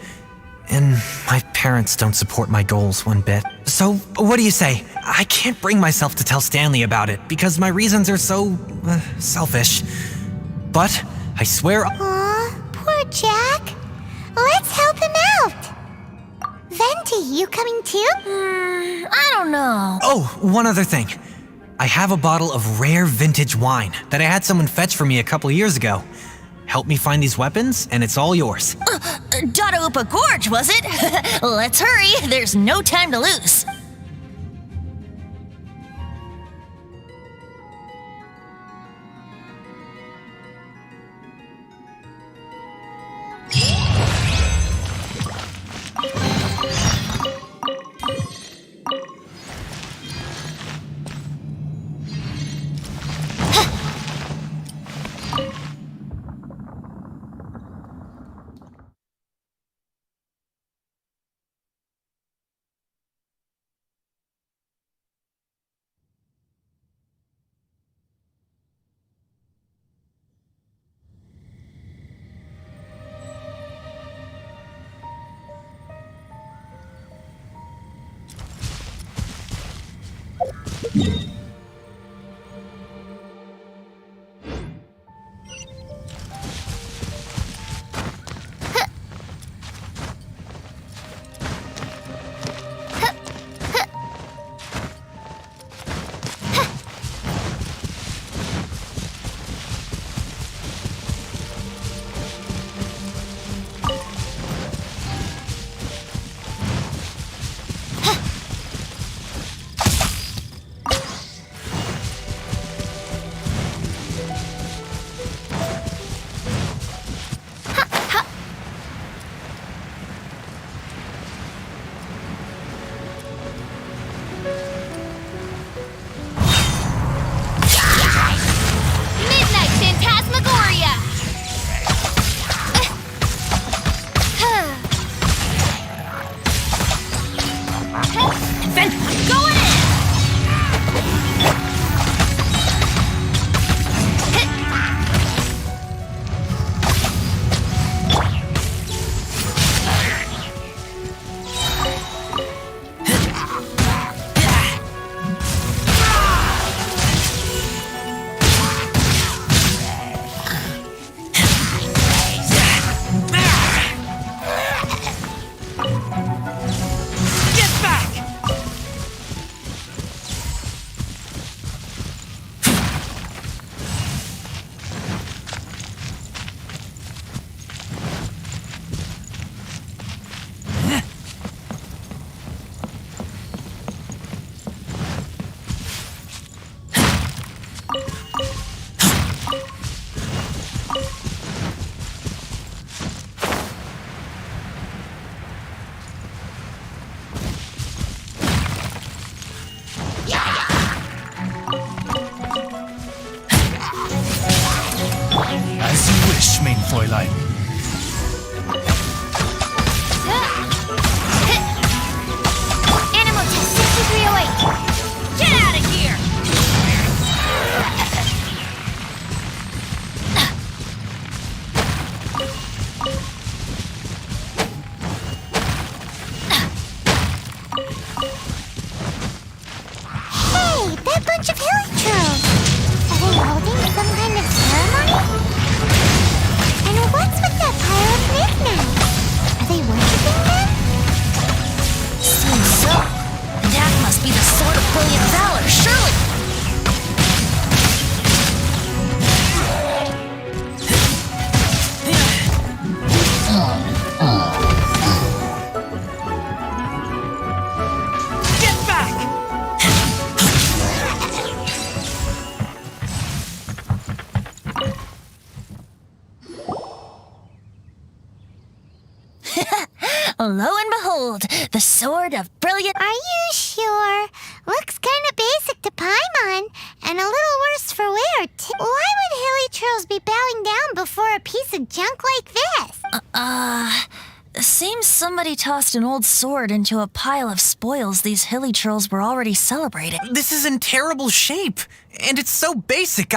S8: and my parents don't support my goals one bit. So, what do you say? I can't bring myself to tell Stanley about it because my reasons are so selfish. But I swear.
S2: Aw, poor Jack. Let's help him out. Venti, you coming too?
S20: I don't know.
S8: Oh, one other thing. I have a bottle of rare vintage wine that I had someone fetch for me a couple years ago. Help me find these weapons, and it's all yours.
S20: Dadaupa Gorge, was it? Let's hurry. There's no time to lose.
S10: Fräulein.
S2: Animal test 6308.
S17: Get out of here!
S2: Hey, that bunch of hilichurls! Are they holding some kind of ceremony? And what's with that pile of knickknacks? Are they worshipping them?
S20: Seems so. That must be the sword of brilliant valor, surely.
S8: Get back!
S20: Lo and behold, the sword of brilliant.
S2: Are you sure? Looks kind of basic to Paimon, and a little worse for wear. Why would hilichurls be bowing down before a piece of junk like this?
S20: Seems somebody tossed an old sword into a pile of spoils these hilichurls were already celebrating.
S8: This is in terrible shape, and it's so basic,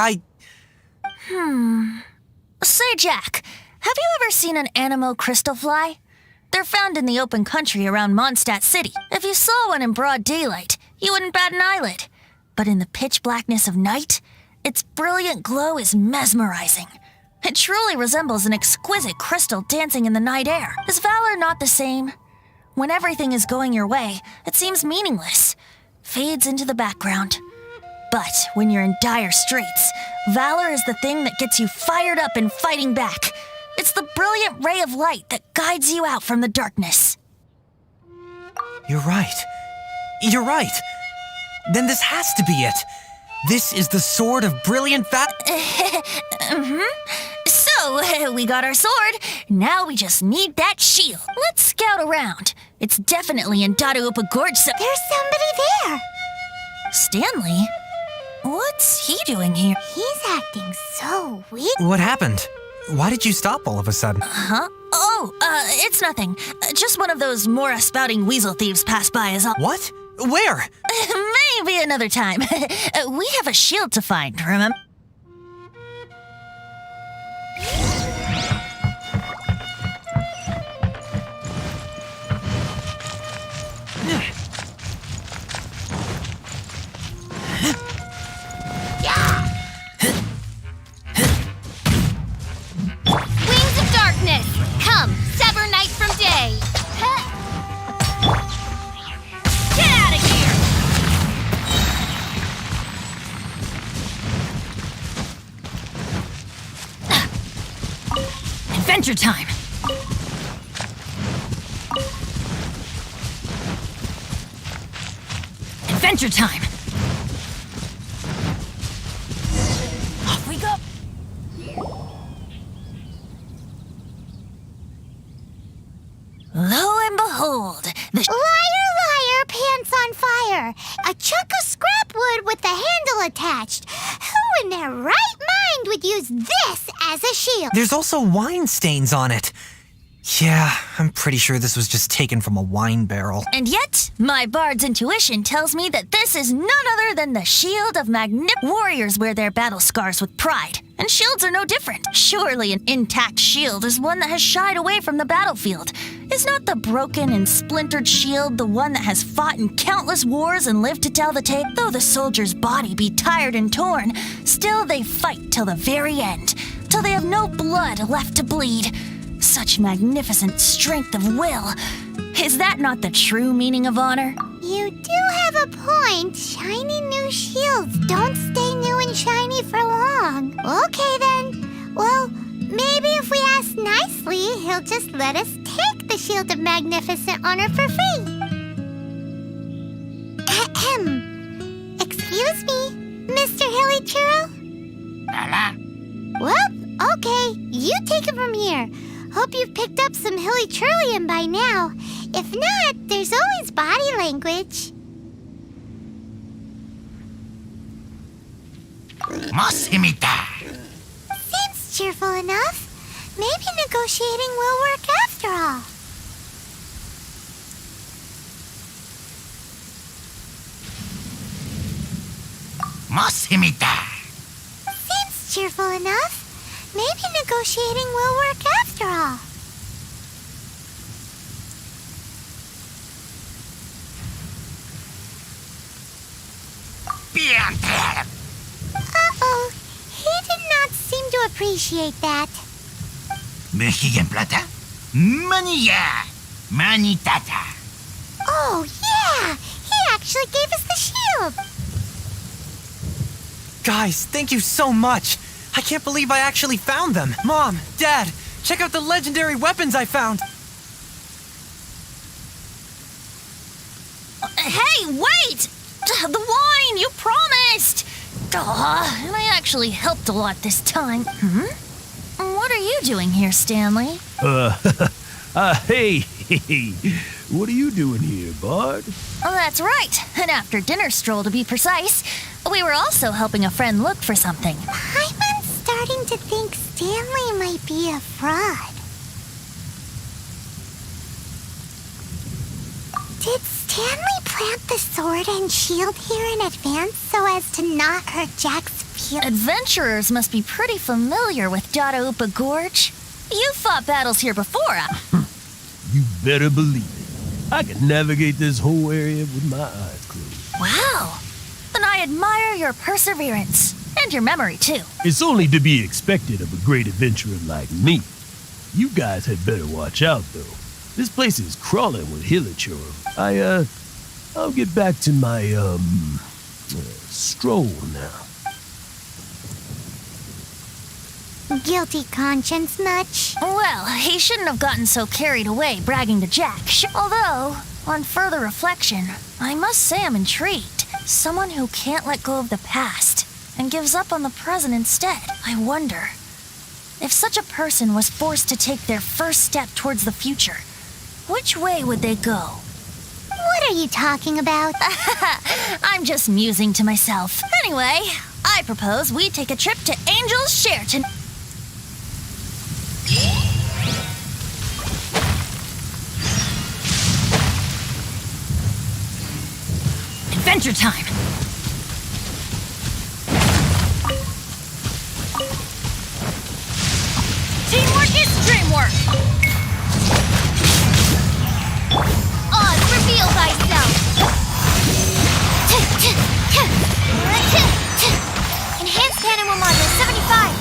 S20: Say, Jack, have you ever seen an anemo crystal fly? They're found in the open country around Mondstadt City. If you saw one in broad daylight, you wouldn't bat an eyelid. But in the pitch blackness of night, its brilliant glow is mesmerizing. It truly resembles an exquisite crystal dancing in the night air. Is valor not the same? When everything is going your way, it seems meaningless, fades into the background. But when you're in dire straits, valor is the thing that gets you fired up and fighting back. It's the brilliant ray of light that guides you out from the darkness.
S8: You're right. You're right. Then this has to be it. This is the sword of brilliant
S20: So, we got our sword. Now we just need that shield. Let's scout around. It's definitely in Dadaupa Gorge.
S2: There's somebody there.
S20: Stanley? What's he doing here?
S2: He's acting so weird.
S8: What happened? Why did you stop all of a sudden?
S20: Huh? Oh, it's nothing. Just one of those Mora spouting weasel thieves passed by is all.
S8: What? Where?
S20: Maybe another time. We have a shield to find, remember?
S17: Wings of darkness! Come, sever night from day! Get out of here!
S20: Adventure time! Adventure time! Off we go! Lo and behold, the
S2: Liar, liar, pants on fire. A chunk of scrap wood with the handle attached. Who in their right mind would use this as a shield?
S8: There's also wine stains on it. Yeah, I'm pretty sure this was just taken from a wine barrel.
S20: And yet, my bard's intuition tells me that this is none other than the shield of warriors wear their battle scars with pride, and shields are no different. Surely an intact shield is one that has shied away from the battlefield. Is not the broken and splintered shield the one that has fought in countless wars and lived to tell the tale? Though the soldier's body be tired and torn, still they fight till the very end, till they have no blood left to bleed. Such magnificent strength of will. Is that not the true meaning of honor?
S2: You do have a point. Shiny new shields don't stay new and shiny for long. Okay then. Well, maybe if we ask nicely, he'll just let us take the Shield of Magnificent Honor for free. Ahem. Excuse me, Mr. Hilichurl? Well, okay. You take it from here. Hope you've picked up some Hilichurlian by now. If not, there's always body language.
S5: Mosimita.
S2: Seems cheerful enough. Maybe negotiating will work after all. Seems cheerful enough. Maybe negotiating will work after all. Uh-oh. He did not seem to appreciate that.
S5: Mexican plata? Manilla! Manitata!
S2: Oh, yeah! He actually gave us the shield!
S8: Guys, thank you so much. I can't believe I actually found them. Mom, Dad, check out the legendary weapons I found.
S20: Hey, wait! The wine, you promised! And I actually helped a lot this time. What are you doing here, Stanley?
S4: Hey, what are you doing here, Bard?
S20: Oh, that's right. An after-dinner stroll, to be precise. We were also helping a friend look for something.
S2: I'm starting to think Stanley might be a fraud. Did Stanley plant the sword and shield here in advance so as to not hurt Jack's feelings?
S20: Adventurers must be pretty familiar with Dadaupa Gorge. You fought battles here before,
S4: You better believe it. I can navigate this whole area with my eyes closed.
S20: Wow. Then I admire your perseverance. And your memory, too.
S4: It's only to be expected of a great adventurer like me. You guys had better watch out, though. This place is crawling with Hilichurl. I'll get back to my, stroll now.
S2: Guilty conscience much?
S20: Well, he shouldn't have gotten so carried away bragging to Jack. Although, on further reflection, I must say I'm intrigued. Someone who can't let go of the past and gives up on the present instead. I wonder, if such a person was forced to take their first step towards the future, which way would they go?
S2: What are you talking about?
S20: I'm just musing to myself. Anyway, I propose we take a trip to Angel's Share tonight. Adventure time! Teamwork is dreamwork!
S2: Oz, reveal thyself! Enhanced animal module 75!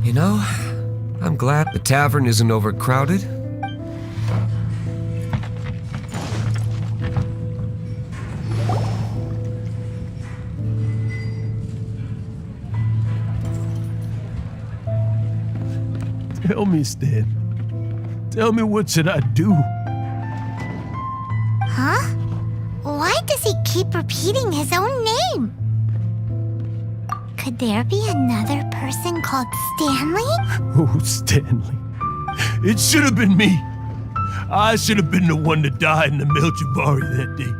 S21: You know, I'm glad the tavern isn't overcrowded.
S4: Tell me, Stan. Tell me, what should I do?
S2: Huh? Why does he keep repeating his own name? Could there be another person called Stanley?
S4: Oh, Stanley. It should have been me. I should have been the one to die in the Melchivari that day.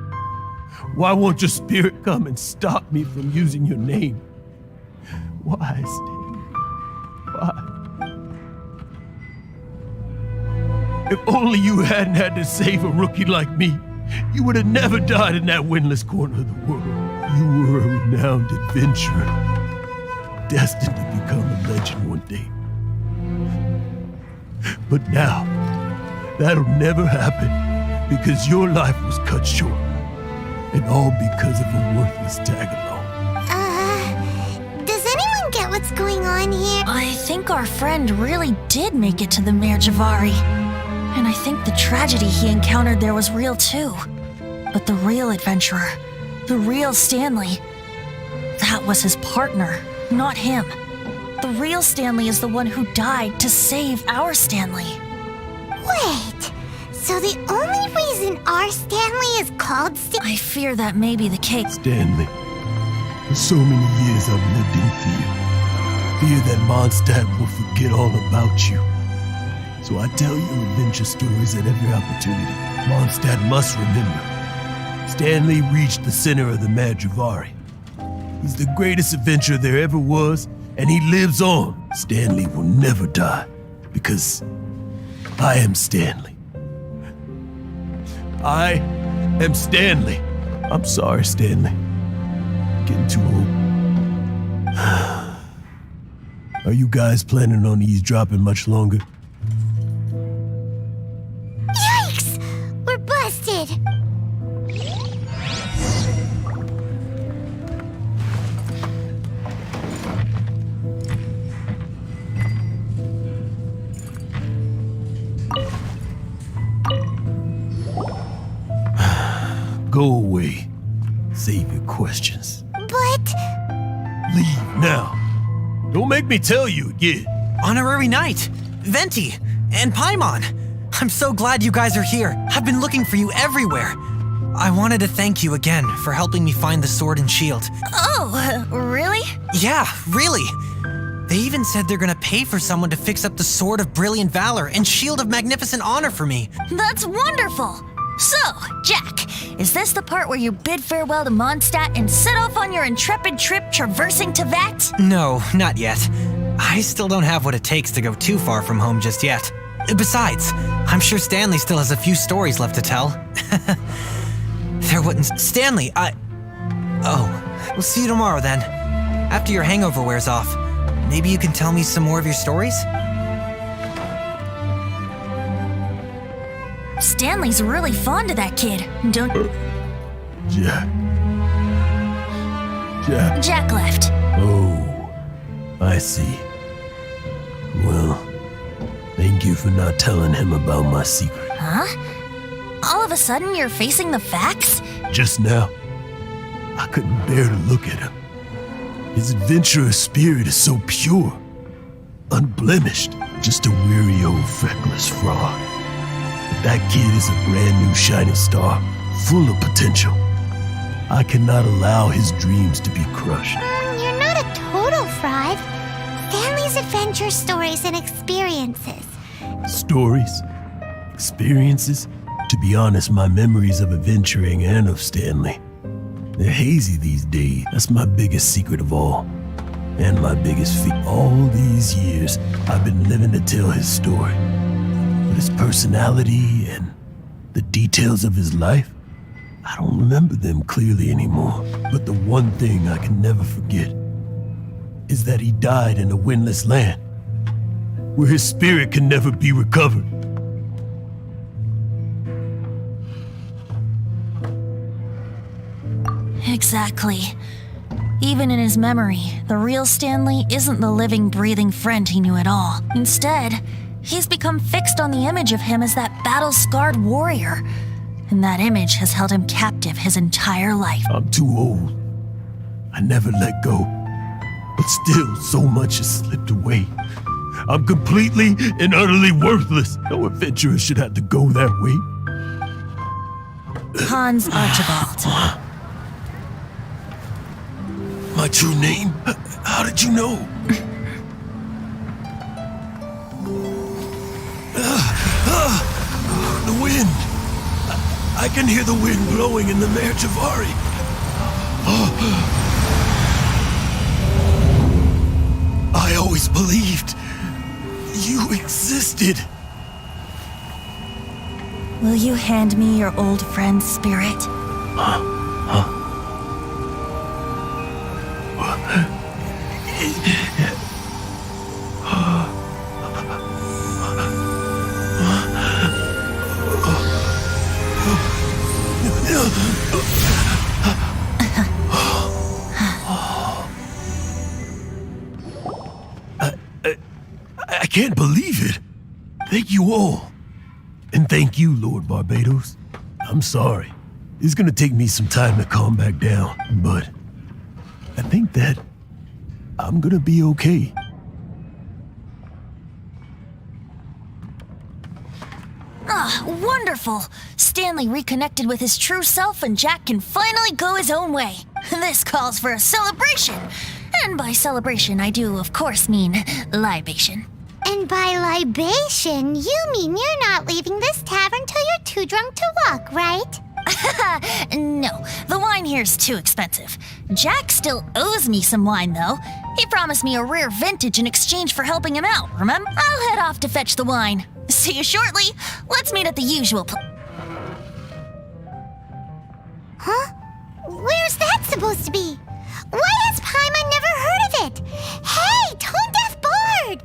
S4: Why won't your spirit come and stop me from using your name? Why, Stanley? Why? If only you hadn't had to save a rookie like me, you would have never died in that windless corner of the world. You were a renowned adventurer, destined to become a legend one day. But now, that'll never happen because your life was cut short, and all because of a worthless tag-along.
S2: Does anyone get what's going on here?
S20: I think our friend really did make it to the Merjavari. And I think the tragedy he encountered there was real too. But the real adventurer, the real Stanley, that was his partner, not him. The real Stanley is the one who died to save our Stanley.
S2: Wait, so the only reason our Stanley is called
S20: I fear that may be the case.
S4: Stanley, for so many years I've lived in fear. Fear that Mondstadt will forget all about you. So I tell you adventure stories at every opportunity. Mondstadt must remember. Stanley reached the center of the Madrivari. He's the greatest adventurer there ever was, and he lives on. Stanley will never die, because I am Stanley. I am Stanley. I'm sorry, Stanley. Getting too old. Are you guys planning on eavesdropping much longer?
S2: Yikes! We're busted!
S4: Go away. Save your questions.
S2: But...
S4: Leave now. Don't make me tell you again.
S8: Honorary Knight, Venti, and Paimon. I'm so glad you guys are here. I've been looking for you everywhere. I wanted to thank you again for helping me find the sword and shield.
S20: Oh, really?
S8: Yeah, really. They even said they're gonna pay for someone to fix up the Sword of Brilliant Valor and Shield of Magnificent Honor for me.
S20: That's wonderful! So, Jack, is this the part where you bid farewell to Mondstadt and set off on your intrepid trip traversing Tevat?
S8: No, not yet. I still don't have what it takes to go too far from home just yet. Besides, I'm sure Stanley still has a few stories left to tell. There wouldn't... Stanley, Oh, we'll see you tomorrow then. After your hangover wears off. Maybe you can tell me some more of your stories?
S20: Stanley's really fond of that kid, don't...
S4: Jack.
S20: Jack left.
S4: Oh, I see. Well, thank you for not telling him about my secret.
S20: Huh? All of a sudden you're facing the facts?
S4: Just now, I couldn't bear to look at him. His adventurous spirit is so pure, unblemished, just a weary old feckless fraud. But that kid is a brand new shining star, full of potential. I cannot allow his dreams to be crushed.
S2: You're not a total fraud. Stanley's adventure stories and experiences.
S4: Stories? Experiences? To be honest, my memories of adventuring and of Stanley, they're hazy these days. That's my biggest secret of all. And my biggest fear. All these years, I've been living to tell his story. But his personality and the details of his life, I don't remember them clearly anymore. But the one thing I can never forget is that he died in a windless land, where his spirit can never be recovered.
S20: Exactly. Even in his memory, the real Stanley isn't the living, breathing friend he knew at all. Instead, he's become fixed on the image of him as that battle-scarred warrior. And that image has held him captive his entire life.
S4: I'm too old. I never let go. But still, so much has slipped away. I'm completely and utterly worthless. No adventurer should have to go that way.
S20: Hans Archibald.
S4: My true name? How did you know? The wind. I can hear the wind blowing in the Mare Javari. I always believed you existed.
S20: Will you hand me your old friend's spirit?
S4: I can't believe it. Thank you all. And thank you, Lord Barbados. I'm sorry. It's gonna take me some time to calm back down, but I think that I'm gonna be okay.
S20: Ah, wonderful! Stanley reconnected with his true self and Jack can finally go his own way. This calls for a celebration. And by celebration, I do, of course, mean libation.
S2: And by libation, you mean you're not leaving this tavern till you're too drunk to walk, right?
S20: No, the wine here's too expensive. Jack still owes me some wine, though. He promised me a rare vintage in exchange for helping him out, remember? I'll head off to fetch the wine. See you shortly. Let's meet at the usual place.
S2: Huh? Where's that supposed to be? Why has Paimon never heard of it? Hey, Tone Deaf Bard!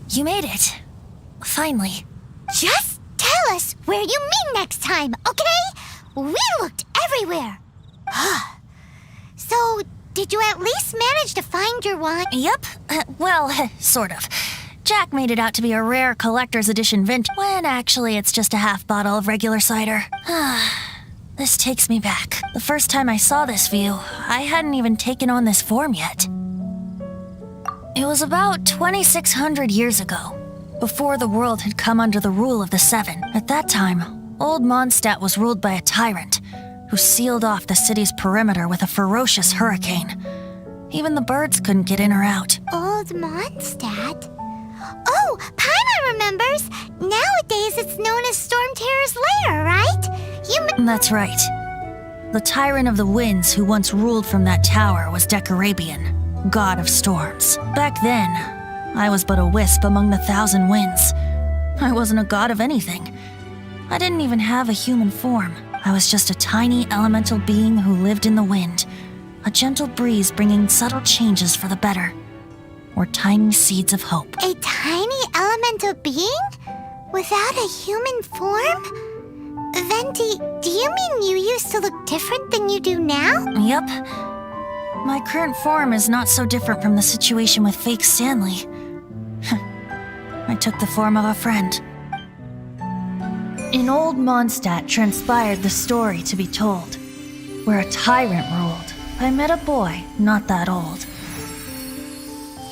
S20: You made it. Finally.
S2: Just tell us where you meet next time, okay? We looked everywhere. So, did you at least manage to find your wine?
S20: Yep. Well, sort of. Jack made it out to be a rare collector's edition vintage, when actually it's just a half bottle of regular cider. This takes me back. The first time I saw this view, I hadn't even taken on this form yet. It was about 2,600 years ago, before the world had come under the rule of the Seven. At that time, Old Mondstadt was ruled by a tyrant who sealed off the city's perimeter with a ferocious hurricane. Even the birds couldn't get in or out.
S2: Old Mondstadt? Oh, Paimon remembers! Nowadays it's known as Storm Terror's lair, right?
S20: That's right. The Tyrant of the Winds who once ruled from that tower was Decarabian, god of storms. Back then, I was but a wisp among the thousand winds. I wasn't a god of anything. I didn't even have a human form. I was just a tiny elemental being who lived in the wind, a gentle breeze bringing subtle changes for the better, or tiny seeds of hope.
S2: A tiny elemental being? Without a human form? Venti, do you mean you used to look different than you do now?
S20: Yep. My current form is not so different from the situation with fake Stanley. I took the form of a friend. In old Mondstadt transpired the story to be told, where a tyrant ruled. I met a boy not that old.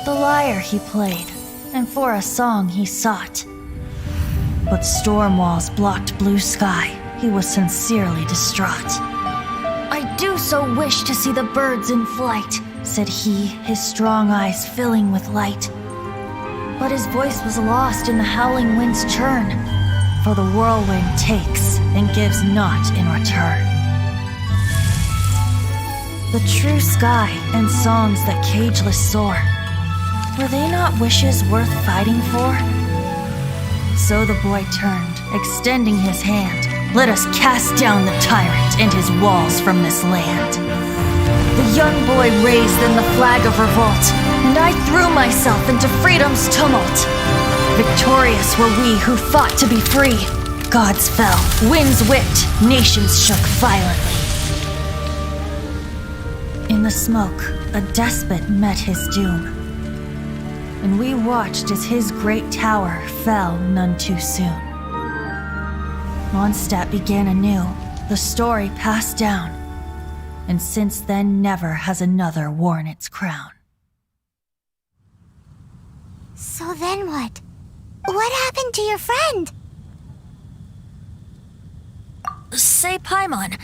S20: The lyre he played, and for a song he sought. But storm walls blocked blue sky, he was sincerely distraught. I do so wish to see the birds in flight, said he, his strong eyes filling with light. But his voice was lost in the howling wind's churn, for the whirlwind takes and gives not in return. The true sky and songs that cageless soar, were they not wishes worth fighting for? So the boy turned, extending his hand. Let us cast down the tyrant and his walls from this land. The young boy raised then the flag of revolt, and I threw myself into freedom's tumult. Victorious were we who fought to be free. Gods fell, winds whipped, nations shook violently. In the smoke, a despot met his doom, and we watched as his great tower fell none too soon. Mondstadt began anew, the story passed down, and since then never has another worn its crown.
S2: So then what? What happened to your friend?
S20: Say, Paimon,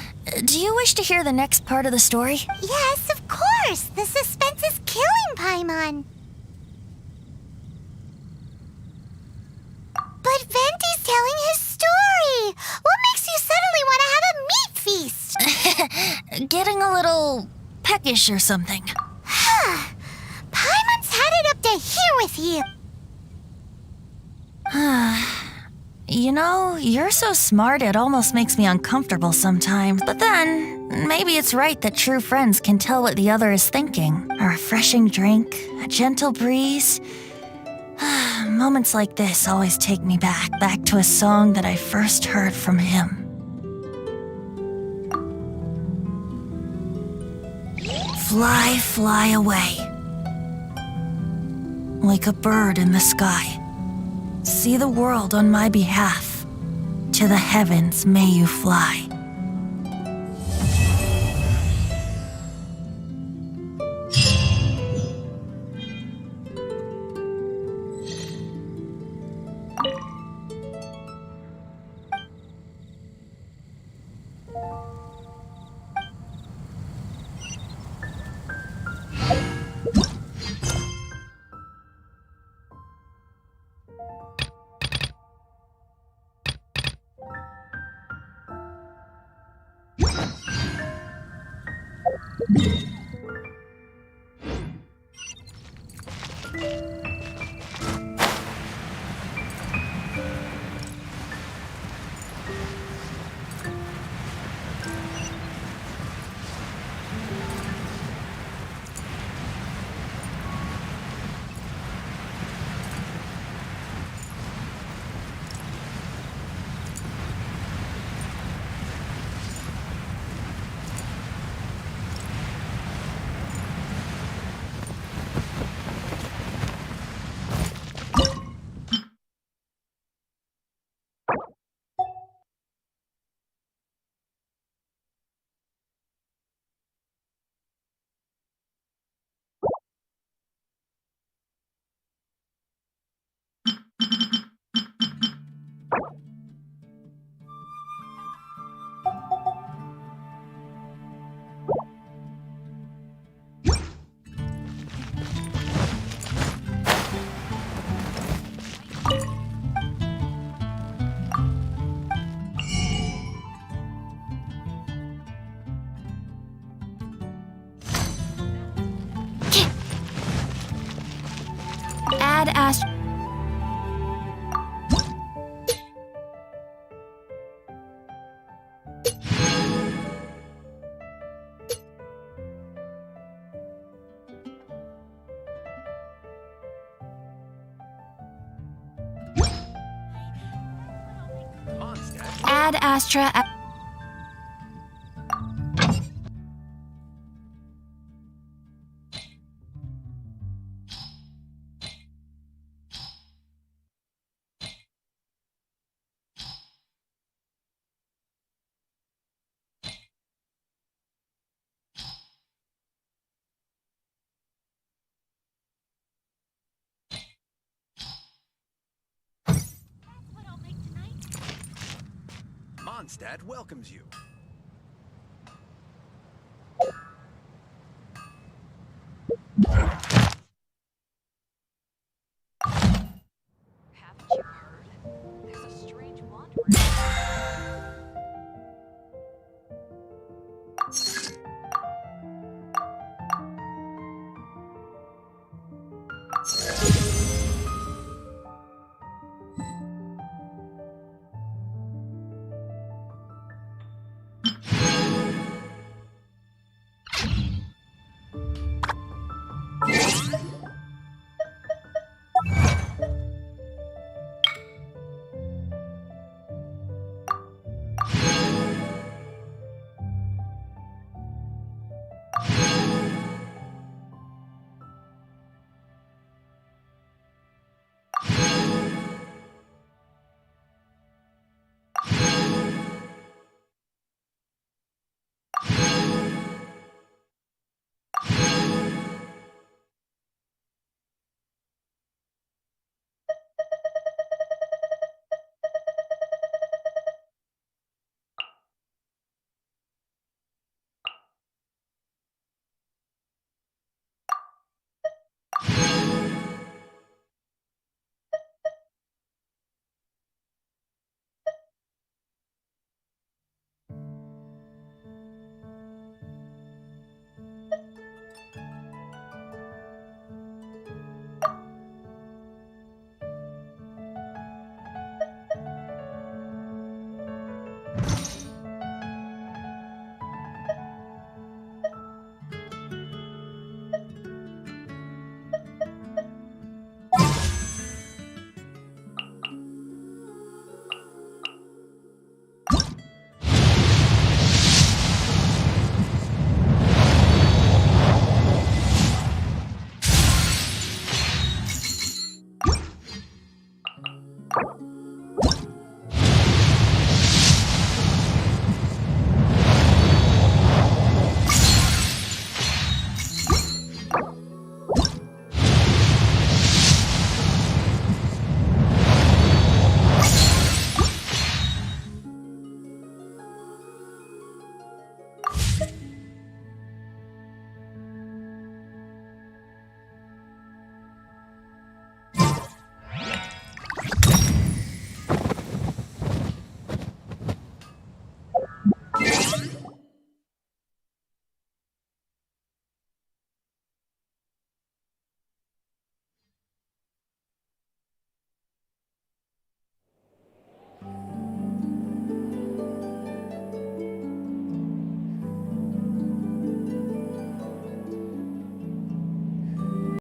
S20: do you wish to hear the next part of the story?
S2: Yes, of course! The suspense is killing Paimon! But Venti's telling his story! What makes you suddenly want to have a meat feast?
S20: Getting a little peckish or something.
S2: Paimon's had it up to here with you!
S20: You know, you're so smart it almost makes me uncomfortable sometimes. But then, maybe it's right that true friends can tell what the other is thinking. A refreshing drink, a gentle breeze. Moments like this always take me back to a song that I first heard from him. Fly, fly away. Like a bird in the sky. See the world on my behalf. To the heavens may you fly.
S18: Ad Ast... Ad Astra...
S12: Mondstadt welcomes you.